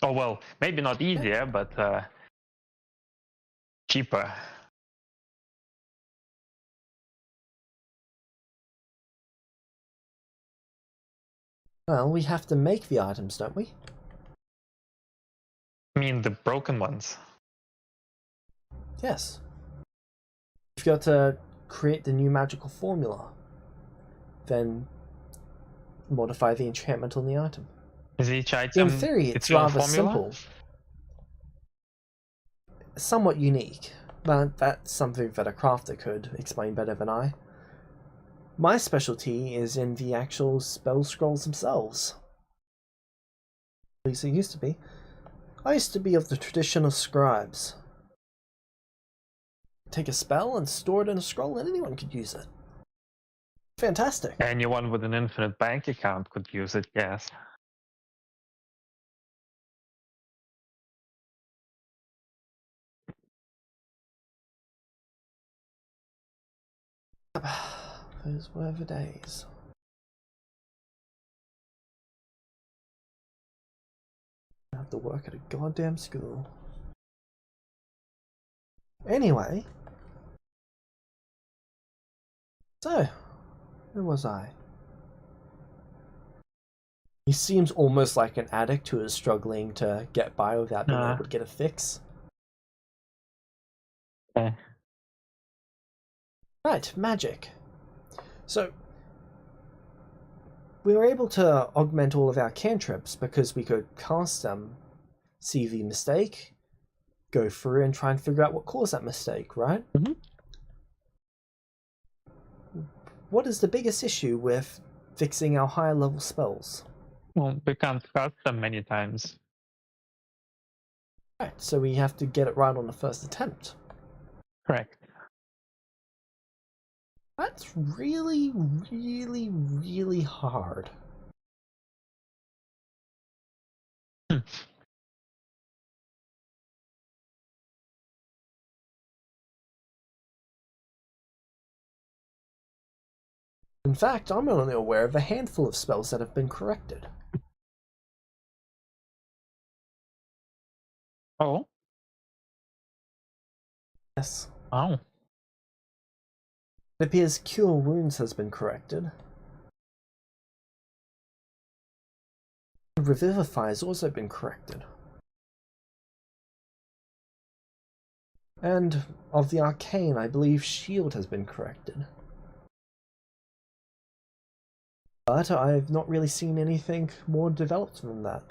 Oh well, maybe not easier, but cheaper. Well, we have to make the items, don't we? I mean the broken ones. Yes. We've got to create the new magical formula. Then modify the enchantment on the item. Is each item In theory, its it's own rather formula? simple. Somewhat unique, but that's something that a crafter could explain better than I. My specialty is in the actual spell scrolls themselves. At least it used to be. I used to be of the tradition of scribes. Take a spell and store it in a scroll and anyone could use it. Fantastic. Anyone with an infinite bank account could use it, yes. Those were the days. I have to work at a goddamn school. Anyway. So, who was I? He seems almost like an addict who is struggling to get by without being able to get a fix. Okay. Right, magic. So, we were able to augment all of our cantrips because we could cast them, see the mistake, go through and try and figure out what caused that mistake, right? Mm-hmm. What is the biggest issue with fixing our higher level spells? Well, we can't cast them many times. Right, so we have to get it right on the first attempt. Correct. That's really, really, really hard. In fact, I'm only aware of a handful of spells that have been corrected. Oh? Yes. Oh. It appears Cure Wounds has been corrected. Revivify has also been corrected. And of the Arcane, I believe Shield has been corrected. But I've not really seen anything more developed than that.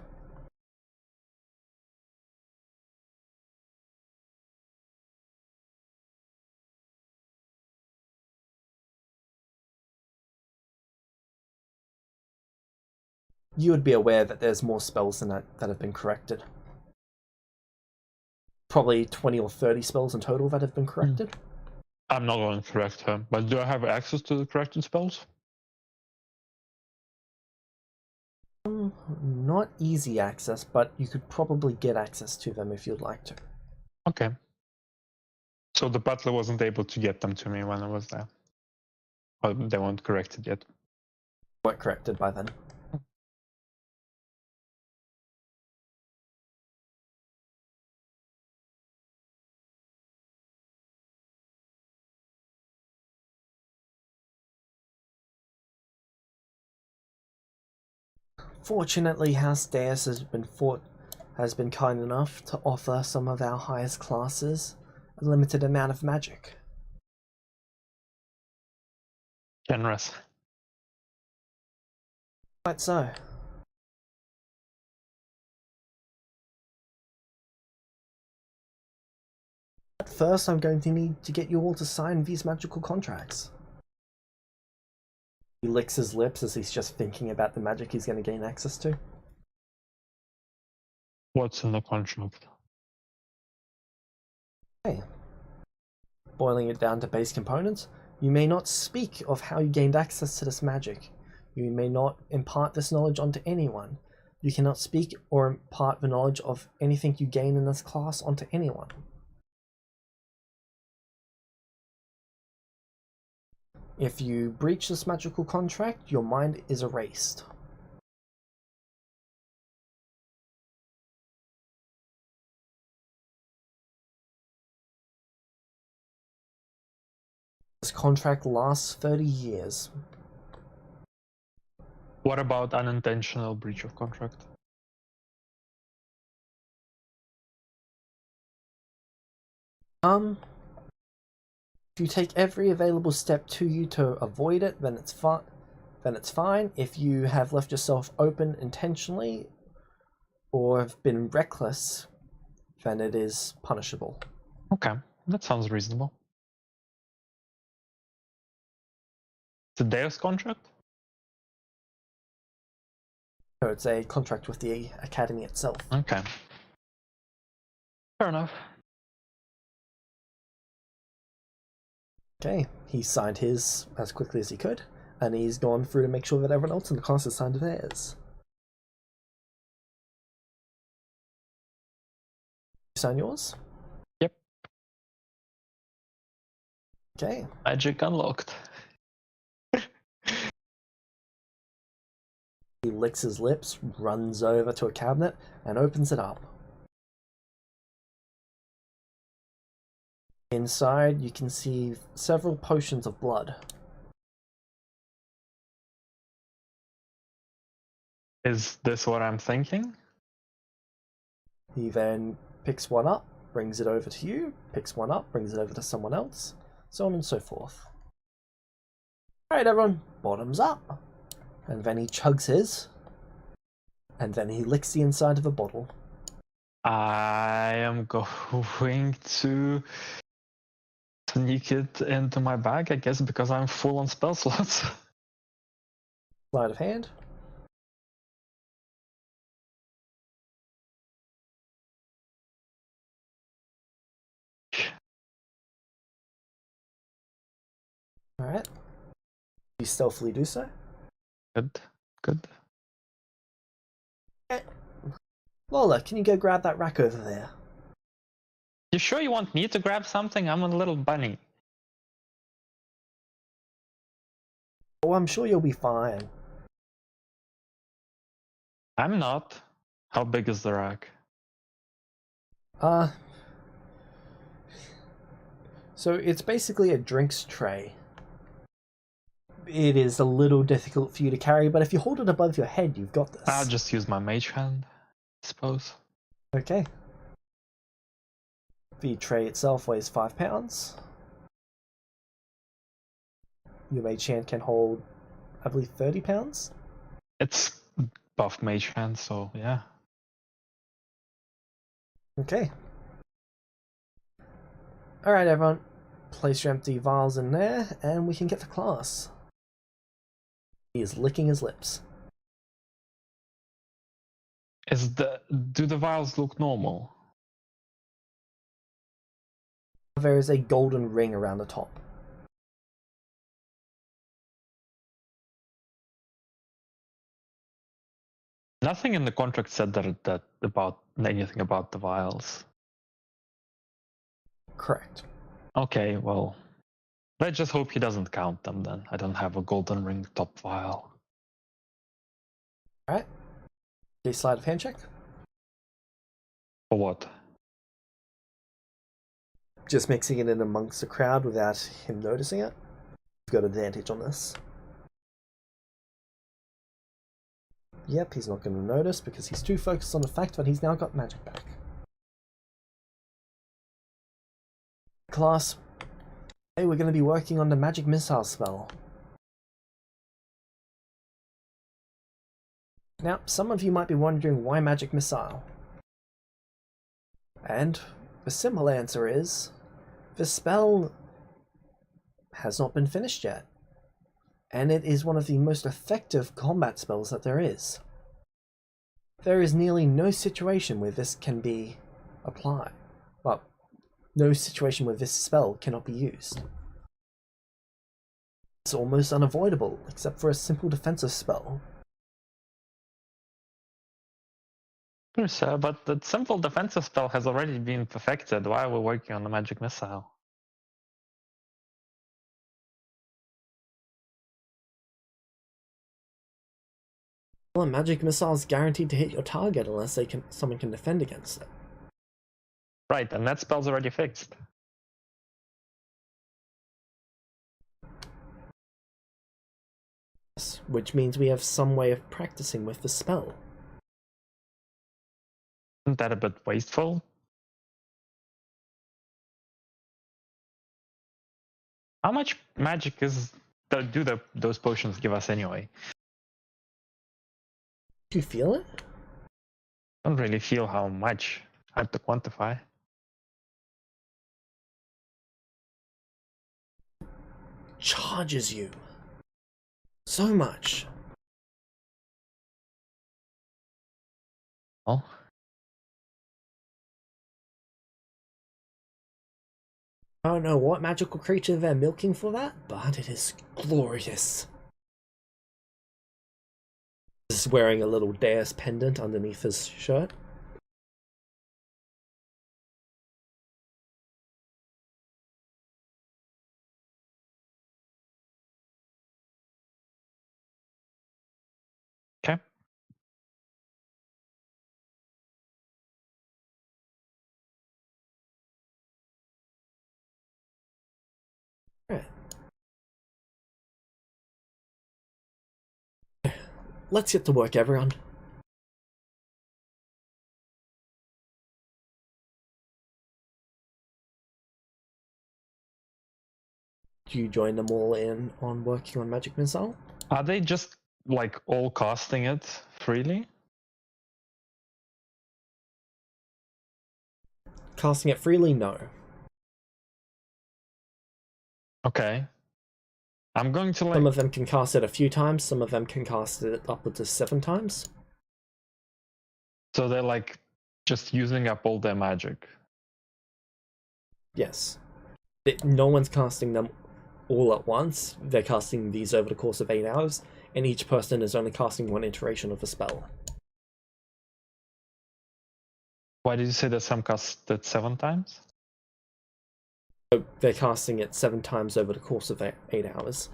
You would be aware that there's more spells than that have been corrected. Probably 20 or 30 spells in total that have been corrected. I'm not going to correct her, but do I have access to the corrected spells? Not easy access, but you could probably get access to them if you'd like to. Okay. So the butler wasn't able to get them to me when I was there. Or they weren't corrected yet. Weren't corrected by then. Fortunately, House Deus has been kind enough to offer some of our highest classes a limited amount of magic. Generous. Quite so. At first, I'm going to need to get you all to sign these magical contracts. He licks his lips as he's just thinking about the magic he's going to gain access to. What's in the contract? Okay. Boiling it down to base components, you may not speak of how you gained access to this magic. You may not impart this knowledge onto anyone. You cannot speak or impart the knowledge of anything you gain in this class onto anyone. If you breach this magical contract, your mind is erased. This contract lasts 30 years. What about unintentional breach of contract? If you take every available step to you to avoid it, then it's fine. Then it's fine. If you have left yourself open intentionally or have been reckless, then it is punishable. Okay, that sounds reasonable. It's a Deus contract? So it's a contract with the academy itself. Okay. Fair enough. Okay, he signed his as quickly as he could, and he's gone through to make sure that everyone else in the class has signed theirs. You sign yours? Yep. Okay. Magic unlocked. He licks his lips, runs over to a cabinet, and opens it up. Inside, you can see several potions of blood. Is this what I'm thinking? He then picks one up, brings it over to you, picks one up, brings it over to someone else, so on and so forth. Alright everyone, bottoms up. And then he chugs his, and then he licks the inside of a bottle. I am going to sneak it into my bag, I guess, because I'm full on spell slots. Sleight of hand. Alright. You stealthily do so. Good, good. Lola, can you go grab that rack over there? You sure you want me to grab something? I'm a little bunny. Oh, I'm sure you'll be fine. I'm not. How big is the rack? So it's basically a drinks tray. It is a little difficult for you to carry, but if you hold it above your head, you've got this. I'll just use my mage hand, I suppose. Okay. The tray itself weighs 5 pounds. Your mage hand can hold, I believe, 30 pounds? It's buff mage hand, so yeah. Okay. Alright everyone, place your empty vials in there, and we can get to class. He is licking his lips. Do the vials look normal? There is a golden ring around the top. Nothing in the contract said that about anything about the vials. Correct. Okay, well, let's just hope he doesn't count them then. I don't have a golden ring top vial. Alright. A sleight of hand check. For what? Just mixing it in amongst the crowd without him noticing it. You've got advantage on this. Yep, he's not going to notice because he's too focused on the fact that he's now got magic back. Class, hey, we're going to be working on the magic missile spell. Now, some of you might be wondering why magic missile. And the simple answer is, the spell has not been finished yet. And it is one of the most effective combat spells that there is. There is nearly no situation where this can be applied. Well, no situation where this spell cannot be used. It's almost unavoidable, except for a simple defensive spell. Sure, sir, but the simple defensive spell has already been perfected. Why are we working on the magic missile? Well, a magic missile is guaranteed to hit your target unless someone can defend against it. Right, and that spell's already fixed. which means we have some way of practicing with the spell. Isn't that a bit wasteful? How much magic do those potions give us anyway? Do you feel it? I don't really feel how much. Hard to quantify. Charges you so much. Oh, I don't know what magical creature they're milking for that, but it is glorious. He's wearing a little Deus pendant underneath his shirt. okay. Alright. Let's get to work, everyone. Do you join them all in on working on Magic Missile? Are they just like all casting it freely? Casting it freely? No. Okay. I'm going to like. Some of them can cast it a few times, some of them can cast it upwards to 7 times. So they're like just using up all their magic. Yes. No one's casting them all at once. They're casting these over the course of 8 hours, and each person is only casting one iteration of a spell. Why did you say that some cast it 7 times? So they're casting it 7 times over the course of 8 hours.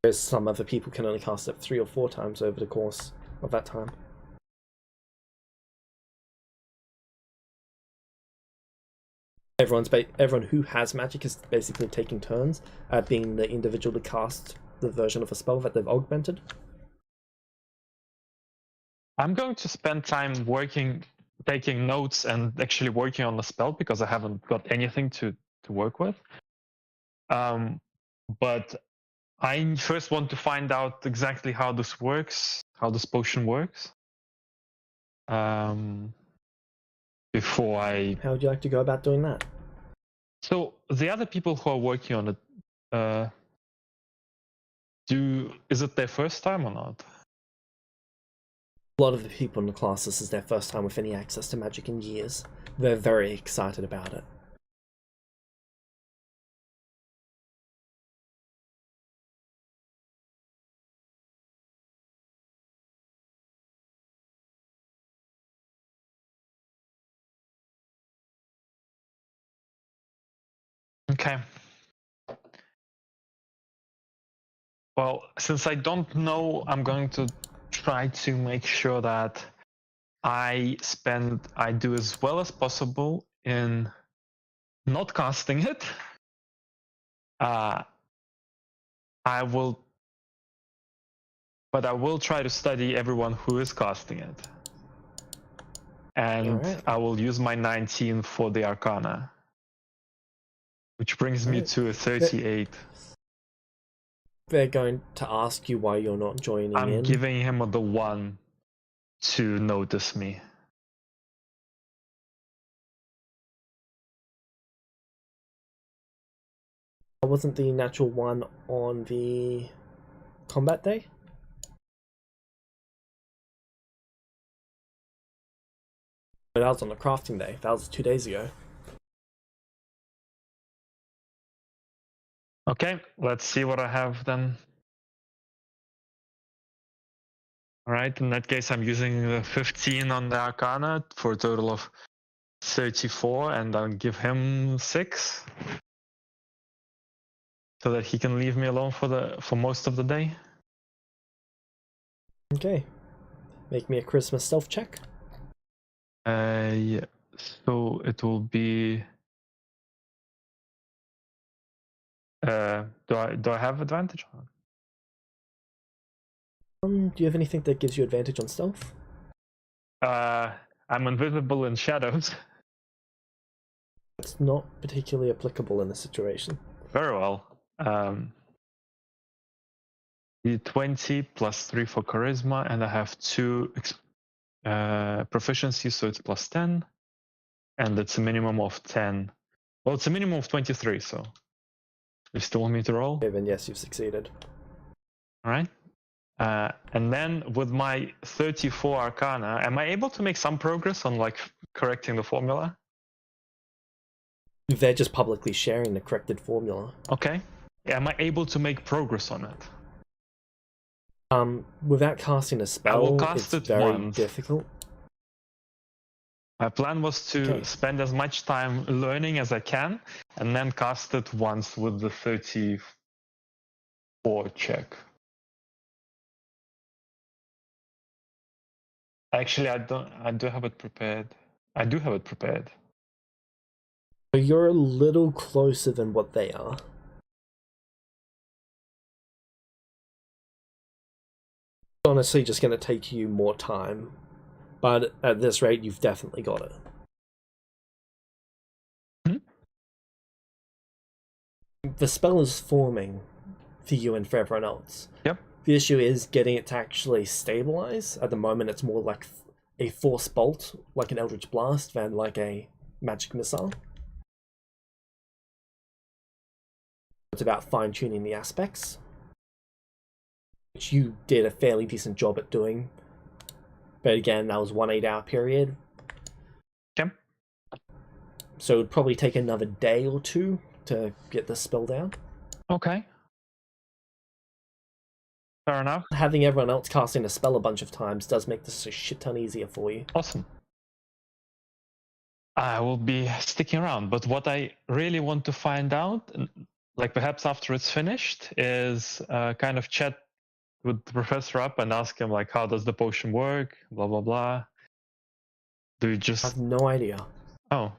Whereas some other people can only cast it 3 or 4 times over the course of that time. Everyone who has magic is basically taking turns at being the individual to cast the version of a spell that they've augmented. I'm going to spend time taking notes and actually working on the spell because I haven't got anything to work with. But I first want to find out exactly how this works, how this potion works. Before I... How would you like to go about doing that? So the other people who are working on it, is it their first time or not? A lot of the people in the class, this is their first time with any access to magic in years. They're very excited about it. Okay. Well, since I don't know, I'm going to try to make sure that I do as well as possible in not casting it. I will try to study everyone who is casting it. And Alright. I will use my 19 for the Arcana. Which brings me to a 38. They're going to ask you why you're not joining in. I'm giving him the 1 to notice me. Wasn't the natural 1 on the combat day? But that was on the crafting day. That was 2 days ago. Okay, let's see what I have then. Alright, in that case I'm using the 15 on the Arcana for a total of 34, and I'll give him 6. So that he can leave me alone for most of the day. Okay. Make me a Charisma stealth check. Yeah. So it will be. Do I have advantage on? Do you have anything that gives you advantage on stealth? I'm invisible in shadows. It's not particularly applicable in this situation. Very well. D20 plus 3 for charisma, and I have 2 proficiency, so it's plus 10. And it's a minimum of 10. Well, it's a minimum of 23, so you still want me to roll? Okay, then yes, you've succeeded. All right. And then with my 34 Arcana, am I able to make some progress on like correcting the formula? They're just publicly sharing the corrected formula. Okay. Am I able to make progress on it? Without casting a spell, will cast it's it very once. difficult. My plan was to Okay. spend as much time learning as I can, and then cast it once with the 34 check. Actually, I do have it prepared. I do have it prepared. So you're a little closer than what they are. It's honestly just going to take you more time. But at this rate, you've definitely got it. The spell is forming for you and for everyone else. Yep. The issue is getting it to actually stabilize. At the moment, it's more like a force bolt, like an Eldritch Blast, than like a magic missile. It's about fine-tuning the aspects, which you did a fairly decent job at doing. But again, that was 1 8-hour period. Okay. So it would probably take another day or 2 to get the spell down. Okay. Fair enough. Having everyone else casting a spell a bunch of times does make this a shit ton easier for you. Awesome. I will be sticking around, but what I really want to find out, like perhaps after it's finished, is kind of chat with the professor up and ask him like, how does the potion work? Blah blah blah. Do you I just? have no idea. Oh.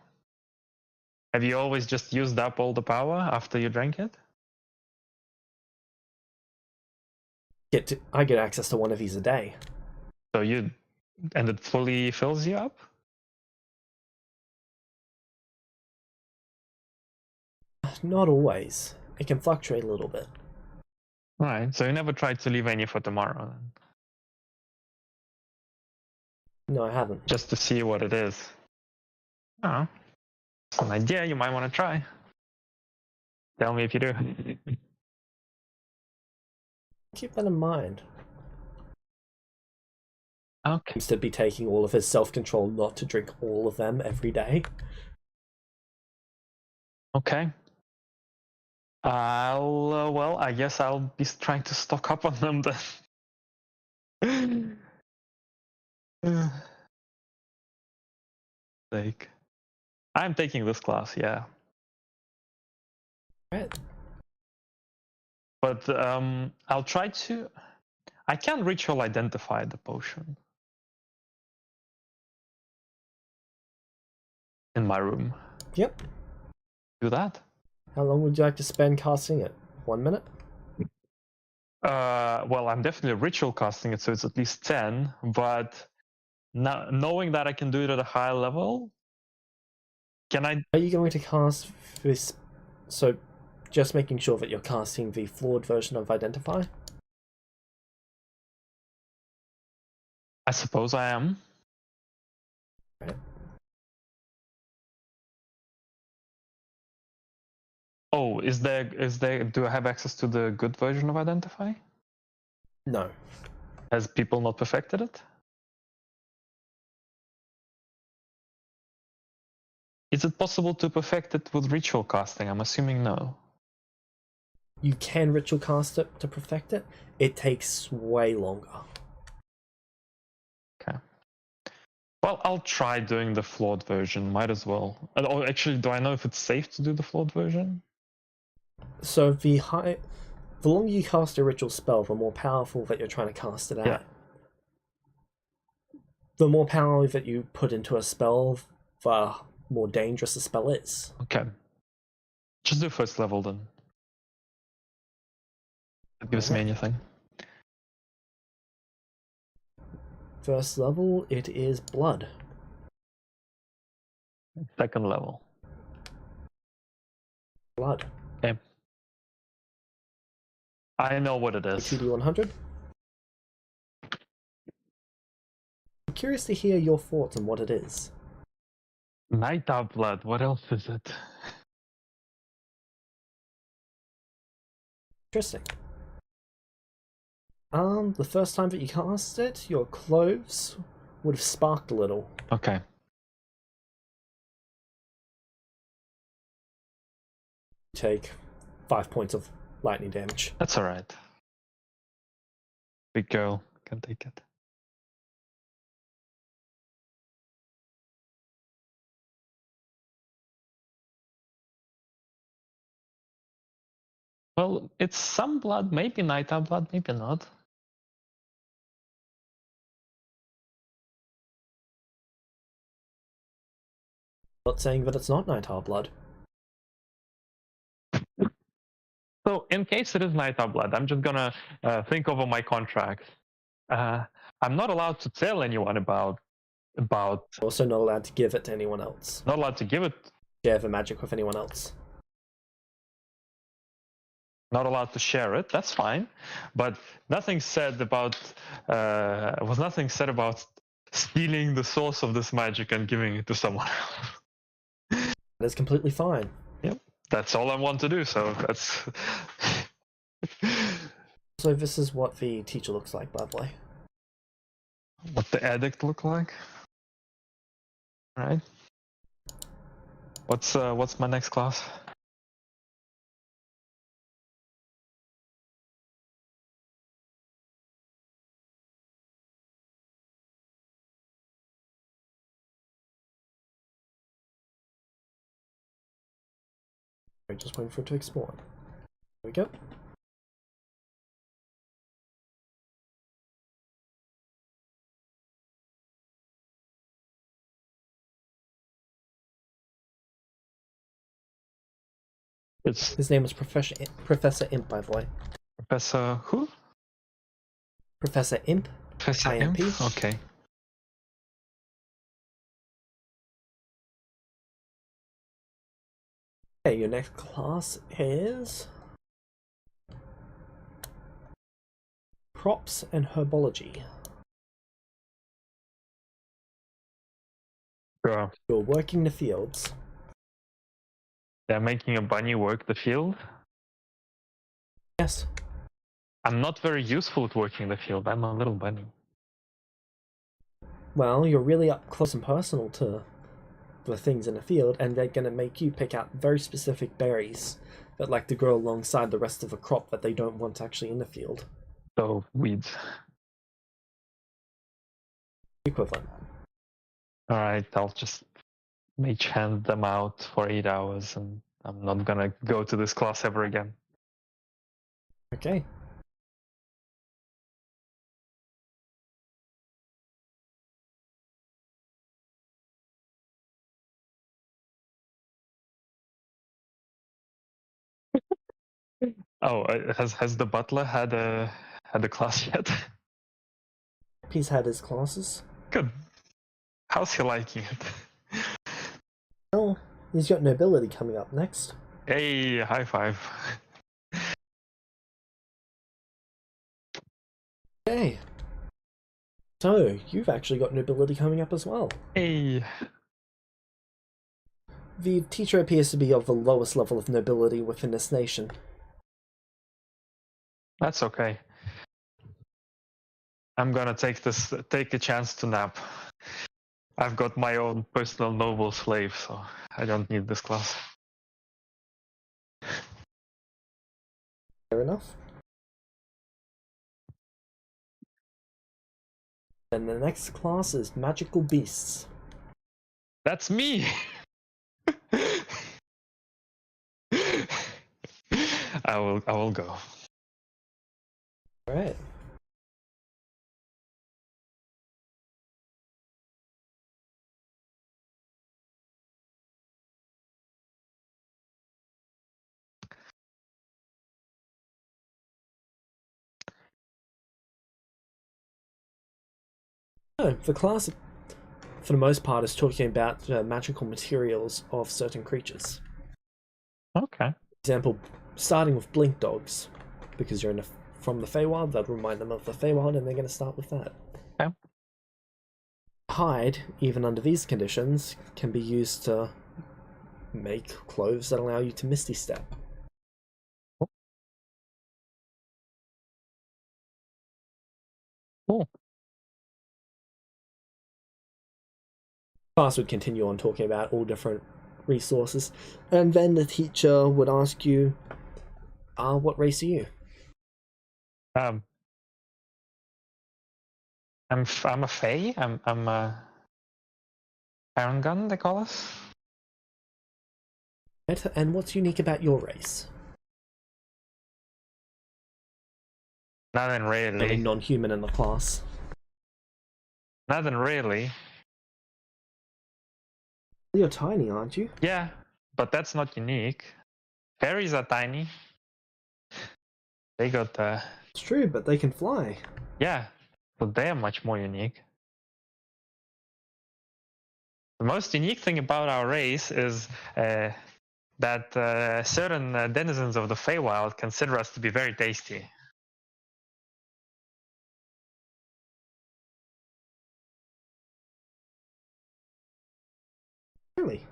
Have you always just used up all the power after you drank it? I get access to one of these a day. So and it fully fills you up? Not always. It can fluctuate a little bit. Right. So you never tried to leave any for tomorrow then? No, I haven't. Just to see what it is. Oh. It's an idea you might want to try. Tell me if you do. Keep that in mind. Okay. Seems to be taking all of his self-control not to drink all of them every day. Okay. Well, I guess I'll be trying to stock up on them then. Like, I'm taking this class, yeah. Right. But I'll try to. I can ritual identify the potion in my room. Yep. Do that. How long would you like to spend casting it? 1 minute? Well, I'm definitely ritual casting it, so it's at least 10. But knowing that I can do it at a high level, can I? Are you going to cast this? So, just making sure that you're casting the flawed version of Identify? I suppose I am. Right. Oh, is there? Do I have access to the good version of Identify? No. Has people not perfected it? Is it possible to perfect it with ritual casting? I'm assuming no. You can ritual cast it to perfect it. It takes way longer. Okay. Well, I'll try doing the flawed version. Might as well. Oh, actually, do I know if it's safe to do the flawed version? So the longer you cast a ritual spell, the more powerful that you're trying to cast it at. Yeah. The more power that you put into a spell, the more dangerous the spell is. Okay. Just do first level then. That gives me anything. First level, it is blood. Second level. Blood. Okay. I know what it is. 2d100. I'm curious to hear your thoughts on what it is. Night Owl blood. What else is it? Interesting. The first time that you cast it, your clothes would have sparked a little. Okay. Take 5 points of lightning damage. That's alright. Big girl can take it. Well, it's some blood, maybe Night Owl blood, maybe not. Not saying that it's not Night Owl blood. So in case it is Night Owl blood, I'm just gonna think over my contract. I'm not allowed to tell anyone about. Also not allowed to give it to anyone else. Not allowed to give it. Share the magic with anyone else. Not allowed to share it. That's fine, but nothing said about. Was nothing said about stealing the source of this magic and giving it to someone else. That is completely fine. Yep, that's all I want to do. So that's. So this is what the teacher looks like, by the way. What the addict look like? All right. What's my next class? We're just waiting for it to explore. There we go. His name was Professor Imp, by the way. Professor who? Professor Imp. Professor Imp? IMP. Okay. Okay, your next class is Crops and Herbology. Sure. You're working the fields. They're making a bunny work the field. Yes. I'm not very useful at working the field. I'm a little bunny. Well, you're really up close and personal to the things in the field, and they're going to make you pick out very specific berries that like to grow alongside the rest of the crop that they don't want actually in the field. So, weeds. Equivalent. Alright, I'll just mage hand them out for 8 hours and I'm not gonna go to this class ever again. Okay. Oh, has the butler had a class yet? He's had his classes. Good. How's he liking it? Well, he's got nobility coming up next. Hey, high five. Okay. So, you've actually got nobility coming up as well. Hey. The teacher appears to be of the lowest level of nobility within this nation. That's okay. I'm gonna take a chance to nap. I've got my own personal noble slave, so I don't need this class. Fair enough. Then the next class is Magical Beasts. That's me. I will go. Alright. No, the class, for the most part, is talking about magical materials of certain creatures. Okay. For example, starting with blink dogs, because you're from the Feywild, that remind them of the Feywild, and they're going to start with that. Okay. Hide, even under these conditions, can be used to make clothes that allow you to Misty Step. Cool. Class would continue on talking about all different resources, and then the teacher would ask you, what race are you? I'm a Fey. I'm a Iron Gun, they call us. And what's unique about your race? Nothing Only really. non-human in the class. Nothing really. You're tiny, aren't you? Yeah, but that's not unique. Fairies are tiny. They got It's true, but they can fly. yeah, but they are much more unique. The most unique thing about our race is that certain denizens of the Feywild consider us to be very tasty. Really?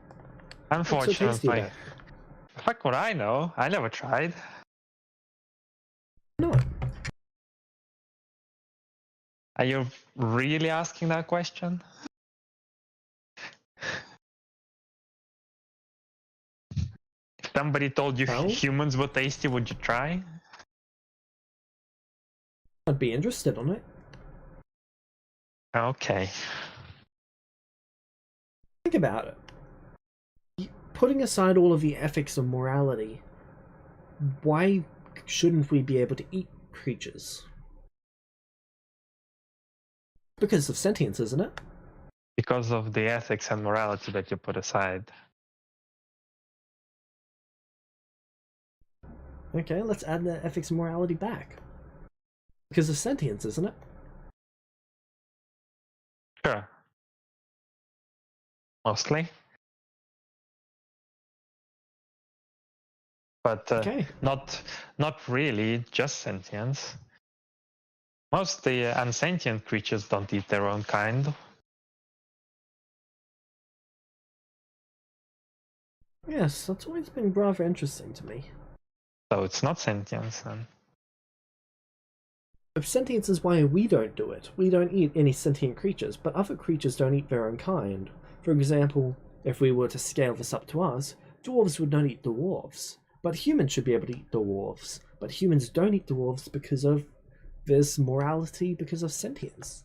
What's so tasty Unfortunately. about it? Fuck what I know. I never tried. No. Are you really asking that question? If somebody told you No. humans were tasty, would you try? I'd be interested on it. Okay. Think about it. Putting aside all of the ethics of morality, why shouldn't we be able to eat creatures? Because of sentience, isn't it? Because of the ethics and morality that you put aside. Okay, let's add the ethics and morality back. Because of sentience, isn't it? Sure. Mostly. But Okay. not really just sentience. Most the unsentient creatures don't eat their own kind. Yes, that's always been rather interesting to me. So it's not sentience then. If sentience is why we don't do it. We don't eat any sentient creatures, but other creatures don't eat their own kind. For example, if we were to scale this up to us, dwarves would not eat dwarves. But humans should be able to eat dwarves. But humans don't eat dwarves because of this morality, because of sentience.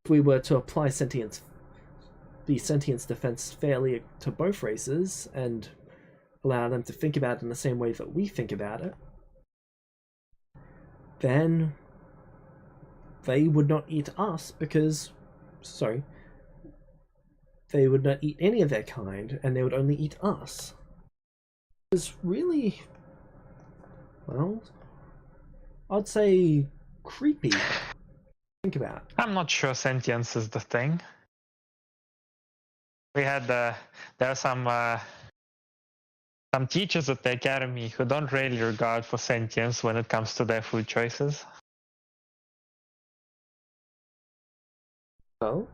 If we were to apply the sentience defense fairly to both races, and allow them to think about it in the same way that we think about it, then they would not eat us because, sorry, they would not eat any of their kind, and they would only eat us. It's really, well, I'd say creepy. Think about it. I'm not sure sentience is the thing. We had there are some teachers at the academy who don't really regard for sentience when it comes to their food choices. Oh?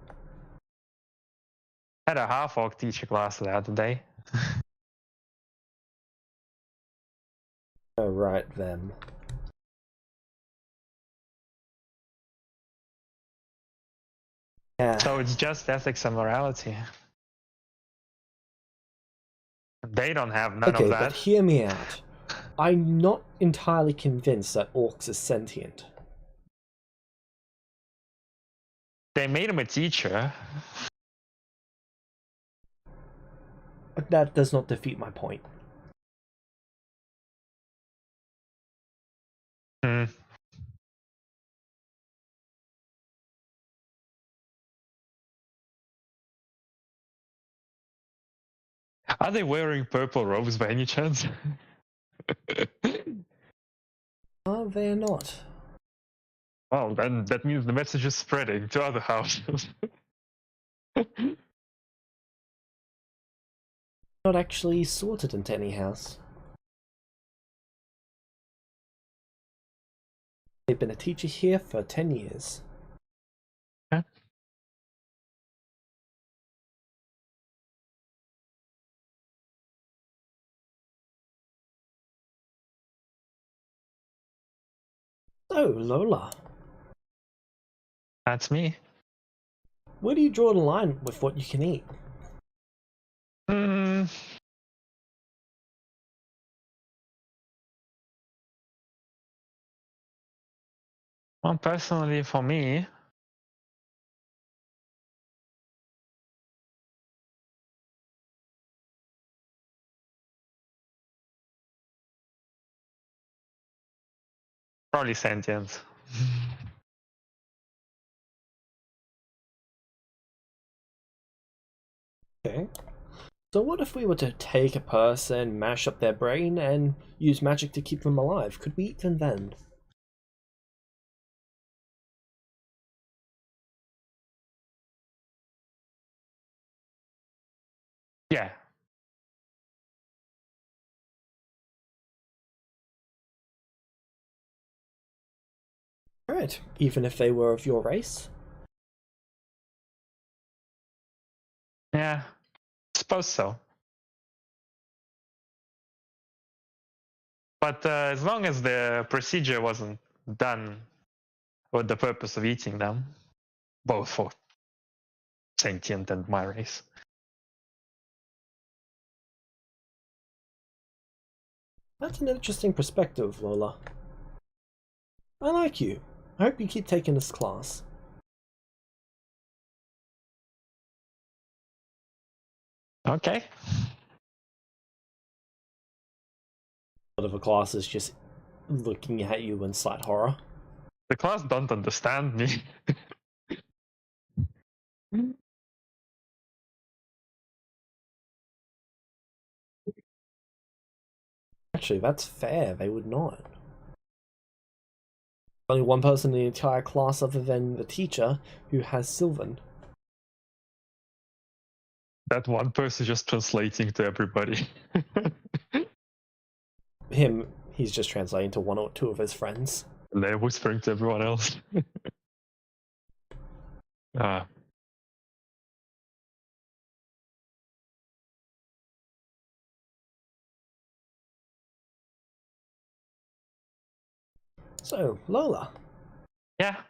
I had a half-orc teacher class the other day. Oh, right, them. Yeah. So it's just ethics and morality. They don't have none Okay, of but that. hear me out. I'm not entirely convinced that orcs are sentient. They made him a teacher. But that does not defeat my point. Hmm. Are they wearing purple robes by any chance? They're not. Well, then that means the message is spreading to other houses. Not actually sorted into any house. They've been a teacher here for 10 years. Okay. So, Lola, That's me. where do you draw the line with what you can eat? Hmm. Well, personally, for me, probably sentience. Okay. So what if we were to take a person, mash up their brain, and use magic to keep them alive? Could we eat them then? Yeah. Alright, even if they were of your race? Yeah. Suppose so. But as long as the procedure wasn't done with the purpose of eating them, both for sentient and my race. That's an interesting perspective, Lola. I like you. I hope you keep taking this class. Okay. A lot of the class is just looking at you in slight horror. The class don't understand me. Actually, that's fair, they would not. Only one person in the entire class other than the teacher who has Sylvan. That one person just translating to everybody. Him, he's just translating to one or two of his friends. And they're whispering to everyone else. Ah. So, Lola, Yeah.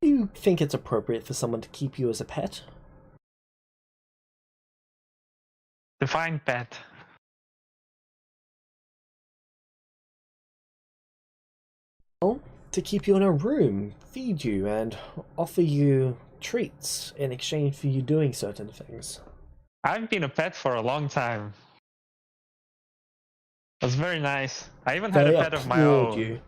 do you think it's appropriate for someone to keep you as a pet? Define pet. Well, to keep you in a room, feed you, and offer you treats in exchange for you doing certain things. I've been a pet for a long time. It was very nice. I even had a They pet of my applaud own. you.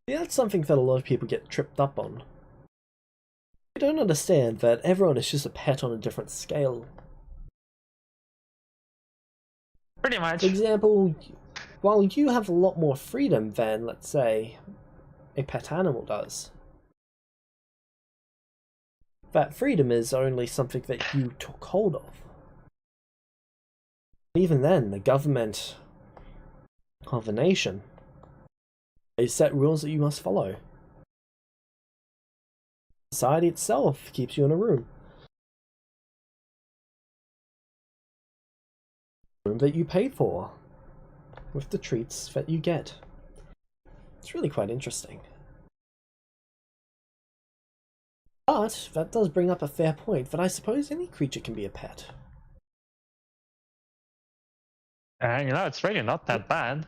Yeah, that's something that a lot of people get tripped up on. They don't understand that everyone is just a pet on a different scale. Pretty much. For example, while you have a lot more freedom than, let's say, a pet animal does, that freedom is only something that you took hold of. Even then, the government of the nation, they set rules that you must follow. Society itself keeps you in a room. Room that you pay for, with the treats that you get. It's really quite interesting. But that does bring up a fair point that I suppose any creature can be a pet. It's really not that bad.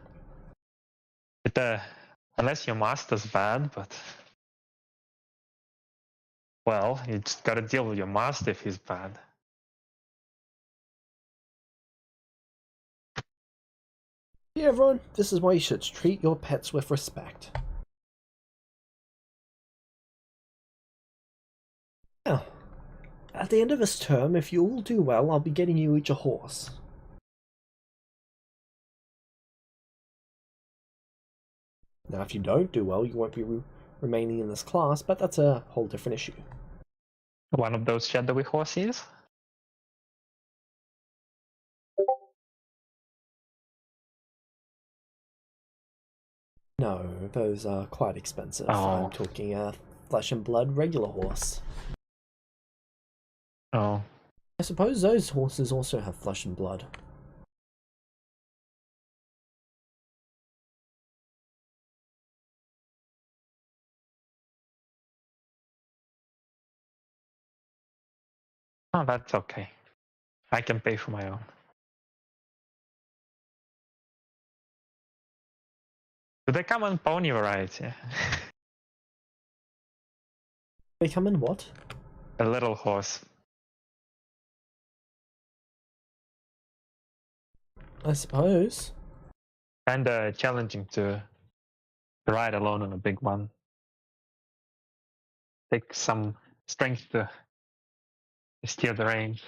Unless your master's bad, but... Well, you just gotta deal with your master if he's bad. Yeah, everyone, this is why you should treat your pets with respect. Now, At the end of this term, if you all do well, I'll be getting you each a horse. Now, if you don't do well, you won't be remaining in this class, but that's a whole different issue. One of those shadowy horses? No, those are quite expensive. Oh. I'm talking a flesh and blood regular horse. Oh. I suppose those horses also have flesh and blood. Oh, that's okay. I can pay for my own. Do they come on pony variety? They come in what? A little horse. I suppose. Kinda challenging to ride alone on a big one. Takes some strength to steer the reins.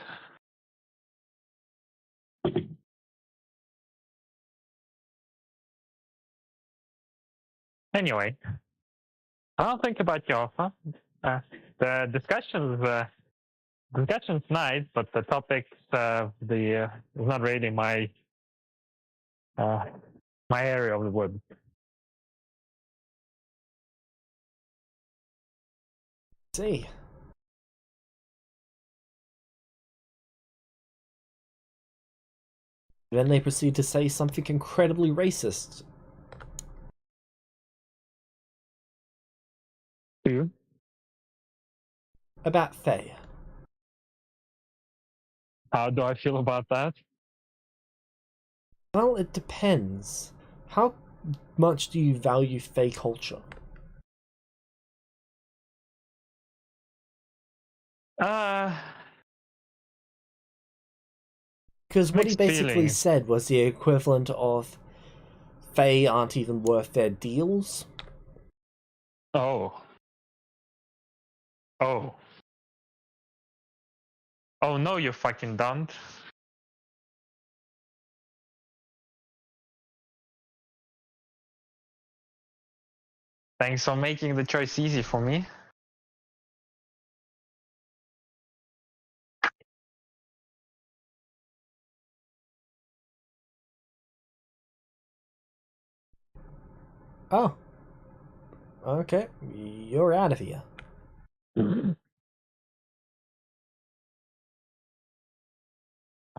Anyway, I'll think about your offer. The discussion's nice, but the topics is not really my my area of the wood. See. Then they proceed to say something incredibly racist. Do you? About Faye. How do I feel about that? Well, it depends. How much do you value Faye culture? Because what he Mixed basically feelings. said was the equivalent of Faye aren't even worth their deals. Oh. Oh. Oh no, you fucking don't. Thanks for making the choice easy for me. Oh. Okay, you're out of here.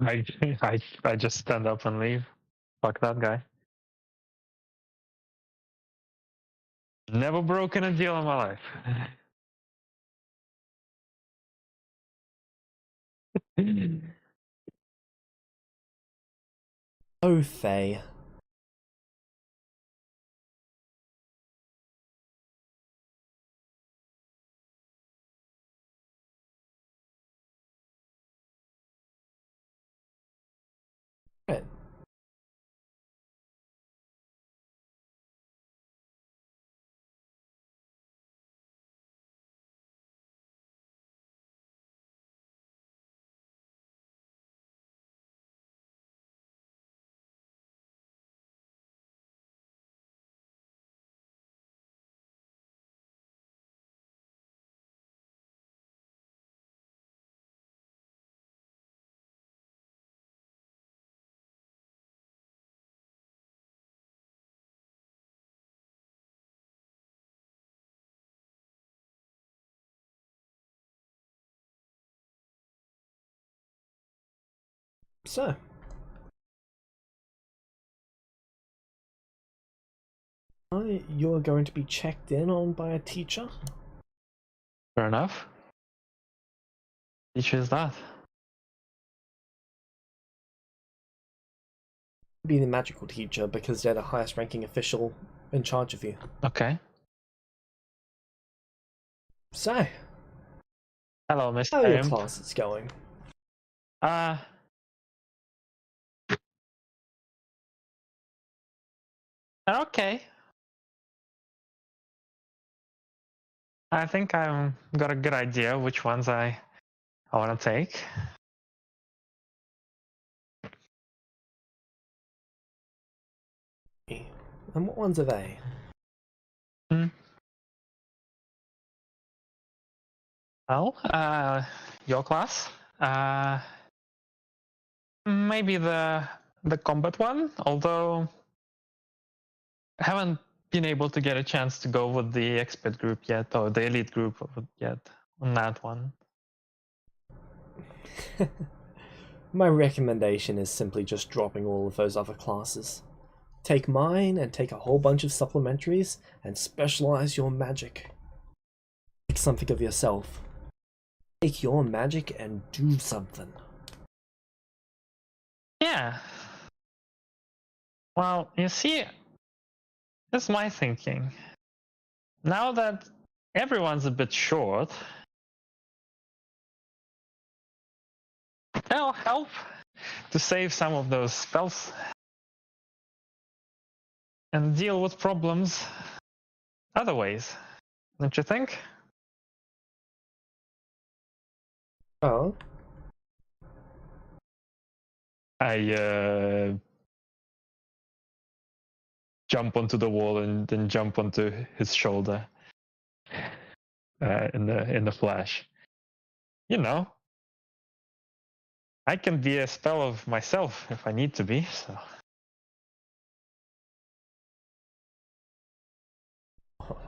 I just stand up and leave. Fuck that guy. Never broken a deal in my life. Oh, Faye. Right. So. You're going to be checked in on by a teacher? Fair enough. Which is that? Be the magical teacher because they're the highest ranking official in charge of you. Okay. So, Hello, Mr. how are your Imp. classes going? Okay. I think I've got a good idea which ones I I want to take. And what ones are they? Well, your class. Maybe the combat one, although I haven't been able to get a chance to go with the expert group yet, or the elite group yet on that one. My recommendation is simply just dropping all of those other classes. Take mine and take a whole bunch of supplementaries and specialize your magic. Make something of yourself. Take your magic and do something. Yeah. Well, you see, that's my thinking. Now that everyone's a bit short, that'll help to save some of those spells and deal with problems other ways, don't you think? Oh, I jump onto the wall and then jump onto his shoulder in the flash. You know, I can be a spell of myself if I need to be. So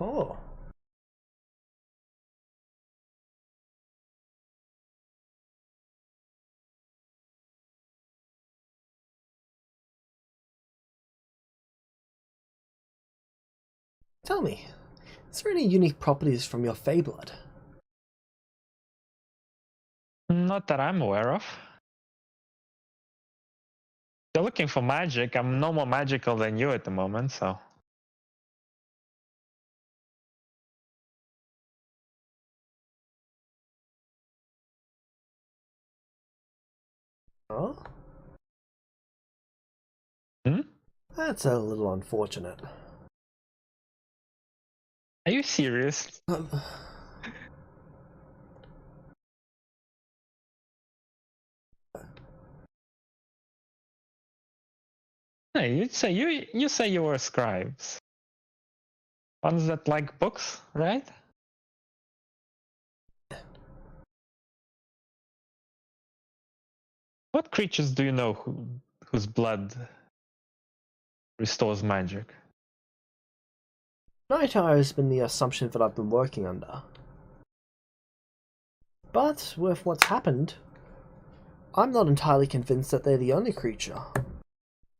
oh. Tell me, is there any unique properties from your Fey blood? not that I'm aware of. You're looking for magic. I'm no more magical than you at the moment, so. Oh? Hmm? That's a little unfortunate. Are you serious? Hey, you say you were scribes. Ones that like books, right? What creatures do you know whose blood restores magic? Night Eye has been the assumption that I've been working under. But with what's happened, I'm not entirely convinced that they're the only creature.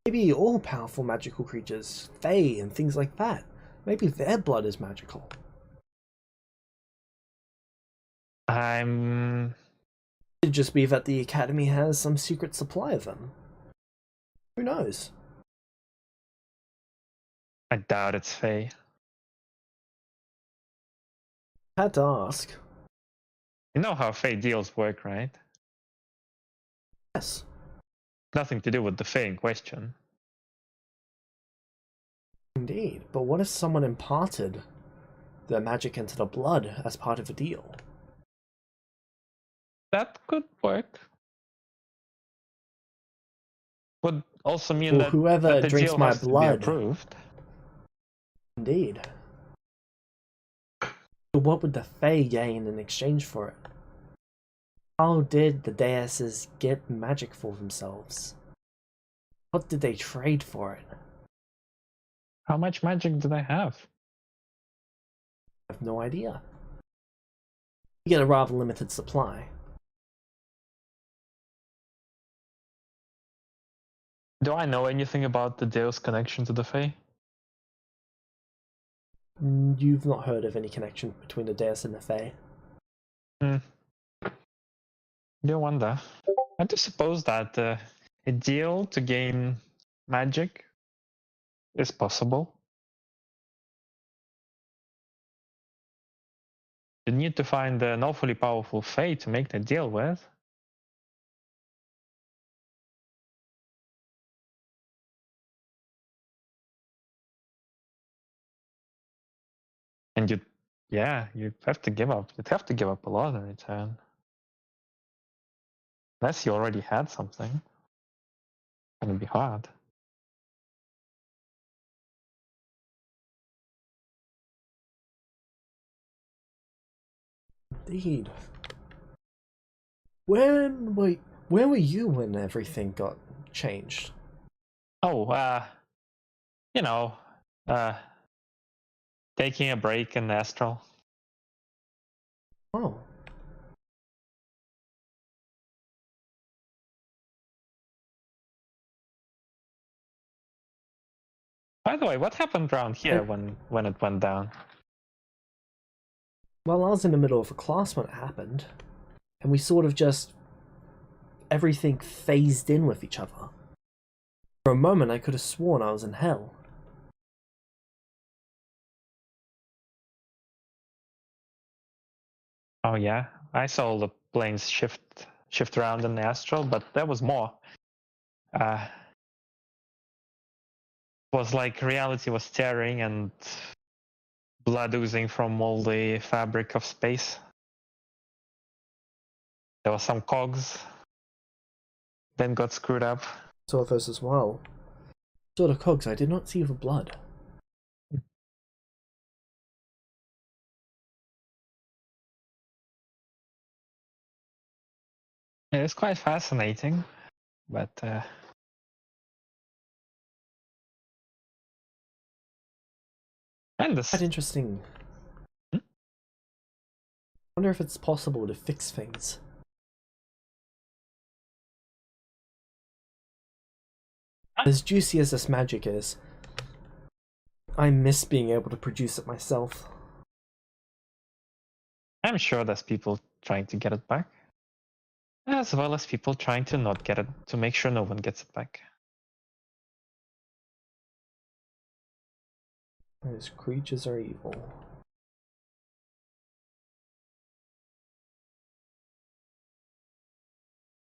Maybe all powerful magical creatures, Fae and things like that, maybe their blood is magical. I'm It could just be that the Academy has some secret supply of them. Who knows? I doubt it's Fae. Had to ask. You know how Fae deals work, right? Yes. Nothing to do with the Fae in question. Indeed, but what if someone imparted their magic into the blood as part of a deal? That could work. Would also mean Well, whoever that the drinks deal my has to be blood. approved. Indeed. But what would the Fae gain in exchange for it? How did the deises get magic for themselves? What did they trade for it? How much magic do they have? I have no idea. You get a rather limited supply. Do I know anything about the Deus connection to the Fae? You've not heard of any connection between the deus and the Fae? You wonder. I do suppose that a deal to gain magic is possible. You need to find an awfully powerful Fae to make the deal with. And you'd have to give up a lot in return. Unless you already had something. It's gonna be hard. Indeed. Where were you when everything got changed? Oh, you know, taking a break in Astral. Oh. By the way, what happened around here when it went down? Well, I was in the middle of a class when it happened, and we sort of just... everything phased in with each other. For a moment, I could have sworn I was in hell. Oh yeah, I saw all the planes shift around in the Astral, but there was more. It was like reality was tearing and blood oozing from all the fabric of space. There was some cogs, then got screwed up. Saw those as well. Sort of cogs, I did not see the blood. It was quite fascinating, but and this Quite interesting. Hmm? Wonder if it's possible to fix things. As juicy as this magic is, I miss being able to produce it myself. I'm sure there's people trying to get it back, as well as people trying to not get it, to make sure no one gets it back. Those creatures are evil.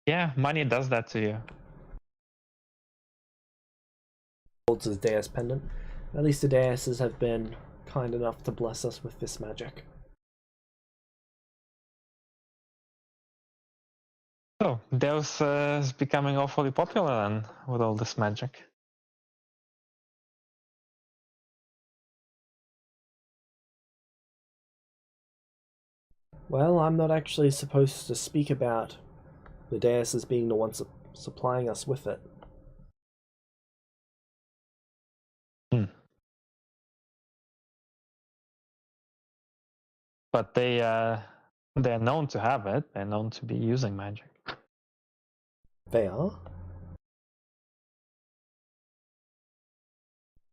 Yeah, money does that to you. Holds his Deus pendant. At least the Deuses have been kind enough to bless us with this magic. So, Deus is becoming awfully popular then, with all this magic. Well, I'm not actually supposed to speak about the Deuses being the ones supplying us with it. But they're known to have it. They're known to be using magic. They are?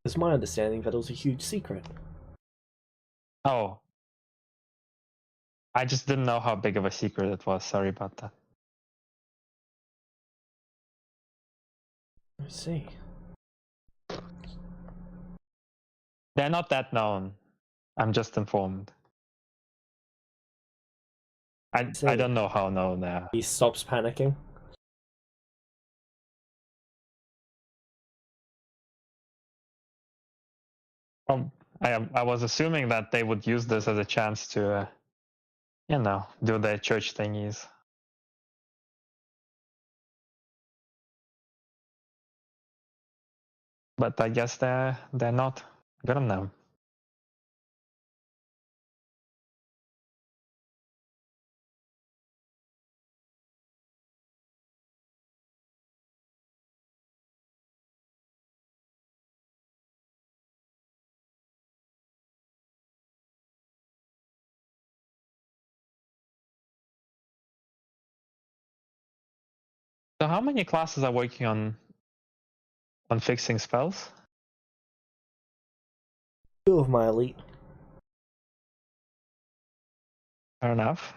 It's my understanding that it was a huge secret. Oh. I just didn't know how big of a secret it was. Sorry about that. I see. They're not that known. I'm just informed. I don't know how known they are. He stops panicking. I was assuming that they would use this as a chance to, do their church thingies. But I guess they're not. Good on them. So how many classes are working on fixing spells? 2 of my elite. Fair enough.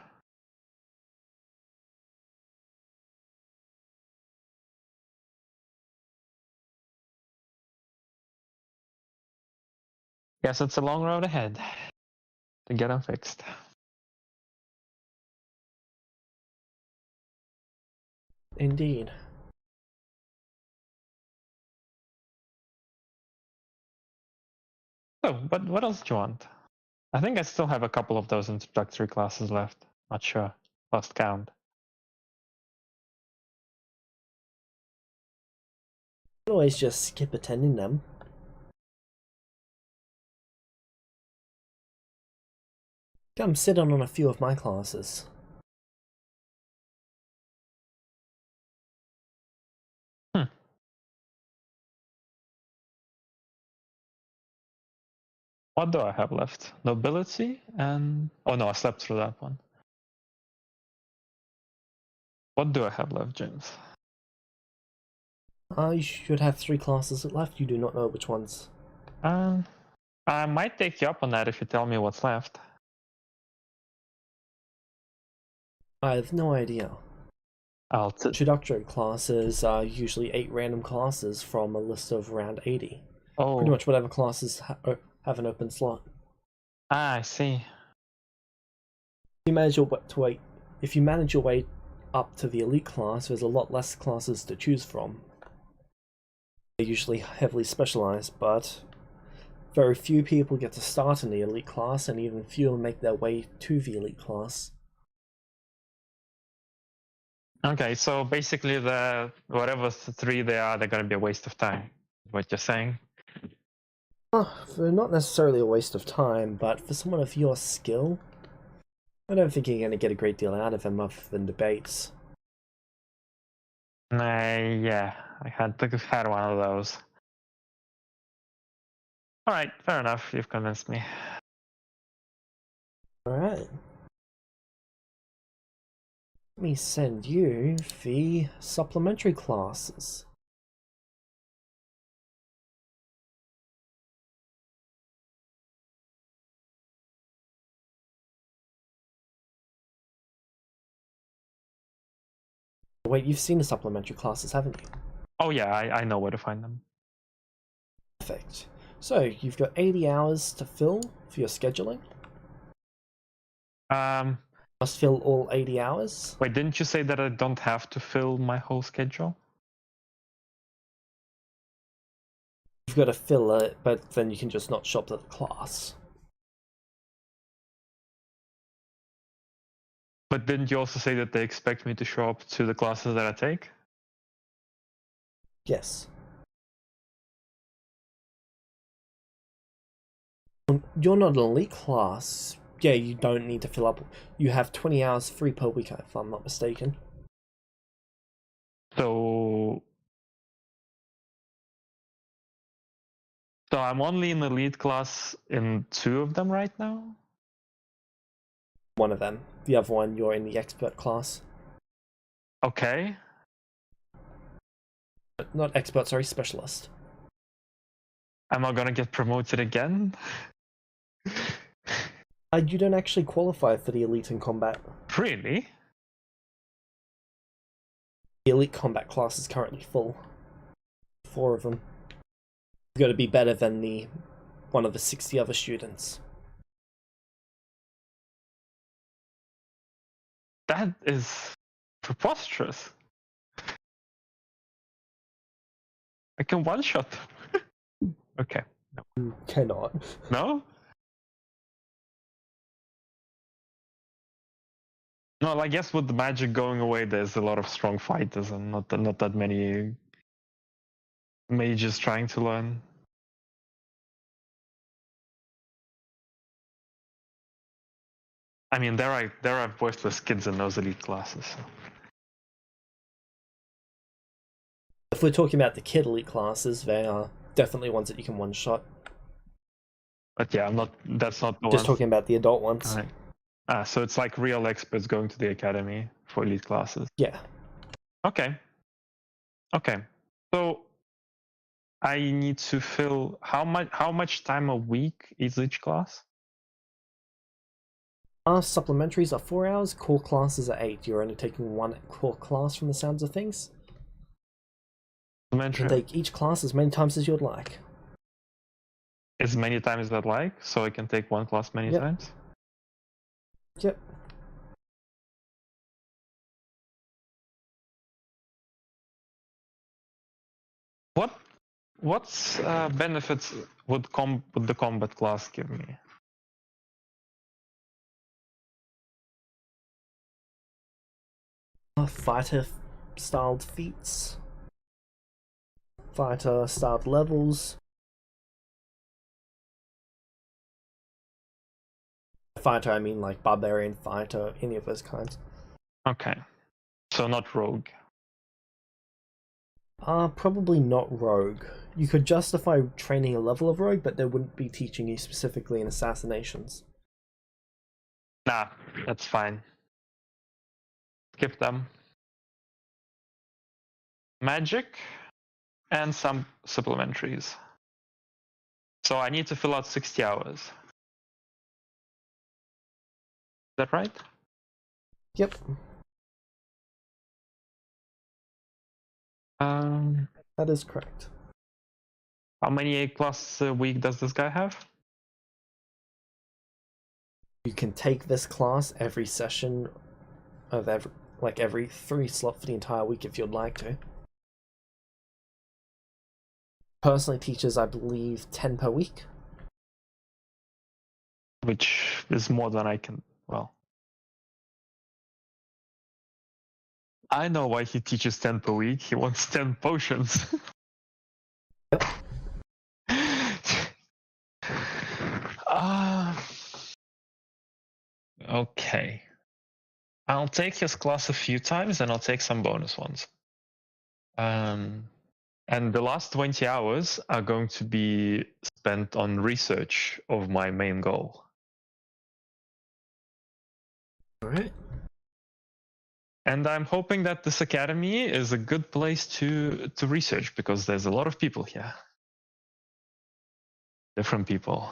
Guess it's a long road ahead to get them fixed. Indeed. So, what else do you want? I think I still have a couple of those introductory classes left. Not sure. Lost count. can always just skip attending them. Come sit in on a few of my classes. What do I have left? Nobility and... Oh no, I slept through that one. What do I have left, James? You should have 3 classes left. You do not know which ones. I might take you up on that if you tell me what's left. I have no idea. I'll Introductory classes are usually 8 random classes from a list of around 80. Pretty much whatever classes have an open slot. Ah, I see. If you manage your way up to the elite class, there's a lot less classes to choose from. They're usually heavily specialized, but very few people get to start in the elite class, and even fewer make their way to the elite class. Okay, so basically whatever 3 they are, they're going to be a waste of time. What you're saying? They're not necessarily a waste of time, but for someone of your skill, I don't think you're going to get a great deal out of them other than debates. Yeah, I had one of those. Alright, fair enough, you've convinced me. Alright. Let me send you the supplementary classes. Wait, you've seen the supplementary classes, haven't you? Oh yeah, I know where to find them. Perfect. So, you've got 80 hours to fill for your scheduling. Must fill all 80 hours. Wait, didn't you say that I don't have to fill my whole schedule? You've got to fill it, but then you can just not shop at the class. But didn't you also say that they expect me to show up to the classes that I take? Yes. You're not an elite class. Yeah, you don't need to fill up. You have 20 hours free per week, if I'm not mistaken. So I'm only in elite class in 2 of them right now? One of them. The other one, you're in the expert class. Okay. Not expert, sorry, specialist. Am I gonna get promoted again? You don't actually qualify for the elite in combat. Really? The elite combat class is currently full. 4 of them. You've got to be better than one of the 60 other students. That is preposterous. I can one-shot them. Okay. You cannot. No? No, I guess with the magic going away, there's a lot of strong fighters and not that many mages trying to learn. I mean, there are voiceless kids in those elite classes. So. If we're talking about the kid elite classes, they are definitely ones that you can one-shot. But yeah, that's not the Just ones. talking about the adult ones. Right. So it's like real experts going to the academy for elite classes. Yeah. Okay. So I need to fill how much time a week is each class? Supplementaries are 4 hours, core classes are 8. You're only taking 1 core class from the sounds of things. You can take each class as many times as you'd like. As many times as I'd like, so I can take 1 class many times? Yep. What's benefits would the combat class give me? Fighter styled feats. fighter starved levels. Fighter, I mean like barbarian fighter, any of those kinds. Okay. So not rogue. Probably not rogue. You could justify training a level of rogue, but they wouldn't be teaching you specifically in assassinations. Nah, that's fine. Skip them. Magic and some supplementaries. So I need to fill out 60 hours. Is that right? Yep. That is correct. How many A plus a week does this guy have? You can take this class every session of every 3 slot for the entire week if you'd like to. Personally teaches, I believe, 10 per week. Which is more than I can, well. I know why he teaches 10 per week. He wants 10 potions. Yep. Okay. I'll take his class a few times and I'll take some bonus ones. And the last 20 hours are going to be spent on research of my main goal. Alright. And I'm hoping that this academy is a good place to research because there's a lot of people here. Different people.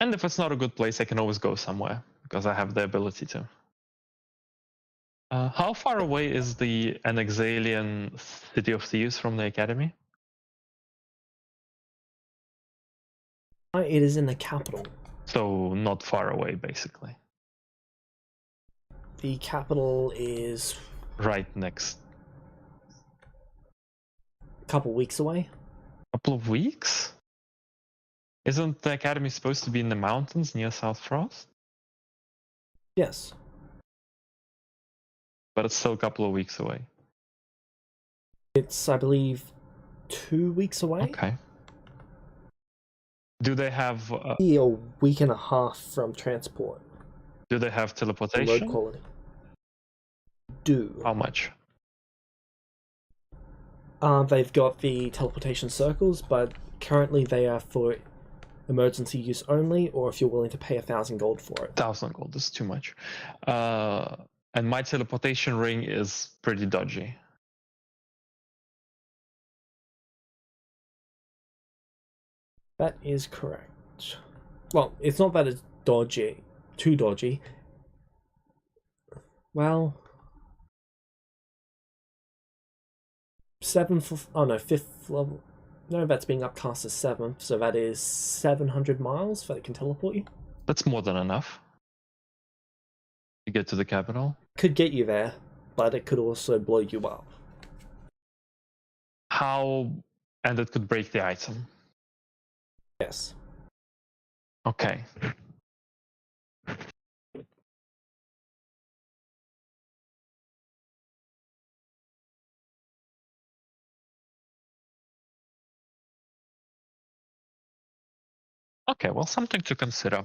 And if it's not a good place, I can always go somewhere because I have the ability to. How far away is the Anaxalian City of Thieves from the academy? It is in the capital. So not far away, basically. The capital is Right next. a couple weeks away. Couple of weeks? Isn't the academy supposed to be in the mountains near South Frost? Yes. But it's still a couple of weeks away. It's, I believe, 2 weeks away. Okay. Do they have Maybe a week and a half from transport. do they have Road teleportation? quality. Do. How much? They've got the teleportation circles, but currently they are for emergency use only, or if you're willing to pay 1,000 gold for it. 1,000 gold is too much. And my teleportation ring is pretty dodgy. That is correct. Well, it's not that it's dodgy, too dodgy. Well, 5th level. No, that's being upcast as 7th, so that is 700 miles that it can teleport you. That's more than enough to get to the capital. Could get you there, but it could also blow you up. How? And it could break the item. Yes. Okay. Okay, well, something to consider.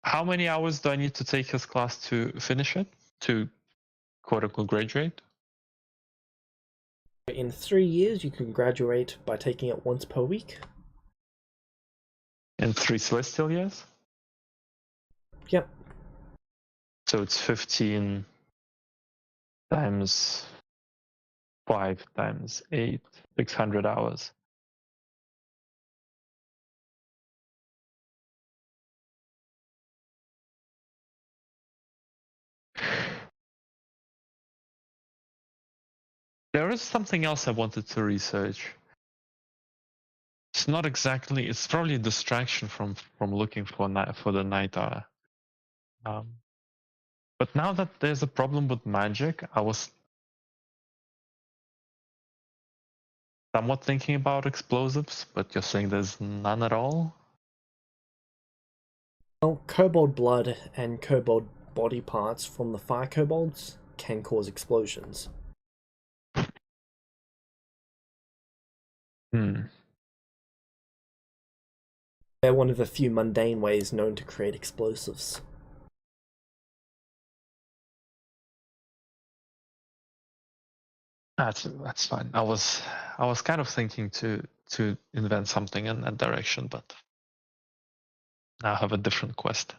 How many hours do I need to take his class to finish it? To quote-unquote graduate? In 3 years, you can graduate by taking it once per week. In 3 celestial years? Yep. So it's 15 times 5 times 8, 600 hours. There is something else I wanted to research. It's not exactly. It's probably a distraction from looking for the night hour. But now that there's a problem with magic, I was somewhat thinking about explosives. But you're saying there's none at all. Well, kobold blood and kobold body parts from the fire kobolds can cause explosions. Hmm. They're one of the few mundane ways known to create explosives. That's fine. I was kind of thinking to invent something in that direction, but now I have a different quest.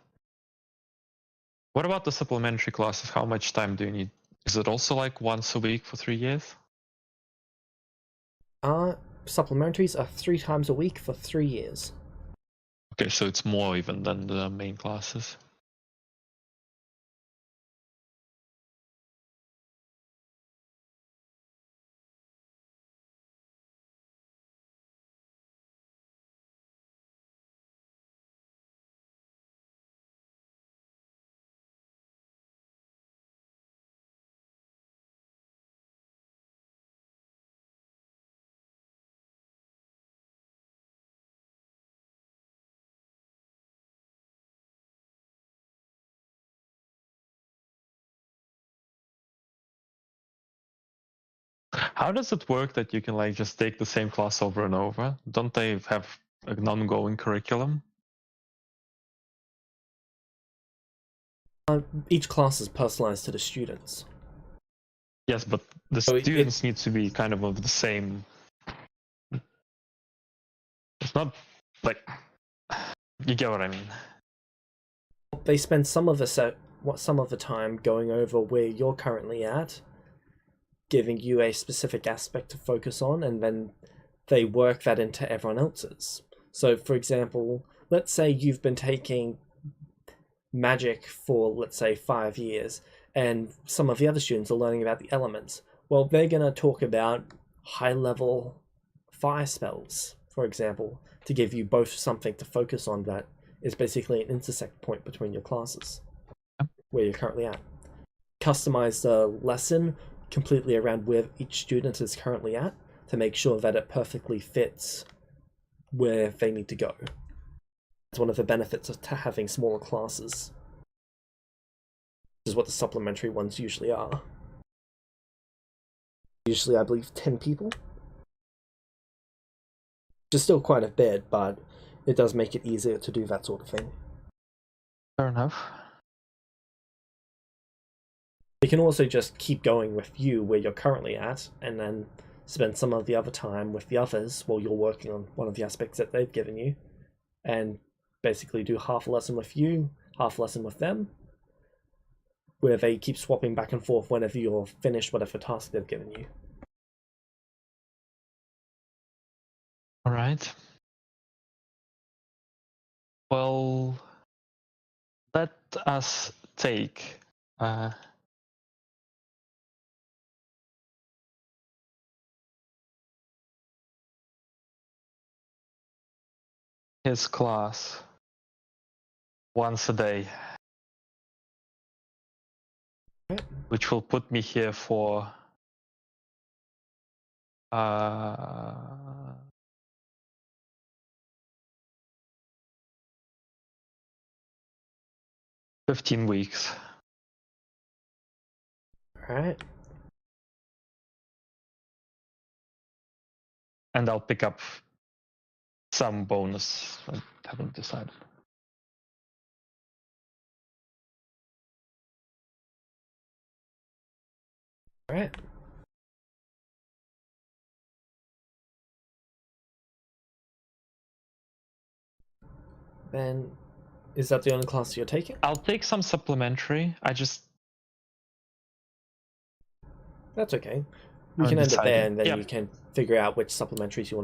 What about the supplementary classes? How much time do you need? Is it also like once a week for 3 years? Supplementaries are 3 times a week for 3 years. Okay, so it's more even than the main classes. How does it work that you can like just take the same class over and over? Don't they have an ongoing curriculum? Each class is personalized to the students. Yes, but the So students need to be kind of the same. It's not like you get what I mean. They spend some of the time going over where you're currently at, giving you a specific aspect to focus on, and then they work that into everyone else's. So, for example, let's say you've been taking magic for, let's say, 5 years, and some of the other students are learning about the elements. Well, they're going to talk about high-level fire spells, for example, to give you both something to focus on that is basically an intersect point between your classes, where you're currently at. Customize the lesson completely around where each student is currently at to make sure that it perfectly fits where they need to go. It's one of the benefits of having smaller classes. This is what the supplementary ones usually are. Usually, I believe, 10 people. Which is still quite a bit, but it does make it easier to do that sort of thing. Fair enough. You can also just keep going with you where you're currently at, and then spend some of the other time with the others while you're working on one of the aspects that they've given you, and basically do half a lesson with you, half a lesson with them, where they keep swapping back and forth whenever you're finished whatever task they've given you. All right. Well, let us take his class once a day, which will put me here for 15 weeks. Alright. And I'll pick up some bonus. I haven't decided. Alright. Then, is that the only class you're taking? I'll take some supplementary. That's okay. We I'm can end it there, deciding. and then Yep. you can figure out which supplementaries you want to